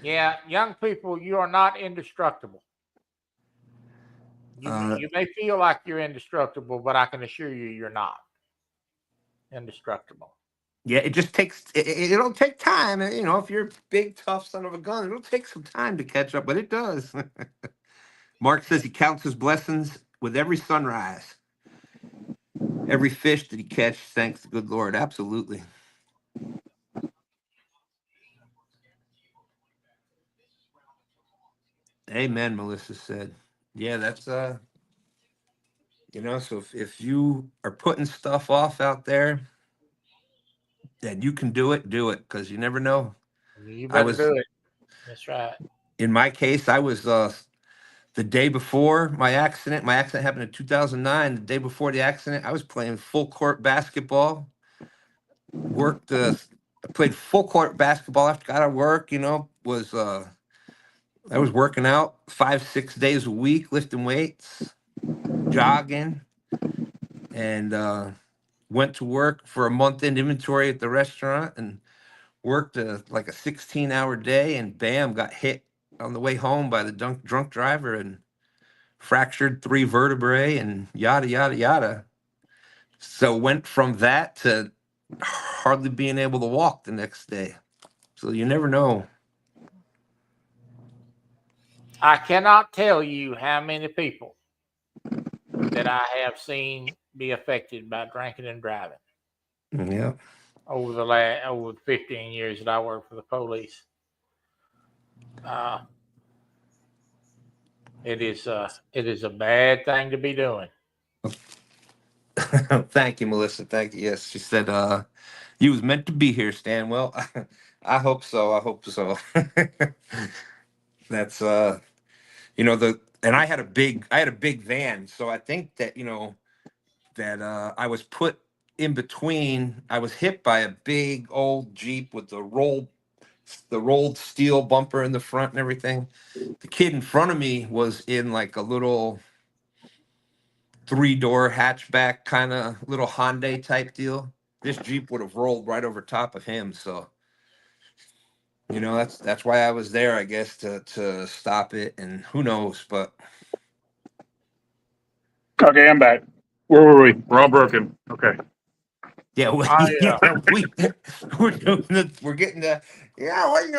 Yeah, young people, you are not indestructible. You may feel like you're indestructible, but I can assure you, you're not indestructible. Yeah, it just takes. It'll take time. If you're a big, tough son of a gun, it'll take some time to catch up, but it does. Mark says he counts his blessings with every sunrise. Every fish that he catches, thanks the good Lord. Absolutely. Amen, Melissa said. Yeah, that's so if you are putting stuff off out there and you can do it, because you never know. You better do it. That's right. In my case, I was the day before my accident. My accident happened in 2009. The day before the accident, I was playing full court basketball. I played full court basketball after I got out of work. I was working out 5-6 days a week, lifting weights, jogging, and went to work for a month in inventory at the restaurant and worked like a 16-hour day, and bam, got hit on the way home by the drunk driver and fractured 3 vertebrae and yada, yada, yada. So went from that to hardly being able to walk the next day. So you never know. I cannot tell you how many people that I have seen be affected by drinking and driving. Yeah. Over the 15 years that I worked for the police. It is a bad thing to be doing. Thank you, Melissa. Thank you. Yes, she said you was meant to be here, Stan. Well, I hope so. That's and I had a big van, so I think that I was put in between. I was hit by a big old Jeep with the rolled steel bumper in the front and everything. The kid in front of me was in like a little 3-door hatchback kind of little Hyundai type deal. This Jeep would have rolled right over top of him. So, that's why I was there, I guess, to stop it. And who knows, but. Okay, I'm back. Where were we? We're all broken. Okay. Yeah, we're getting to,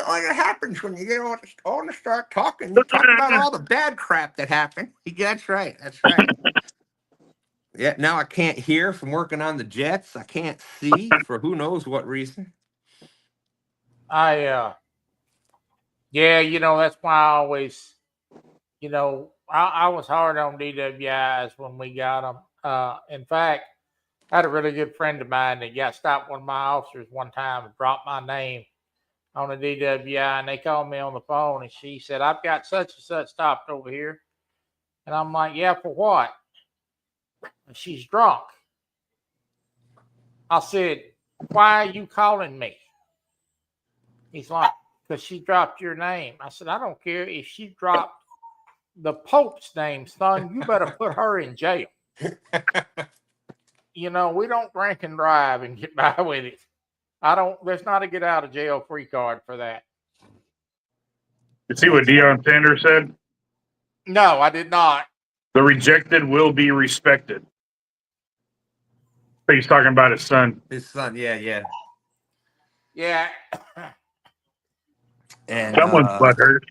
what happens when you get on to start talking. You talk about all the bad crap that happened. That's right. Yeah, now I can't hear from working on the jets. I can't see for who knows what reason. Yeah, that's why I always, I was hard on DWIs when we got them. In fact, I had a really good friend of mine that got stopped one of my officers one time and dropped my name on a DWI, and they called me on the phone, and she said, "I've got such and such stopped over here." And I'm like, yeah, for what? And she's drunk. I said, why are you calling me? He's like, because she dropped your name. I said, I don't care if she dropped the Pope's name, son. You better put her in jail. You know, we don't drink and drive and get by with it. There's not a get out of jail free card for that. You see what Deion Sanders said? No, I did not. The rejected will be respected. So he's talking about his son. His son, yeah. Yeah. And Someone's butt hurt.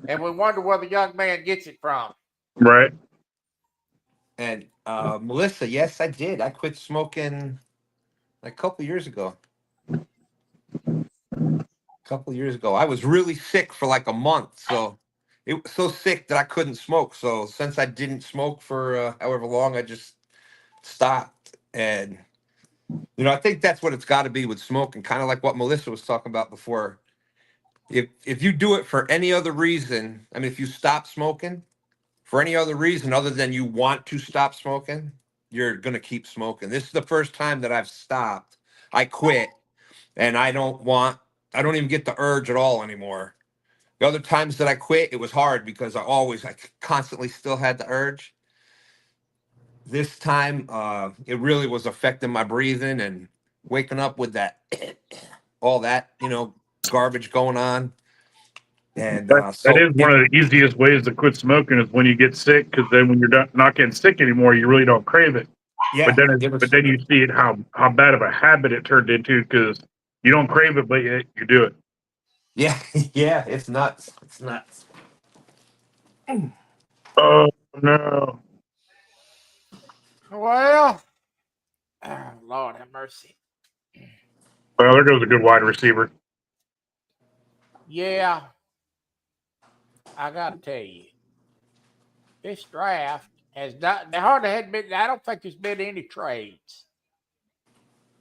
And we wonder where the young man gets it from. Right. And Melissa, yes, I did. I quit smoking like a couple years ago. I was really sick for like a month. So it was so sick that I couldn't smoke. So since I didn't smoke for however long, I just stopped. And, you know, I think that's what it's got to be with smoking, kind of like what Melissa was talking about before. If you do it for any other reason, I mean, if you stop smoking for any other reason other than you want to stop smoking, you're going to keep smoking. This is the first time that I've stopped. I quit, and I don't even get the urge at all anymore. The other times that I quit, it was hard because I constantly still had the urge. This time, it really was affecting my breathing and waking up with that, all that, you know, garbage going on. And That is one of the easiest ways to quit smoking is when you get sick, because then when you're not getting sick anymore, you really don't crave it. yeah, But then you see it how bad of a habit it turned into because you don't crave it, but you do it. yeah, yeah, it's nuts. It's nuts. Oh no! Well, oh, Lord have mercy. Well, there goes a good wide receiver. Yeah. I got to tell you, this draft has not, there hardly had been, I don't think there's been any trades.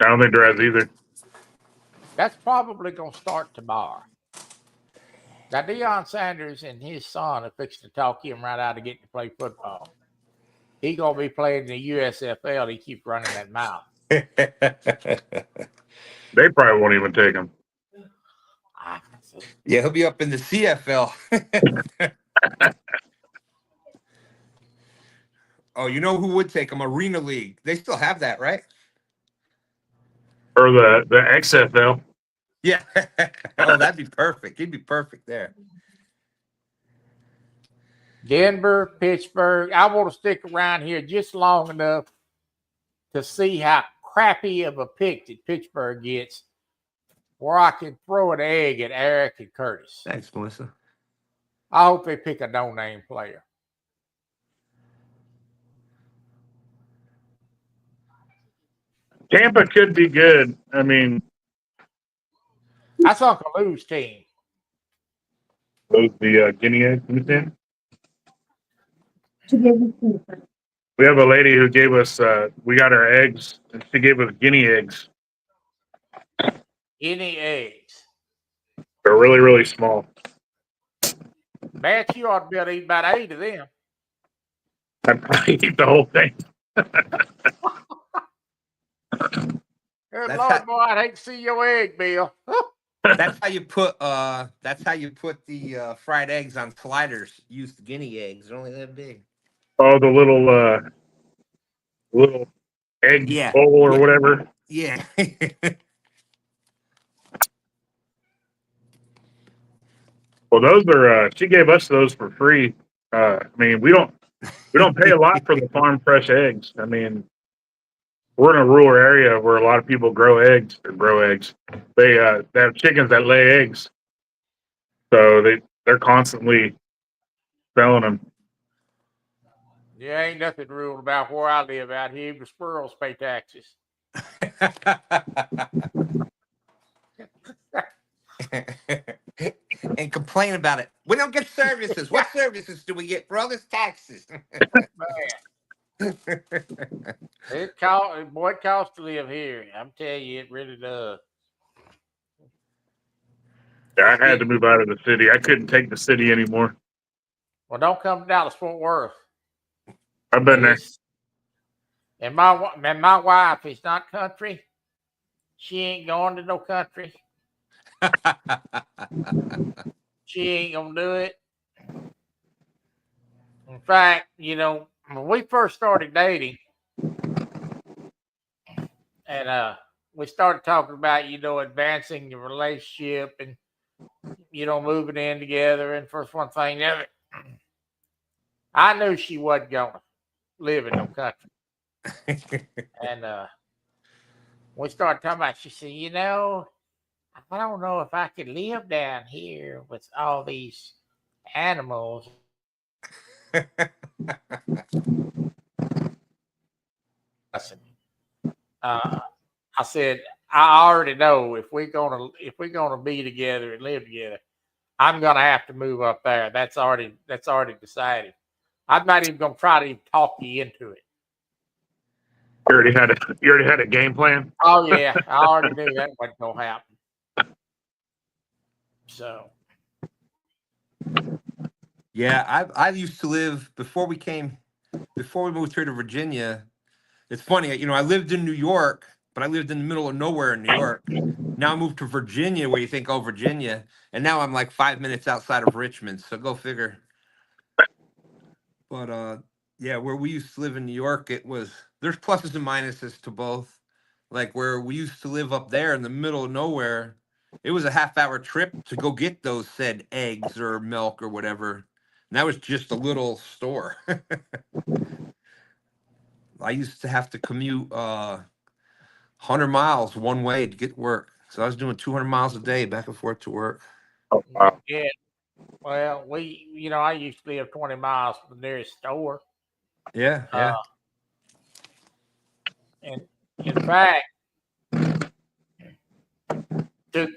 I don't think there has either. That's probably going to start tomorrow. Now, Deion Sanders and his son are fixing to talk him right out of getting to play football. He's going to be playing in the USFL. He keeps running that mouth. They probably won't even take him. Yeah, he'll be up in the CFL. Oh, you know who would take him? Arena League. They still have that, right? Or the XFL. Yeah. Oh, that'd be perfect. He'd be perfect there. Denver, Pittsburgh. I want to stick around here just long enough to see how crappy of a pick that Pittsburgh gets, where I can throw an egg at Eric and Curtis. Thanks, Melissa. I hope they pick a no-name player. Tampa could be good. I mean, That's Uncle Lou's team. those the guinea eggs. Understand? We have a lady who gave us. We got our eggs, and she gave us guinea eggs. Any eggs. They're really, really small. Bet you ought to be able to eat about 8 of them. I'd probably eat the whole thing. Good Lord, boy, I'd hate to see your egg, Bill. That's how you put the fried eggs on sliders. Use the guinea eggs. They're only that big. Oh, the little egg bowl or whatever. Yeah. Well, those are. She gave us those for free. I mean, we don't pay a lot for the farm fresh eggs. I mean, we're in a rural area where a lot of people grow eggs. They have chickens that lay eggs, so they're constantly selling them. Yeah, ain't nothing rural about where I live out here. The squirrels pay taxes. And complain about it. We don't get services. What services do we get for all this taxes? It costs to live here. I'm telling you, it really does. Yeah, I had to move out of the city. I couldn't take the city anymore. Well, don't come to Dallas Fort Worth. I've been there. It's- And my wife is not country. She ain't going to no country. She ain't gonna do it. In fact, when we first started dating, and we started talking about, advancing the relationship and moving in together, and first one thing ever, I knew she wasn't gonna live in no country. And we started talking about, she said, I don't know if I could live down here with all these animals. I said, I already know if we're gonna be together and live together, I'm gonna have to move up there. That's already decided. I'm not even gonna try to even talk you into it. You already had a game plan. Oh yeah, I already knew that wasn't gonna happen. So Yeah, I used to live before we moved here to Virginia. It's funny, I lived in New York, but I lived in the middle of nowhere in New York. Now I moved to Virginia, where you think, oh, Virginia, and now I'm like 5 minutes outside of Richmond. So go figure. But yeah, where we used to live in New York, there's pluses and minuses to both. Like where we used to live up there in the middle of nowhere, it was a half-hour trip to go get those said eggs or milk or whatever. And that was just a little store. I used to have to commute 100 miles one way to get work. So I was doing 200 miles a day back and forth to work. Oh, wow. yeah, well, I used to live 20 miles from the nearest store. Yeah, yeah. And in fact,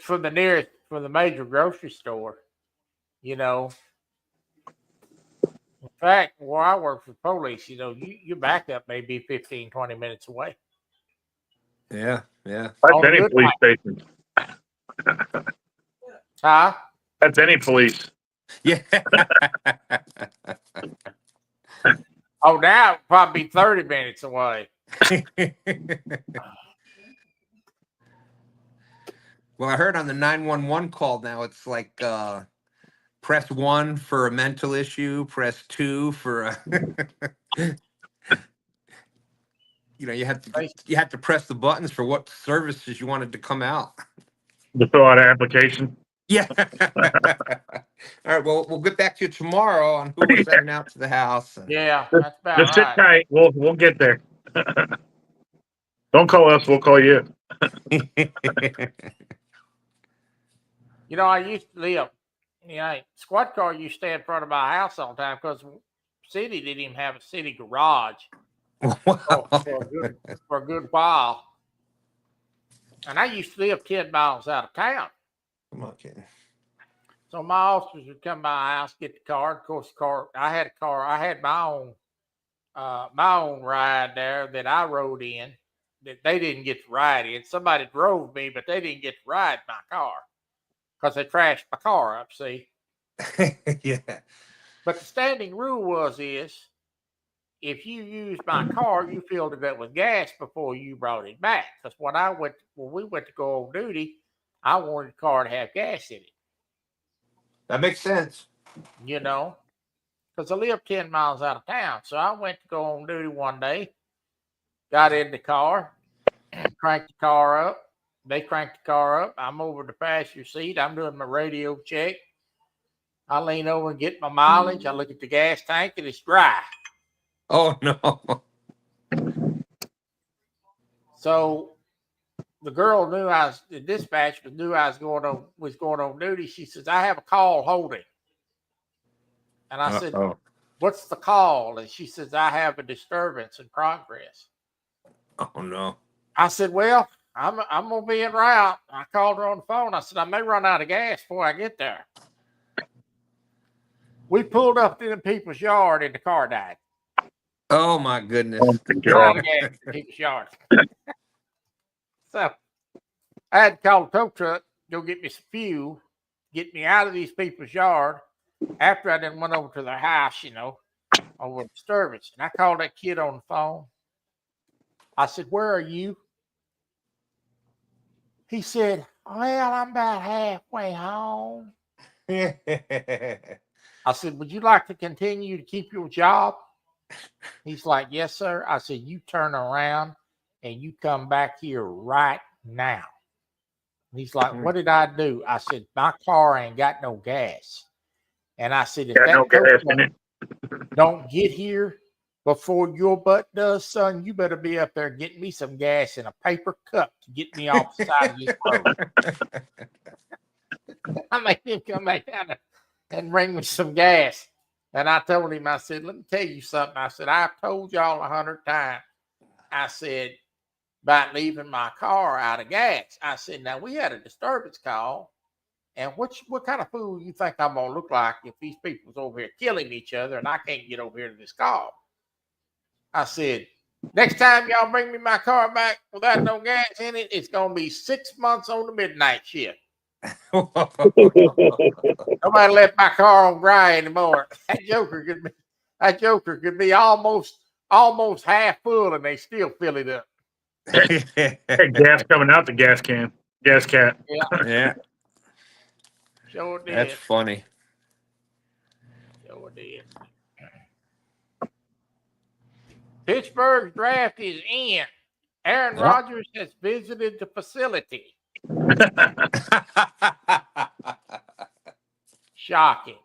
from the major grocery store, In fact, where I work for police, your backup may be 15, 20 minutes away. Yeah, yeah. That's any police station. Huh? That's any police. Yeah. Oh, now it'd probably be 30 minutes away. Well, I heard on the 911 call now it's like press 1 for a mental issue, press 2 for a you had to press the buttons for what services you wanted to come out. To fill out an application. Yeah. All right. Well, we'll get back to you tomorrow on who we're sending out to the house. Yeah, that's about Just sit right. tight. We'll get there. Don't call us. We'll call you. I used to live. Squad car used to stay in front of my house all the time because city didn't even have a city garage for a good while. And I used to live 10 miles out of town. Come on, kid. So my officers would come by my house, get the car. Of course, I had a car. I had my own ride there that I rode in that they didn't get to ride in. Somebody drove me, but they didn't get to ride my car because they trashed my car up, see? Yeah. But the standing rule is if you used my car, you filled it up with gas before you brought it back. Because when we went to go on duty, I wanted the car to have gas in it. That makes sense. Because I live 10 miles out of town. So I went to go on duty one day, got in the car, cranked the car up. They cranked the car up. I'm over the passenger seat. I'm doing my radio check. I lean over and get my mileage. I look at the gas tank and it's dry. Oh, no. So the girl the dispatcher knew I was going on duty. She says, I have a call holding. And I said, what's the call? And she says, I have a disturbance in progress. Oh, no. I said, well, I'm going to be en route. I called her on the phone. I said, I may run out of gas before I get there. We pulled up in people's yard and the car died. Oh, my goodness. Oh, my God. Gas in people's yard. So I had to call the tow truck, go get me some fuel, get me out of these people's yard. after I then went over to their house, over disturbance, and I called that kid on the phone. I said, "Where are you?" He said, "Well, I'm about halfway home." I said, "Would you like to continue to keep your job?" He's like, "Yes, sir." I said, "You turn around and you come back here right now." He's like, "What did I do?" I said, "My car ain't got no gas." And I said, "If Got no that tow gas truck in it. don't get here before your butt does, son, you better be up there getting me some gas in a paper cup to get me off the side of this road." I made him come back down there and bring me some gas. And I told him, I said, "Let me tell you something." I said, "I've told y'all 100 times. I said, about leaving my car out of gas." I said, "Now we had a disturbance call. And what kind of fool you think I'm going to look like if these people's over here killing each other and I can't get over here to this call?" I said, "Next time y'all bring me my car back without no gas in it, it's going to be 6 months on the midnight shift. Nobody left my car on dry anymore." That joker could be almost half full and they still fill it up. Hey, gas coming out the gas can. Gas cat. Yeah, Sure did. that's funny. Sure did. Pittsburgh's draft is in. Aaron Rodgers has visited the facility. Shocking.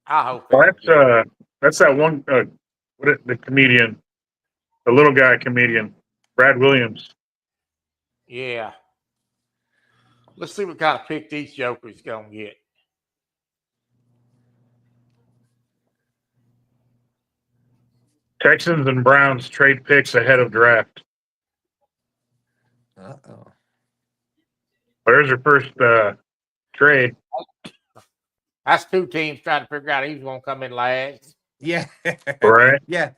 I hope That's that one the comedian, the little guy comedian, Brad Williams. Yeah. Let's see what kind of pick these jokers gonna get. Texans and Browns trade picks ahead of draft. Uh-oh. There's your first trade. That's two teams trying to figure out who's gonna come in last. Yeah. Right. Yeah.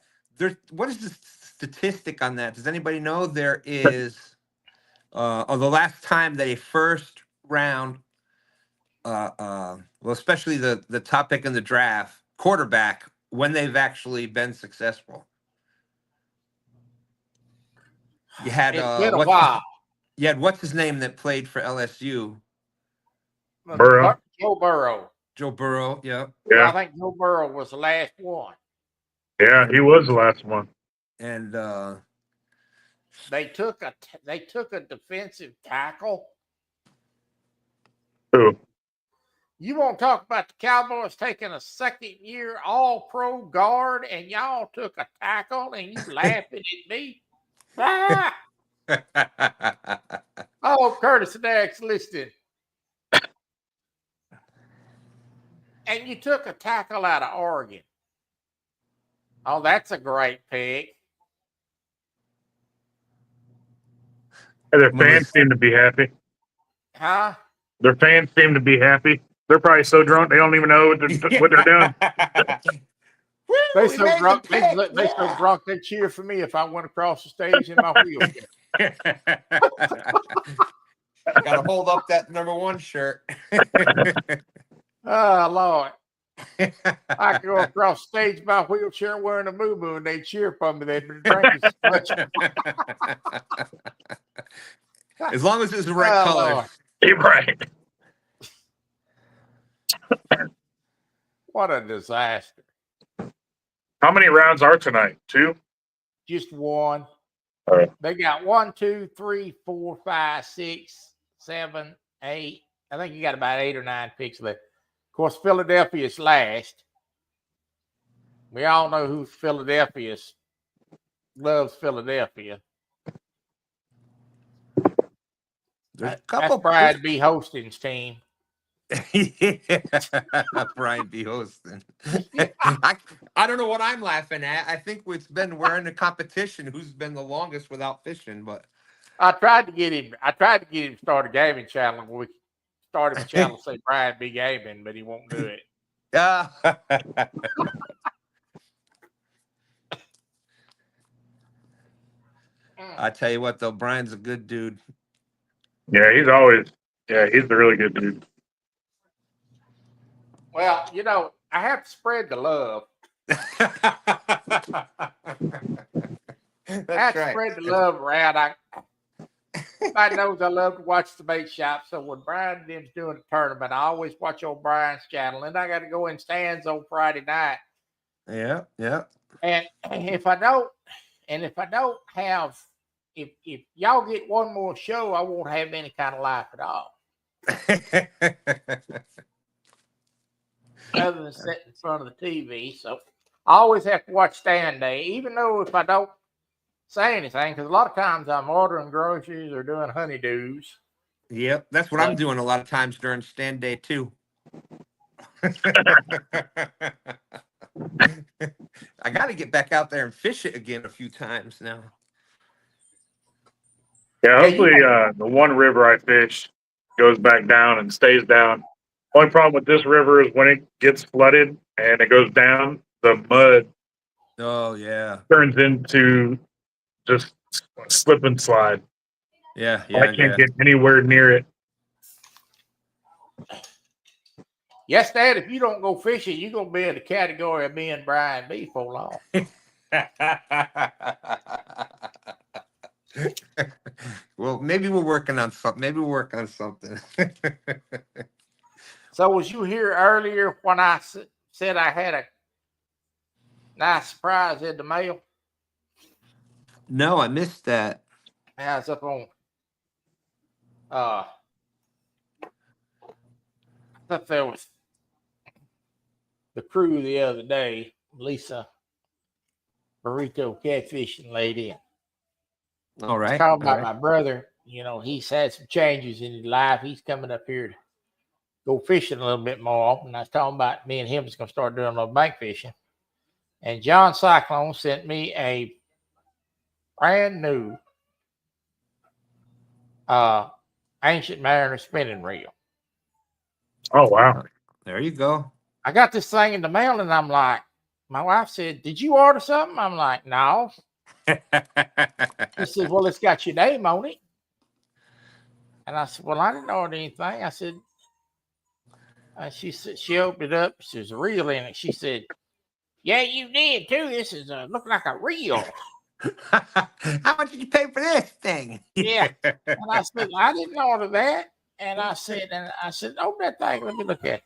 What is the statistic on that? Does anybody know? There is the last time that a first round well, especially the top pick in the draft, quarterback, when they've actually been successful. You had It's been a while. You had what's his name that played for LSU? Burrow. Joe Burrow. Joe Burrow, yeah. I think Joe Burrow was the last one. Yeah, he was the last one. And they took a defensive tackle. Who? You want to talk about the Cowboys taking a second-year All-Pro guard, and y'all took a tackle, and you laughing at me? Ah! I hope Curtis and Eric's listening. And you took a tackle out of Oregon. Oh, that's a great pick. Their fans seem to be happy. Huh? Their fans seem to be happy. They're probably so drunk they don't even know what they're doing. They so drunk. They so drunk they cheer for me if I went across the stage in my wheelchair. Gotta hold up that #1 shirt. Oh, Lord. I could go across the stage in my wheelchair wearing a moo-moo and they cheer for me. They've been drinking so much. As long as it's the right color. Lord. You're right. What a disaster. How many rounds are tonight? 2? Just one. All right. They got 1, 2, 3, 4, 5, 6, 7, 8. I think you got about 8 or 9 picks left. Of course, Philadelphia's last. We all know who loves Philadelphia. There's a couple. That's Brian B. Hosting's team. Brian B. Hostin. I don't know what I'm laughing at. I think we're in a competition who's been the longest without fishing, but I tried to get him to start a gaming channel. We started a channel say Brian B. Gaming, but he won't do it. I tell you what, though, Brian's a good dude. Yeah, he's a really good dude. Well, I have to spread the love. I have to spread the love around. Everybody knows I love to watch the bait shop. So when Brian and them's doing a tournament, I always watch on Brian's channel. And I got to go in stands on Friday night. Yeah, yeah. And if I don't have, if y'all get one more show, I won't have any kind of life at all. Other than sitting in front of the TV. So I always have to watch stand day, even though if I don't say anything, because a lot of times I'm ordering groceries or doing honeydews. Yep, that's what I'm doing a lot of times during stand day too. I got to get back out there and fish it again a few times now. Yeah, hopefully the one river I fish goes back down and stays down. Only problem with this river is when it gets flooded and it goes down, the mud Oh yeah, turns into just slip and slide. yeah, I can't get anywhere near it. Yes, Dad, if you don't go fishing, you're going to be in the category of me and Brian B for long. Well, maybe we're working on something. So was you here earlier when I said I had a nice surprise in the mail? No, I missed that. I was up on I thought there was the crew the other day, Lisa Burrito catfishing lady. All right. Talking about my brother, you know, he's had some changes in his life. He's coming up here to go fishing a little bit more often. I was talking about me and him is going to start doing a little bank fishing. And John Cyclone sent me a brand new Ancient Mariner spinning reel. Oh, wow. There you go. I got this thing in the mail and I'm like, my wife said, "Did you order something?" I'm like, "No." She said, "Well, it's got your name on it." And I said, "Well, I didn't order anything." I said, she said, she opened it up. There's a reel in it. She said, "Yeah, you did too. This is look like a reel." How much did you pay for this thing? Yeah. And I said, "I didn't order that." And I said, "Open that thing. Let me look at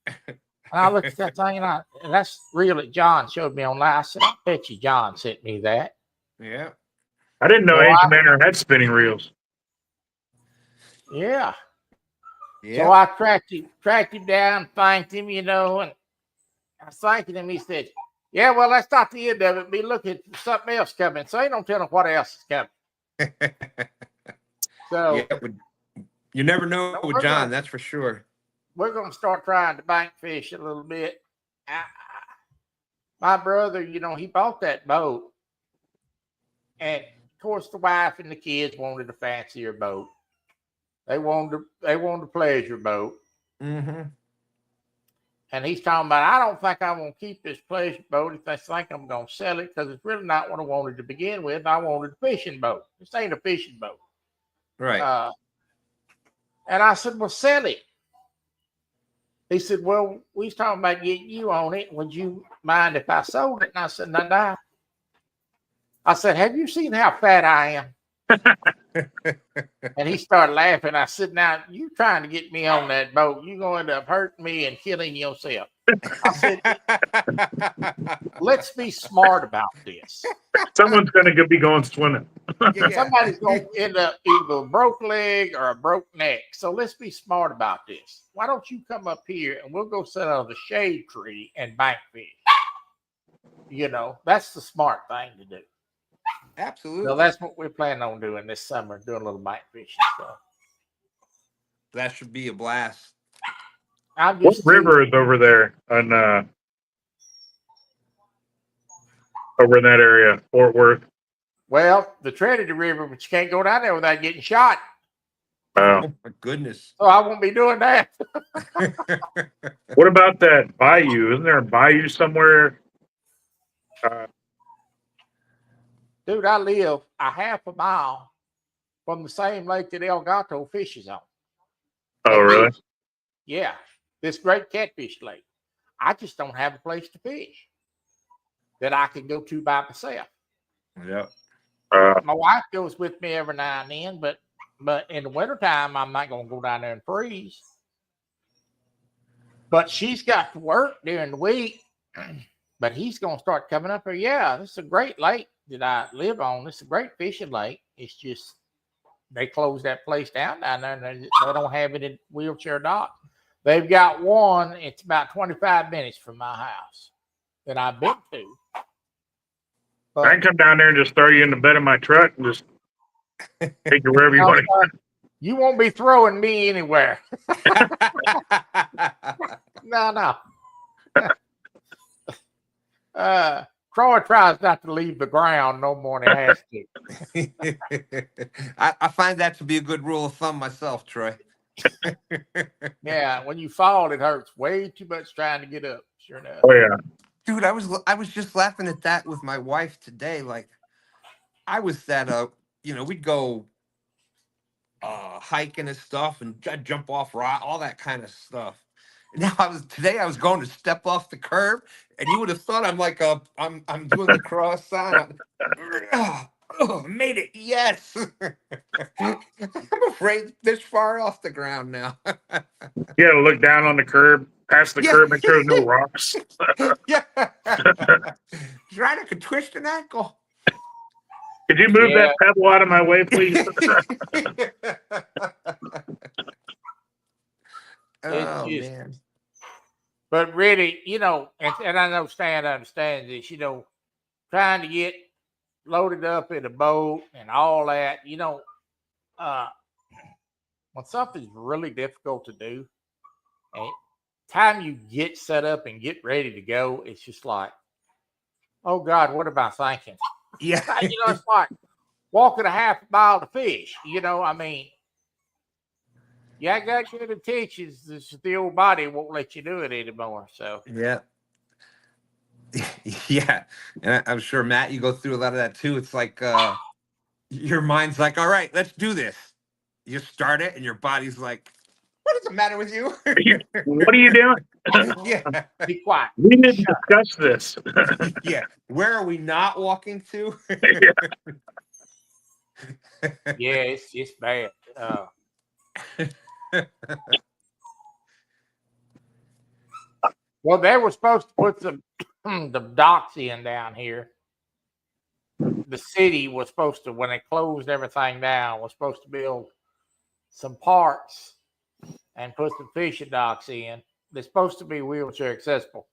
it." And I looked at that thing, and that's reel that John showed me online. I said, "I bet you John sent me that." Yeah. I didn't know Well, Ancient Mariner had spinning reels. Yeah. Yeah. So I tracked him down, thanked him, you know, and I was thanking him. He said, "Yeah, well, that's not the end of it. Be looking for something else coming." So ain't no telling what else is coming. So yeah, you never know with John, that's for sure. We're going to start trying to bank fish a little bit. My brother, you know, he bought that boat, and of course, the wife and the kids wanted a fancier boat. They wanted a pleasure boat. Mm-hmm. And he's talking about, "I don't think I'm going to keep this pleasure boat if they think I'm going to sell it, because it's really not what I wanted to begin with. I wanted a fishing boat. This ain't a fishing boat." Right. And I said, "Well, sell it." He said, "Well, we was talking about getting you on it. Would you mind if I sold it?" And I said, "No." I said, "Have you seen how fat I am?" And he started laughing. I said, "Now, you trying to get me on that boat, you're going to end up hurting me and killing yourself." I said, "Let's be smart about this. Someone's going to be going swimming. Somebody's going to end up either a broke leg or a broke neck. So let's be smart about this. Why don't you come up here and we'll go sit under the shade tree and bank fish?" You know, that's the smart thing to do. Absolutely. So that's what we're planning on doing this summer, doing a little bank fishing stuff. That should be a blast. What river is over there on over in that area, Fort Worth? Well, the Trinity River, but you can't go down there without getting shot. Wow. Oh my goodness. So I won't be doing that. What about that bayou? Isn't there a bayou somewhere? Dude, I live a half a mile from the same lake that El Gato fishes on. Oh, really? Yeah, this great catfish lake. I just don't have a place to fish that I can go to by myself. Yeah. My wife goes with me every now and then, but in the wintertime, I'm not going to go down there and freeze. But she's got to work during the week. But he's going to start coming up here. Yeah, this is a great lake that I live on. It's a great fishing lake. It's just they closed that place down there, and they don't have it in wheelchair dock. They've got one. It's about 25 minutes from my house that I've been to. But, I can come down there and just throw you in the bed of my truck and just take you wherever you want to. You won't be throwing me anywhere. No. Troy tries not to leave the ground no more than he has to. I find that to be a good rule of thumb myself, Troy. Yeah, when you fall, it hurts way too much trying to get up. Sure enough. Oh yeah. Dude, I was just laughing at that with my wife today. Like, I was at we'd go hiking and stuff, and I'd jump off rock, all that kind of stuff. Now I was going to step off the curb, and you would have thought I'm like I'm doing the cross sign. Made it, yes. I'm afraid this far off the ground now. You gotta look down on the curb, past the curb, make sure there's no rocks. Yeah. Right, I could twist an ankle. Could you move that pebble out of my way, please? Oh man. But really, and I know Stan understands this, trying to get loaded up in a boat and all that, when something's really difficult to do, and time you get set up and get ready to go, it's just like, oh God, what am I thinking? Yeah. It's like walking a half a mile to fish. I mean, I got good intentions. The old body won't let you do it anymore. So yeah. Yeah. And I'm sure, Matt, you go through a lot of that too. It's like your mind's like, all right, let's do this. You start it and your body's like, what is the matter with you? What are you doing? Yeah. Be quiet. We need to discuss this. Yeah. Where are we not walking to? Yeah, it's bad. Well, they were supposed to put the docks in down here. The city was supposed to, when they closed everything down, was supposed to build some parks and put some fishing docks in. They're supposed to be wheelchair accessible.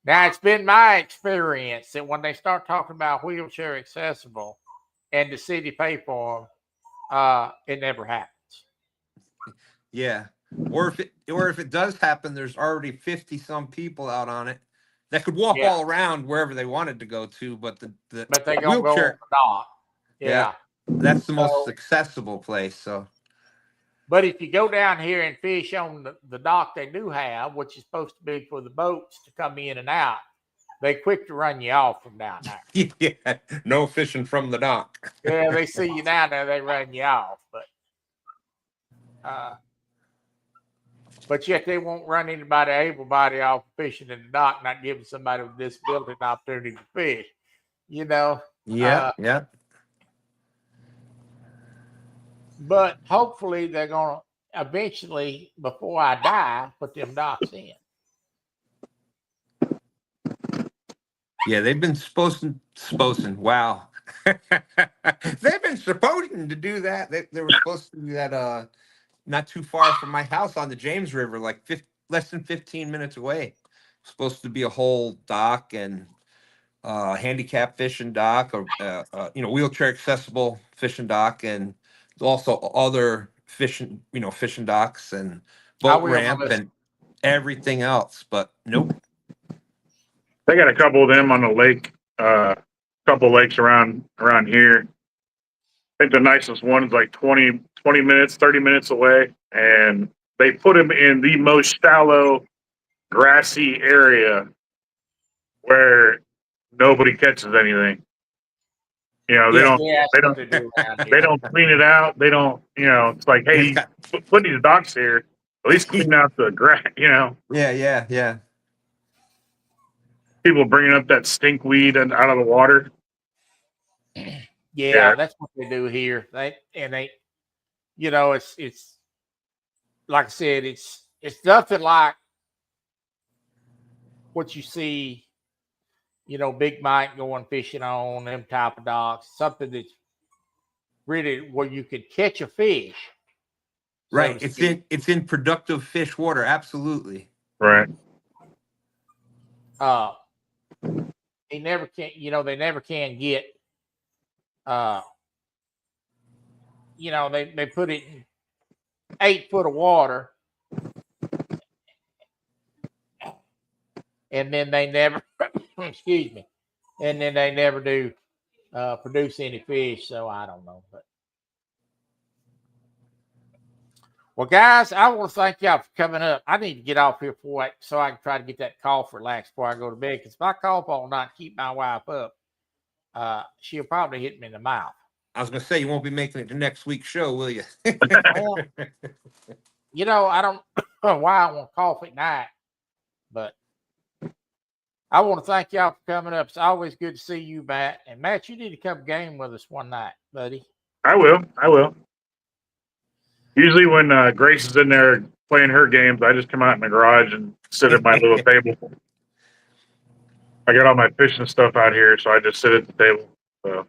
Now, it's been my experience that when they start talking about wheelchair accessible and the city pay for them, it never happens. Yeah. Or if it does happen, there's already 50 some people out on it that could walk all around wherever they wanted to go to, but they don't go on the dock. Yeah. That's the most accessible place. So, but if you go down here and fish on the dock they do have, which is supposed to be for the boats to come in and out, they quick to run you off from down there. Yeah, no fishing from the dock. Yeah, they see you down there, they run you off. But yet they won't run anybody able-bodied off fishing in the dock, not giving somebody with a disability an opportunity to fish. Yeah. But hopefully they're going to eventually, before I die, put them docks in. Yeah, they've been supposed. Wow. They've been supposed to do that. They were supposed to do that not too far from my house on the James River, like less than 15 minutes away. Supposed to be a whole dock and handicap fishing dock, or wheelchair accessible fishing dock, and also other fishing docks and boat ramp and everything else. But nope. They got a couple of them on the lake, couple lakes around here. I think the nicest one is like 20 minutes, 30 minutes away. And they put them in the most shallow, grassy area where nobody catches anything. They don't clean it out. They don't, it's like, hey, put these docks here, at least clean out the grass, Yeah. people bringing up that stinkweed and out of the water. Yeah, that's what they do here. They, you know, it's like I said, it's nothing like what you see, you know, Big Mike going fishing on them type of docks. Something that's really where you could catch a fish. so Right. to It's speak. in productive fish water. Absolutely. Right. They never can, you know, they never can get, uh, you know, they put it in 8 foot of water, and then they never, excuse me, and then they never do produce any fish. So I don't know, but well, guys, I want to thank y'all for coming up. I need to get off here so I can try to get that cough relaxed before I go to bed. Because if I cough all night, keep my wife up, she'll probably hit me in the mouth. I was gonna say you won't be making it to next week's show, will you? Well, you know, I don't know why I want to cough at night, but I want to thank y'all for coming up. It's always good to see you, Matt. And Matt, you need to come game with us one night, buddy. I will. Usually when Grace is in there playing her games, I just come out in the garage and sit at my little table. I got all my fishing stuff out here, so I just sit at the table. So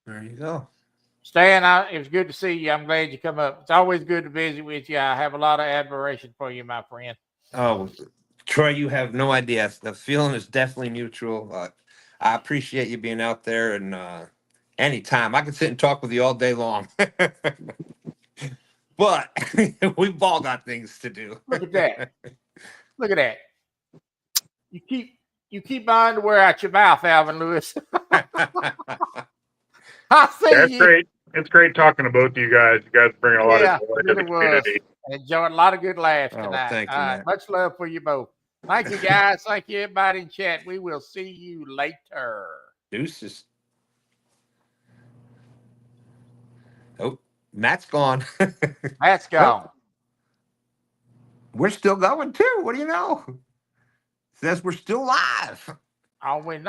There you go. Stan, it was good to see you. I'm glad you come up. It's always good to visit with you. I have a lot of admiration for you, my friend. Oh, Troy, you have no idea. The feeling is definitely mutual. I appreciate you being out there, and anytime I can sit and talk with you all day long. But we've all got things to do. Look at that. Look at that. You keep my underwear out your mouth, Alvin Lewis. I see that's you. great. It's great talking to both of you guys. You guys bring a lot of joy to the community. Enjoyed a lot of good laughs Oh, tonight. thank you, Matt. Much love for you both. Thank you, guys. Thank you, everybody in chat. We will see you later. Deuces. Oh, Matt's gone. Matt's gone. We're still going too. What do you know? Says we're still live. All we know.